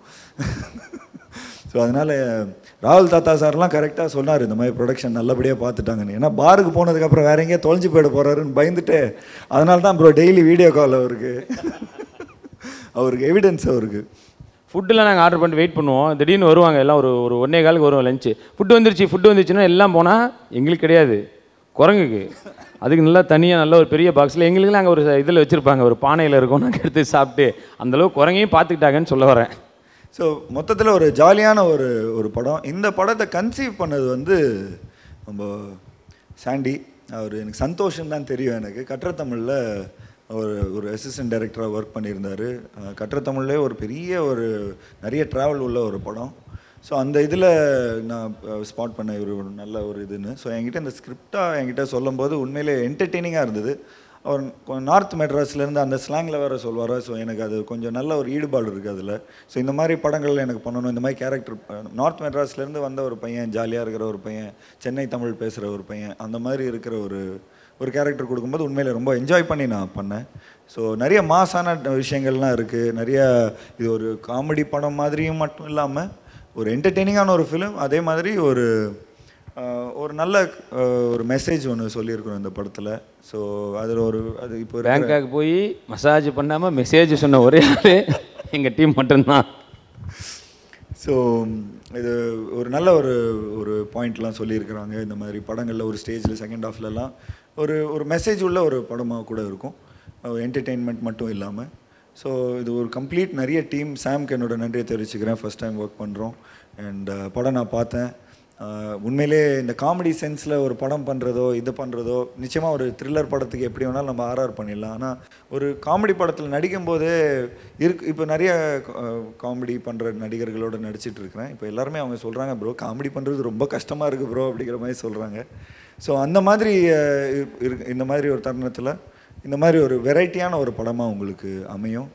ஸோ அதனால் ராகுல் தாத்தா சார்லாம் கரெக்டாக சொன்னார், இந்த மாதிரி ப்ரொடக்ஷன் நல்லபடியாக பார்த்துட்டாங்கன்னு. ஏன்னா பாருக்கு போனதுக்கப்புறம் வேற எங்கேயா தொலைஞ்சு போயிட போகிறாருன்னு பயந்துட்டு, அதனால தான் ப்ரோ டெய்லி வீடியோ கால் அவருக்கு எவிடன்ஸ் அவருக்கு. ஃபுட்டெலாம் நாங்கள் ஆர்டர் பண்ணிட்டு வெயிட் பண்ணுவோம். திடீர்னு வருவாங்க எல்லாம், ஒரு 1:15 வருவோம் லஞ்சு. ஃபுட்டு வந்துருச்சுன்னா எல்லாம் போனால் எங்களுக்கு கிடையாது, குரங்குக்கு. அதுக்கு நல்லா தனியாக நல்ல ஒரு பெரிய பாக்ஸில் எங்களுக்குலாம் அங்கே ஒரு இதில் வச்சுருப்பாங்க, ஒரு பானையில் இருக்கும். நாங்கள் எடுத்து சாப்பிட்டு அந்தளவு குரங்கையும் பார்த்துக்கிட்டாங்கன்னு சொல்ல வரேன். ஸோ மொத்தத்தில் ஒரு ஜாலியான ஒரு படம். இந்த படத்தை கன்சீவ் பண்ணது வந்து நம்ம சாண்டி அவர். எனக்கு சந்தோஷம் தான் தெரியும். எனக்கு கற்ற தமிழில் ஒரு அசிஸ்டன்ட் டைரக்டராக ஒர்க் பண்ணியிருந்தார். கற்ற தமிழ்லே ஒரு பெரிய நிறைய ட்ராவல் உள்ள ஒரு படம். ஸோ அந்த இதில் நான் ஸ்பாட் பண்ண ஒரு நல்ல ஒரு இதுன்னு. ஸோ என்கிட்ட இந்த ஸ்கிரிப்டாக என்கிட்ட சொல்லும்போது உண்மையிலே என்டர்டெய்னிங்காக இருந்தது. அவர் நார்த் மெட்ராஸ்லேருந்து அந்த ஸ்லாங்கில் வேறு சொல்வார். ஸோ எனக்கு அது கொஞ்சம் நல்ல ஒரு ஈடுபாடு இருக்குது அதில். ஸோ இந்த மாதிரி படங்கள் எனக்கு பண்ணணும். இந்த மாதிரி கேரக்டர் நார்த் மெட்ராஸ்லேருந்து வந்த ஒரு பையன், ஜாலியாக இருக்கிற ஒரு பையன், சென்னை தமிழ் பேசுகிற ஒரு பையன், அந்த மாதிரி இருக்கிற ஒரு கேரக்டர் கொடுக்கும்போது உண்மையிலே ரொம்ப என்ஜாய் பண்ணி நான் பண்ணேன். ஸோ நிறைய மாசான விஷயங்கள்லாம் இருக்குது. நிறைய இது ஒரு காமெடி படம் மாதிரியும் மட்டும் இல்லாமல் ஒரு என்டர்டெய்னிங்கான ஒரு ஃபிலிம். அதே மாதிரி ஒரு நல்ல ஒரு மெசேஜ் ஒன்று சொல்லியிருக்கணும் இந்த படத்தில். ஸோ அதில் அது இப்போ பேங்காக் போய் மசாஜ் பண்ணாமல் மெசேஜ் சொன்ன ஒரே ஆள் எங்கள் டீம் மட்டும்தான். ஸோ இது ஒரு நல்ல ஒரு பாயிண்ட்லாம் சொல்லியிருக்கிறாங்க. இந்த மாதிரி படங்களில் ஒரு ஸ்டேஜில் செகண்ட் ஹாஃப்லலாம் ஒரு மெசேஜ் உள்ள ஒரு படமாக கூட இருக்கும், என்டர்டெயின்மெண்ட் மட்டும் இல்லாமல். ஸோ இது ஒரு கம்ப்ளீட் நிறைய டீம். சாம்க்கு என்னோட நன்றியை தெரிவிச்சுக்கிறேன். ஃபஸ்ட் டைம் ஒர்க் பண்ணுறோம். அண்ட் படம் நான் பார்த்தேன். உண்மையிலே இந்த காமெடி சென்ஸில் ஒரு படம் பண்ணுறதோ இது பண்ணுறதோ, நிச்சயமாக ஒரு த்ரில்லர் படத்துக்கு எப்படி வேணாலும் நம்ம ஆர்ஆர் பண்ணிடலாம். ஆனால் ஒரு காமெடி படத்தில் நடிக்கும்போதே இப்போ நிறைய காமெடி பண்ணுற நடிகர்களோடு நடிச்சிட்டு இருக்கிறேன். இப்போ எல்லாருமே அவங்க சொல்கிறாங்க, ப்ரோ காமெடி பண்ணுறது ரொம்ப கஷ்டமாக இருக்குது ப்ரோ அப்படிங்கிற மாதிரி சொல்கிறாங்க. ஸோ அந்த மாதிரி இந்த மாதிரி ஒரு தருணத்தில் இந்த மாதிரி ஒரு வெரைட்டியான ஒரு படமாக உங்களுக்கு அமையும்.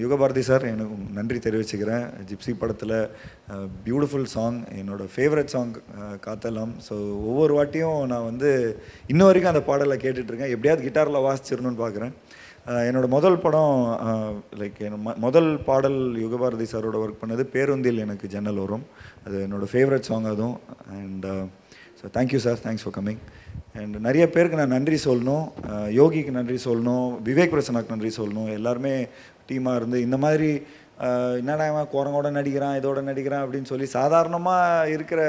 யுகபாரதி சார் எனக்கு நன்றி தெரிவிச்சுக்கிறேன். ஜிப்சி படத்தில் பியூட்டிஃபுல் சாங், என்னோடய ஃபேவரட் சாங் காத்தலாம். ஸோ ஒவ்வொரு வாட்டியும் நான் இன்ன வரைக்கும் அந்த பாடலை கேட்டுட்ருக்கேன். எப்படியாவது கிட்டாரில் வாசிச்சிடணும்னு பார்க்குறேன். என்னோடய முதல் படம் முதல் பாடல் யுகபாரதி சாரோட ஒர்க் பண்ணது பேருந்தில் எனக்கு ஜன்னல் வரும். அது என்னோடய ஃபேவரட் சாங் அதுவும். And so thank you sir, thanks for coming. And நிறைய பேருக்கு நான் நன்றி சொல்லணும். யோகிக்கு நன்றி சொல்லணும், விவேக் பிரசன்னாக்கு நன்றி சொல்லணும். எல்லாருமே டீமாக இருந்து இந்த மாதிரி என்னடா இவன் குரங்கோட நடிக்கிறான், இதோட நடிக்கிறான் அப்படின்னு சொல்லி சாதாரணமாக இருக்கிற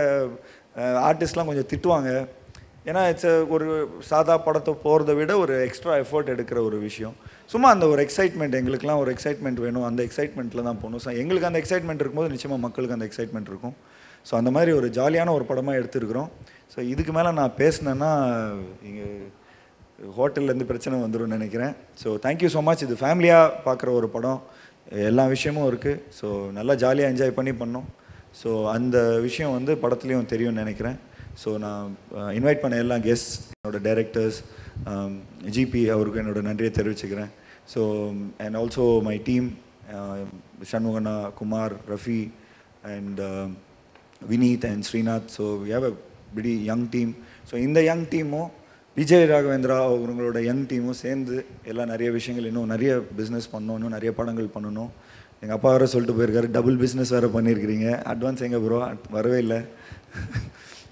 ஆர்டிஸ்ட்லாம் கொஞ்சம் திட்டுவாங்க. ஏன்னா ஒரு சாதா படத்தை போகிறத விட ஒரு எக்ஸ்ட்ரா எஃபர்ட் எடுக்கிற ஒரு விஷயம். சும்மா அந்த ஒரு எக்ஸைட்மெண்ட், எங்களுக்குலாம் ஒரு எக்ஸைட்மெண்ட் வேணும். அந்த எக்ஸைட்மெண்ட்டில் தான் போகணும். ஸோ எங்களுக்கு அந்த எக்ஸைட்மெண்ட் இருக்கும்போது நிச்சயமாக மக்களுக்கு அந்த எக்ஸைட்மெண்ட் இருக்கும். ஸோ அந்த மாதிரி ஒரு ஜாலியான ஒரு படமாக எடுத்துருக்குறோம். ஸோ இதுக்கு மேலே நான் பேசினேன்னா இங்கே ஹோட்டல்லேருந்து பிரச்சனை வந்துடும் நினைக்கிறேன். So thank you so much. இது ஃபேமிலியாக பார்க்குற ஒரு படம், எல்லா விஷயமும் இருக்குது. ஸோ நல்லா ஜாலியாக என்ஜாய் பண்ணோம். ஸோ அந்த விஷயம் படத்துலேயும் தெரியும்னு நினைக்கிறேன். ஸோ நான் இன்வைட் பண்ண எல்லா கெஸ்ட், என்னோடய டைரக்டர்ஸ், ஜிபி அவருக்கு என்னோட நன்றியை தெரிவிச்சுக்கிறேன். So and also my team, ஷண்முகண்ணா, Kumar, Rafi and Vineeth and Srinath. So we have a very young team. So இந்த யங் டீமும் விஜய் ராகவேந்திரா அவங்களோட யங் டீமும் சேர்ந்து எல்லாம் நிறைய விஷயங்கள், இன்னும் நிறைய பிஸ்னஸ் பண்ணணும், இன்னும் நிறைய படங்கள் பண்ணணும். எங்கள் அப்பா வேறு சொல்லிட்டு போயிருக்காரு, டபுள் பிஸ்னஸ் வேறு பண்ணியிருக்கிறீங்க. அட்வான்ஸ் எங்கே ப்ரோ? வரவே இல்லை.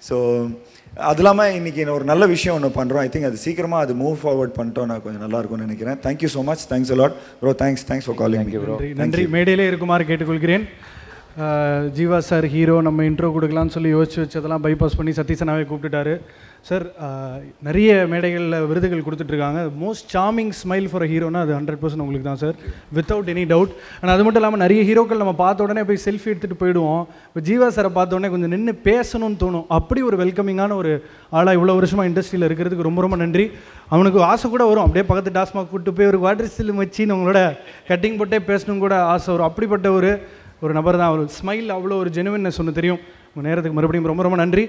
ஸோ அது இல்லாமல் இன்றைக்கி ஒரு நல்ல விஷயம் ஒன்று பண்ணுறோம். ஐ திங்க் அது சீக்கிரமாக அது மூவ் ஃபார்வர்ட் பண்ணிட்டோம், நான் கொஞ்சம் நல்லாயிருக்கும்னு நினைக்கிறேன். Thank you so much. Thanks a lot bro. Thanks for calling bro. நன்றி. மேடையிலே இருக்குமாறு கேட்டுக்கொள்கிறேன். ஜீவா சார் ஹீரோ நம்ம இன்ட்ரோ கொடுக்கலான்னு சொல்லி யோசிச்சு வச்சதெல்லாம் பைபாஸ் பண்ணி சதீசனாவே கூப்பிட்டுட்டாரு. சார் நிறைய மேடைகளில் விருதுகள் கொடுத்துட்ருக்காங்க. Most charming smile for a ஹீரோனா அது 100% உங்களுக்கு தான் சார், வித்தவுட் எனி டவுட். ஆனால் அது மட்டும் இல்லாமல் நிறைய ஹீரோக்கள் நம்ம பார்த்த உடனே போய் செல்ஃபி எடுத்துகிட்டு போயிடுவோம். இப்போ ஜீவா சாரை பார்த்த உடனே கொஞ்சம் நின்று பேசணும்னு தோணும். அப்படி ஒரு வெல்கமிங்கான ஒரு ஆளாக இவ்வளோ வருஷமாக இண்டஸ்ட்ரியில் இருக்கிறதுக்கு ரொம்ப ரொம்ப நன்றி. அவனுக்கு ஆசை கூட வரும், அப்படியே பக்கத்து டாஸ்மாக் கூப்பிட்டு போய் ஒரு வாட்டர் ஸ்டில் வச்சு நம்மளோட கட்டிங் போட்டே பேசணும் கூட ஆசை வரும். அப்படிப்பட்ட ஒரு நபர் தான். ஒரு ஸ்மைல் அவ்வளோ ஒரு ஜெனுவின்னஸ் ஒன்று தெரியும். உங்கள் நேரத்துக்கு மறுபடியும் ரொம்ப ரொம்ப நன்றி.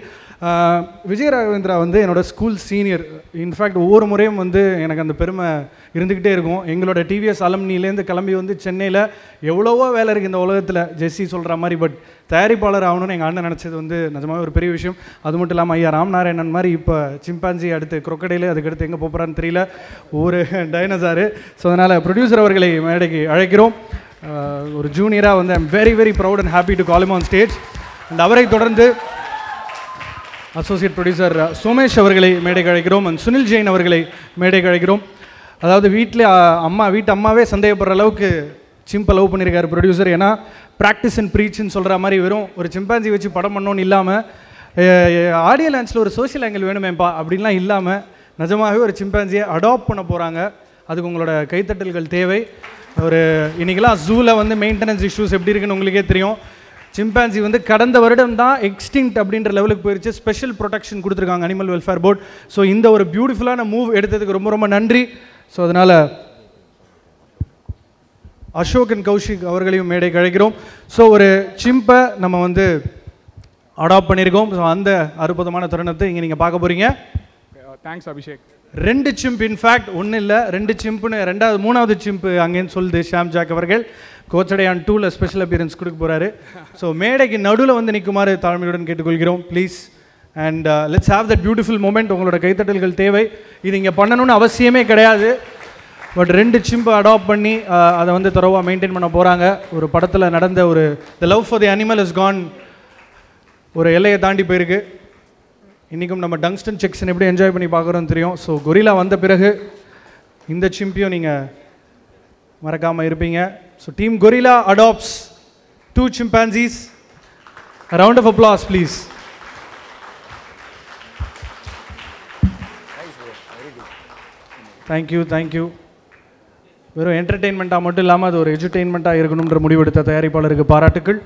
விஜய் ராகவேந்திரா வந்து என்னோட ஸ்கூல் சீனியர். இன்ஃபேக்ட் ஒவ்வொரு முறையும் வந்து எனக்கு அந்த பெருமை இருந்துக்கிட்டே இருக்கும். எங்களோட டிவிஎஸ் அலம்னிலேருந்து கிளம்பி வந்து சென்னையில் எவ்வளவோ வேலை இருக்குது இந்த உலகத்தில், ஜெஸ்ஸி சொல்கிற மாதிரி. பட் தயாரிப்பாளர் ஆகணும்னு எங்கள் அண்ணன் நினச்சது வந்து நிஜமாவே ஒரு பெரிய விஷயம். அது மட்டும் இல்லாமல் ஐயா ராம்நாராயணன் மாதிரி இப்போ சிம்பான்சி, அடுத்து crocodile, அதுக்கடுத்து எங்கே போகிறான்னு தெரியல, ஒரு டைனோசாரு. ஸோ அதனால் ப்ரொடியூசர் அவர்களை மேடைக்கு அழைக்கிறோம். ஒரு ஜூனியராக வந்து I'm very very proud and happy to call him on stage. And அவரை தொடர்ந்து அசோசியேட் ப்ரொடியூசர் சோமேஷ் அவர்களை மேடைக்கு அழைக்கிறோம். அண்ட் சுனில் ஜெயின் அவர்களை மேடைக்கு அழைக்கிறோம். அதாவது வீட்டில் வீட்டு அம்மாவே சந்தேகப்படுற அளவுக்கு சிம்பை லவ் பண்ணியிருக்காரு ப்ரொடியூசர். ஏன்னா ப்ராக்டிஸ் அண்ட் ப்ரீச்னு சொல்கிற மாதிரி வெறும் ஒரு சிம்பான்சி வச்சு படம் பண்ணோன்னு இல்லாமல், ஆடியோ லான்ச்சில் ஒரு சோஷியல் ஆங்கிள் வேணுமேப்பா அப்படின்லாம் இல்லாமல் நிஜமாகவே ஒரு சிம்பான்சியை அடாப்ட் பண்ண போகிறாங்க. அதுக்கு உங்களோட கைத்தட்டல்கள் தேவை. ஒரு இன்றைக்கெல்லாம் ஜூவில் வந்து மெயின்டெனன்ஸ் இஷ்யூஸ் எப்படி இருக்குன்னு உங்களுக்கே தெரியும். சிம்பான்சி வந்து கடந்த வருடம் தான் எக்ஸ்டிங்க்ட் அப்படின்ற லெவலுக்கு போயிடுச்சு. ஸ்பெஷல் ப்ரொடெக்ஷன் கொடுத்துருக்காங்க அனிமல் வெல்ஃபேர் போர்ட். ஸோ இந்த ஒரு பியூட்டிஃபுல்லான மூவ் எடுத்ததுக்கு ரொம்ப ரொம்ப நன்றி. ஸோ அதனால் அசோக் அண்ட் கௌஷிக் அவர்களையும் மேடைக்கு அழைக்கிறோம். ஸோ ஒரு சிம்பை நம்ம வந்து அடாப்ட் பண்ணியிருக்கோம். ஸோ அந்த அற்புதமான தருணத்தை இங்கே நீங்கள் பார்க்க போகிறீங்க. தேங்க்ஸ் அபிஷேக். 2 சிம்ப், இன்ஃபேக்ட் ஒன்றும் இல்லை 2 சிம்புன்னு, 3வது சிம்பு அங்கேன்னு சொல்லுது ஷாம் ஜாக் அவர்கள். கோச்சடையான் 2ல் ஸ்பெஷல் அப்பியரன்ஸ் கொடுக்க போகிறாரு. ஸோ மேடைக்கு நடுவில் வந்து நிற்குமாறு தாழ்மையுடன் கேட்டுக்கொள்கிறோம் please. And let's have that beautiful moment. உங்களோட கைத்தட்டல்கள் தேவை. இது இங்கே பண்ணணும்னு அவசியமே கிடையாது. பட் 2 சிம்பை அடாப்ட் பண்ணி அதை வந்து தரவாக மெயின்டைன் பண்ண போகிறாங்க. ஒரு படத்தில் நடந்த ஒரு the love for the animal is gone, ஒரு எல்லையை தாண்டி போயிருக்கு. இன்றைக்கும் நம்ம டங்ஸ்டன் செக்ஷன் எப்படி என்ஜாய் பண்ணி பார்க்குறோன்னு தெரியும். ஸோ கொரில்லா வந்த பிறகு இந்த சிம்பியும் நீங்கள் மறக்காமல் இருப்பீங்க. So team Gorilla adopts 2 chimpanzees. A round of applause please. Thank you. வெறும் என்டர்டெயின்மெண்ட்டாக மட்டும் இல்லாமல் அது ஒரு எஜுடெயின்மெண்ட்டாக இருக்கணுன்ற முடிவெடுத்த தயாரிப்பாளருக்கு பாராட்டுக்கள்.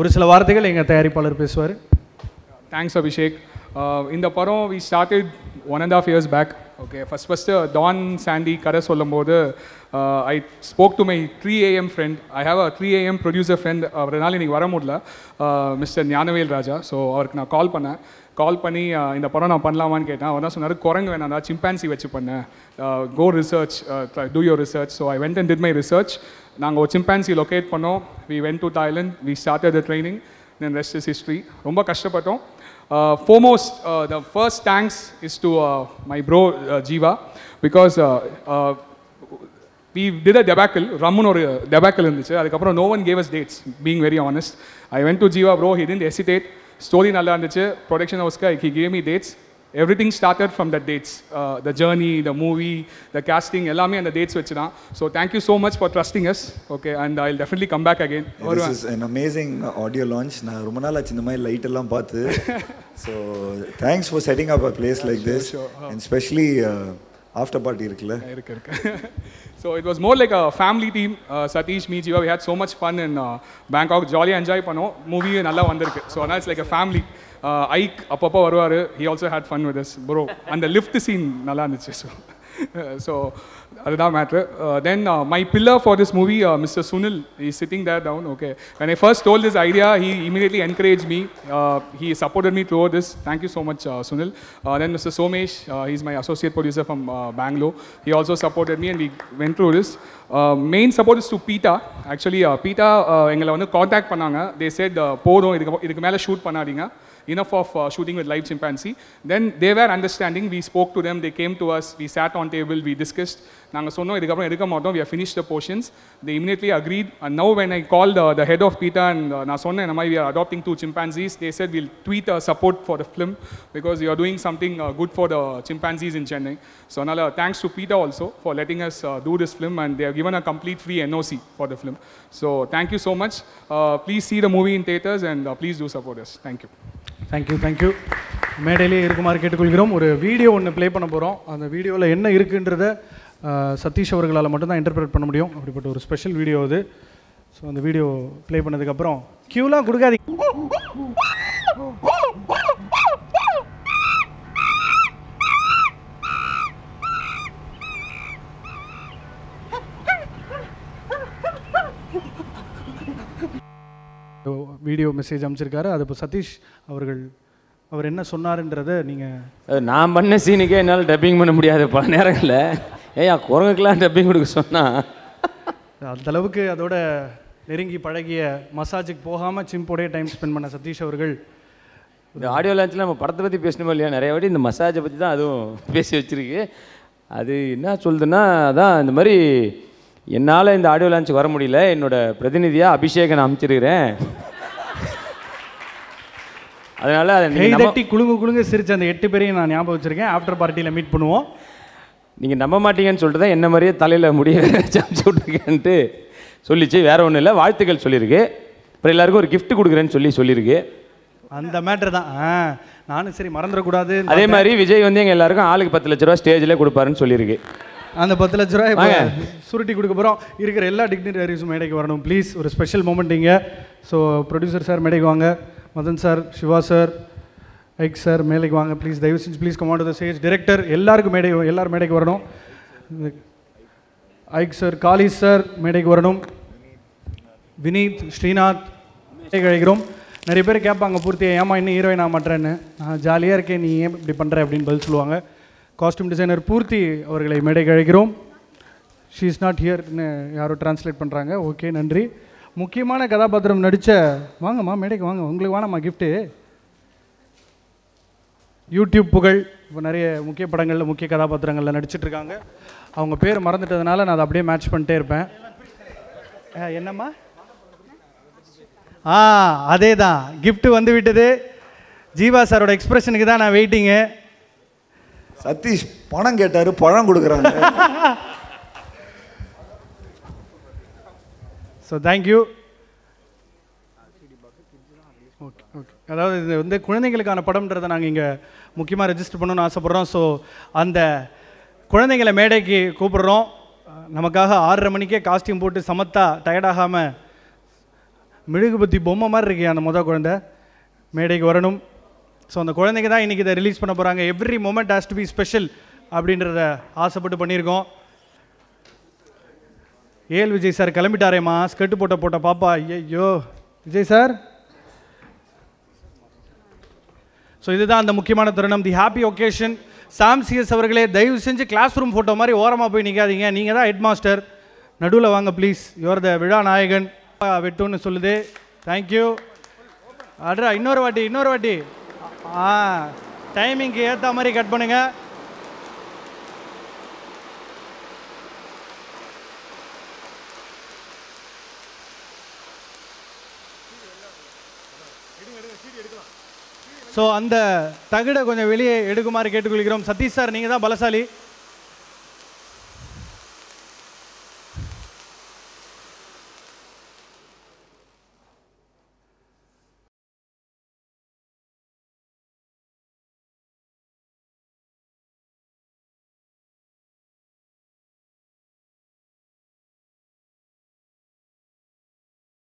ஒரு சில வார்த்தைகள் எங்கள் தயாரிப்பாளர் பேசுவார். Thanks Abhishek. இந்த படம் we started 1.5 years back. Okay, first Don Sandy கதை சொல்லும்போது I spoke to my 3 AM friend. I have a 3 AM producer friend. அவரால் இன்னைக்கு வர முடியல, மிஸ்டர் ஞானவேல் ராஜா. ஸோ அவருக்கு நான் கால் பண்ணி இந்த படம் நான் பண்ணலாமான்னு கேட்டேன். அவர் தான் சொன்னார், குரங்கு வேணாண்டா, சிம்பான்சி வச்சு பண்ணேன், go research, do your research. So I went and did my research. நாங்கள் ஒரு சிம்பான்சி லொக்கேட் பண்ணோம். we went to Thailand, we started the training, then rest is history. ரொம்ப கஷ்டப்பட்டோம். Foremost, the first thanks is to my bro Jiva, because we did a debacle. Ramun or debacle இருந்துச்சு. அதுக்கப்புறம் no one gave us dates, being very honest. I went to Jiva bro, he didn't hesitate. Story நல்லா இருந்துச்சு, production house he gave me dates. Everything started from the dates. The journey, the movie, the casting, எல்லாமே அந்த dates வச்சு தான். So thank you so much for trusting us. Okay, and I'll definitely come back again. This is an amazing audio launch. நான் ரொம்ப நாள் ஆச்சு இந்த மாதிரி லைட் எல்லாம் பார்த்து. So thanks for setting up a place like this. And especially after party இருக்குல்ல. இருக்கு. So it was more like a family team. Satish, me, Jiva, we had so much fun in Bangkok. Jolly enjoy பண்ணோம். மூவி நல்லா வந்திருக்கு. So now it's like a family. Ike அப்பப்போ வருவார். He also had fun with us, bro. And the lift scene நல்லா இருந்துச்சு. So அதுதான் matter. Then my pillar for this movie, Mr. Sunil, he's sitting there down. Okay, when I first told this idea, he immediately encouraged me. He supported me throughout this. Thank you so much, Sunil. Then Mr. Somesh, he's my associate producer from Bangalore. He also supported me and we went through this. Main support is to PETA. Actually PETA எங்களை வந்து காண்டாக்ட் பண்ணாங்க. They said போதும், இதுக்கு மேலே ஷூட் பண்ணாதீங்க, enough of shooting with live chimpanzee. Then they were understanding. We spoke to them, they came to us, we sat on table, we discussed. நாங்கள் சொன்னோம் இதுக்கப்புறம் எடுக்க மாட்டோம், we have finished the portions. They immediately agreed. And now when I called the head of PETA and நான் சொன்னேன் இந்த மாதிரி we are adopting 2 chimpanzees, they said we'll tweet support for the film because you are doing something good for the chimpanzees in Chennai. So another thanks to PETA also for letting us do this film, and they have given a complete free NOC for the film. So thank you so much. Please see the movie in theaters and please do support us. Thank you. Thank you. மேடையிலே இருக்குமாறு கேட்டுக்கொள்கிறோம். ஒரு வீடியோ ஒன்று ப்ளே பண்ண போகிறோம். அந்த வீடியோவில் என்ன இருக்குன்றத சதீஷ் அவர்களால் மட்டும்தான் இன்டர்பிரேட் பண்ண முடியும். அப்படிப்பட்ட ஒரு ஸ்பெஷல் வீடியோ அது. ஸோ அந்த வீடியோ ப்ளே பண்ணதுக்கப்புறம் க்யூலாம் கொடுக்காதீங்க. வீடியோ மெசேஜ் அமைச்சிருக்காரு. அது இப்போ சதீஷ் அவர் என்ன சொன்னாருன்றதை நீங்கள் நான் பண்ண சீனுக்கே என்னால் டப்பிங் பண்ண முடியாது பல நேரங்களில். ஏன் குரங்குக்கெல்லாம் டப்பிங் கொடுக்க சொன்னால் அந்தளவுக்கு அதோட நெருங்கி பழகிய மசாஜுக்கு போகாமல் சிம்போடைய டைம் ஸ்பெண்ட் பண்ண சதீஷ் அவர்கள். இந்த ஆடியோ லான்ச்சில் நம்ம படத்தை பற்றி பேசணுமோ இல்லையா, நிறைய வாட்டி இந்த மசாஜை பற்றி தான் அதுவும் பேசி வச்சுருக்கு. அது என்ன சொல்லுதுன்னா, அதான் இந்த மாதிரி என்னால் இந்த ஆடியோ லான்ச்சுக்கு வர முடியல, என்னோட பிரதிநிதியாக அபிஷேகை நான் அமைச்சிருக்கிறேன். அதனால் அதை கைதட்டி குழுங்கு சிரிச்ச அந்த 8 பேரையும் நான் ஞாபகம் வச்சுருக்கேன். ஆஃப்டர் பார்ட்டியில் மீட் பண்ணுவோம். நீங்கள் நம்ப மாட்டீங்கன்னு சொல்லிட்டு தான் என்ன மாதிரியே தலையில் முடிய சமைச்சு விட்ருக்கேன்ட்டு சொல்லிச்சு. வேறு ஒன்றும் இல்லை, வாழ்த்துக்கள் சொல்லியிருக்கு. அப்புறம் எல்லாருக்கும் ஒரு கிஃப்ட் கொடுக்குறேன்னு சொல்லியிருக்கு. அந்த மேட்ரு தான். நானும் சரி மறந்துடக்கூடாது. அதே மாதிரி விஜய் வந்து எங்கள் எல்லாருக்கும் ஆளுக்கு 10 லட்ச ரூபா ஸ்டேஜில் கொடுப்பாருன்னு சொல்லியிருக்கு. அந்த 10 லட்ச ரூபாய் சுருட்டி கொடுக்க போகிறோம். இருக்கிற எல்லா டிக்னிட்டரிஸும் மேடைக்கு வரணும் ப்ளீஸ். ஒரு ஸ்பெஷல் மூமெண்ட் இங்கே. ஸோ ப்ரொடியூசர் சார் மேடைக்கு வாங்க, மதன் சார், சிவா சார், ஐக் சார் மேடைக்கு வாங்க ப்ளீஸ். தயவு செஞ்சு please come on to the stage. Director எல்லாரும் மேடைக்கு வரணும். ஐக் சார், காளி சார் மேடைக்கு வரணும். வினீத், ஸ்ரீநாத் மேடைக்கு அழைக்கிறோம். நிறைய பேர் கேட்பாங்க பூர்த்தியை ஏமா இன்னும் ஹீரோயின் ஆக மாட்டேன்னு. நான் ஜாலியாக இருக்கேன், நீ ஏன் இப்படி பண்ணுற அப்படின்னு பதில் சொல்லுவாங்க. காஸ்டியூம் டிசைனர் பூர்த்தி அவர்களை மேடைக்கு அழைக்கிறோம். ஷீ இஸ் நாட் ஹியர்னு யாரோ டிரான்ஸ்லேட் பண்ணுறாங்க. ஓகே, நன்றி. முக்கியமான கதாபாத்திரம் நடித்த வாங்கம்மா மேடைக்கு வாங்க, உங்களுக்கு வேணாம்மா கிஃப்ட்டு. யூடியூப் புகழ் இப்போ நிறைய முக்கிய படங்களில் முக்கிய கதாபாத்திரங்களில் நடிச்சிட்ருக்காங்க. அவங்க பேர் மறந்துட்டதுனால நான் அதை அப்படியே மேட்ச் பண்ணிட்டே இருப்பேன். என்னம்மா? அதே தான், கிஃப்ட் வந்து விட்டது. ஜீவா சாரோட எக்ஸ்பிரஷனுக்கு தான் நான் வெயிட்டிங்கு. சதீஷ் பணம் கேட்டார், பழம் கொடுக்குறாங்க. So thank you. Okay okay. அதாவது இது வந்து குழந்தைங்களுக்கான படம்ன்றதை நாங்கள் இங்கே முக்கியமாக ரெஜிஸ்டர் பண்ணணும்னு ஆசைப்பட்றோம். ஸோ அந்த குழந்தைங்களை மேடைக்கு கூப்பிட்றோம். நமக்காக 6:30 மணிக்கே காஸ்டியூம் போட்டு சமத்தா டயர்டாகாமல் மெழுகுபத்தி பொம்மை மாதிரி இருக்கு அந்த குழந்தை மேடைக்கு வரணும். ஸோ அந்த குழந்தைங்க தான் இன்றைக்கி இதை ரிலீஸ் பண்ண போகிறாங்க. Every moment has to be special அப்படின்றத ஆசைப்பட்டு பண்ணியிருக்கோம். ஏஎல் விஜய் சார் கிளம்பிட்டாரேம்மா, ஸ்கர்ட்டு போட்ட பாப்பா. ஐயோ விஜய் சார். ஸோ இதுதான் அந்த முக்கியமான தருணம், தி ஹாப்பி ஒகேஷன். சாம் சிஎஸ் அவர்களே, தயவு செஞ்சு கிளாஸ் ரூம் ஃபோட்டோ மாதிரி ஓரமாக போய் நிற்காதீங்க. நீங்கள் தான் ஹெட் மாஸ்டர், நடுவில் வாங்க ப்ளீஸ். யுவர் த விழா நாயகன். வெட்டுன்னு சொல்லுது. தேங்க்யூ. அட்ரா இன்னொரு வாட்டி டைமிங்க்கு ஏற்ற மாதிரி கட் பண்ணுங்க. ஸோ அந்த தகடை கொஞ்சம் வெளியே எடுக்குமாறு கேட்டுக்கொள்கிறோம். சதீஷ் சார், நீங்கள் தான் பலசாலி.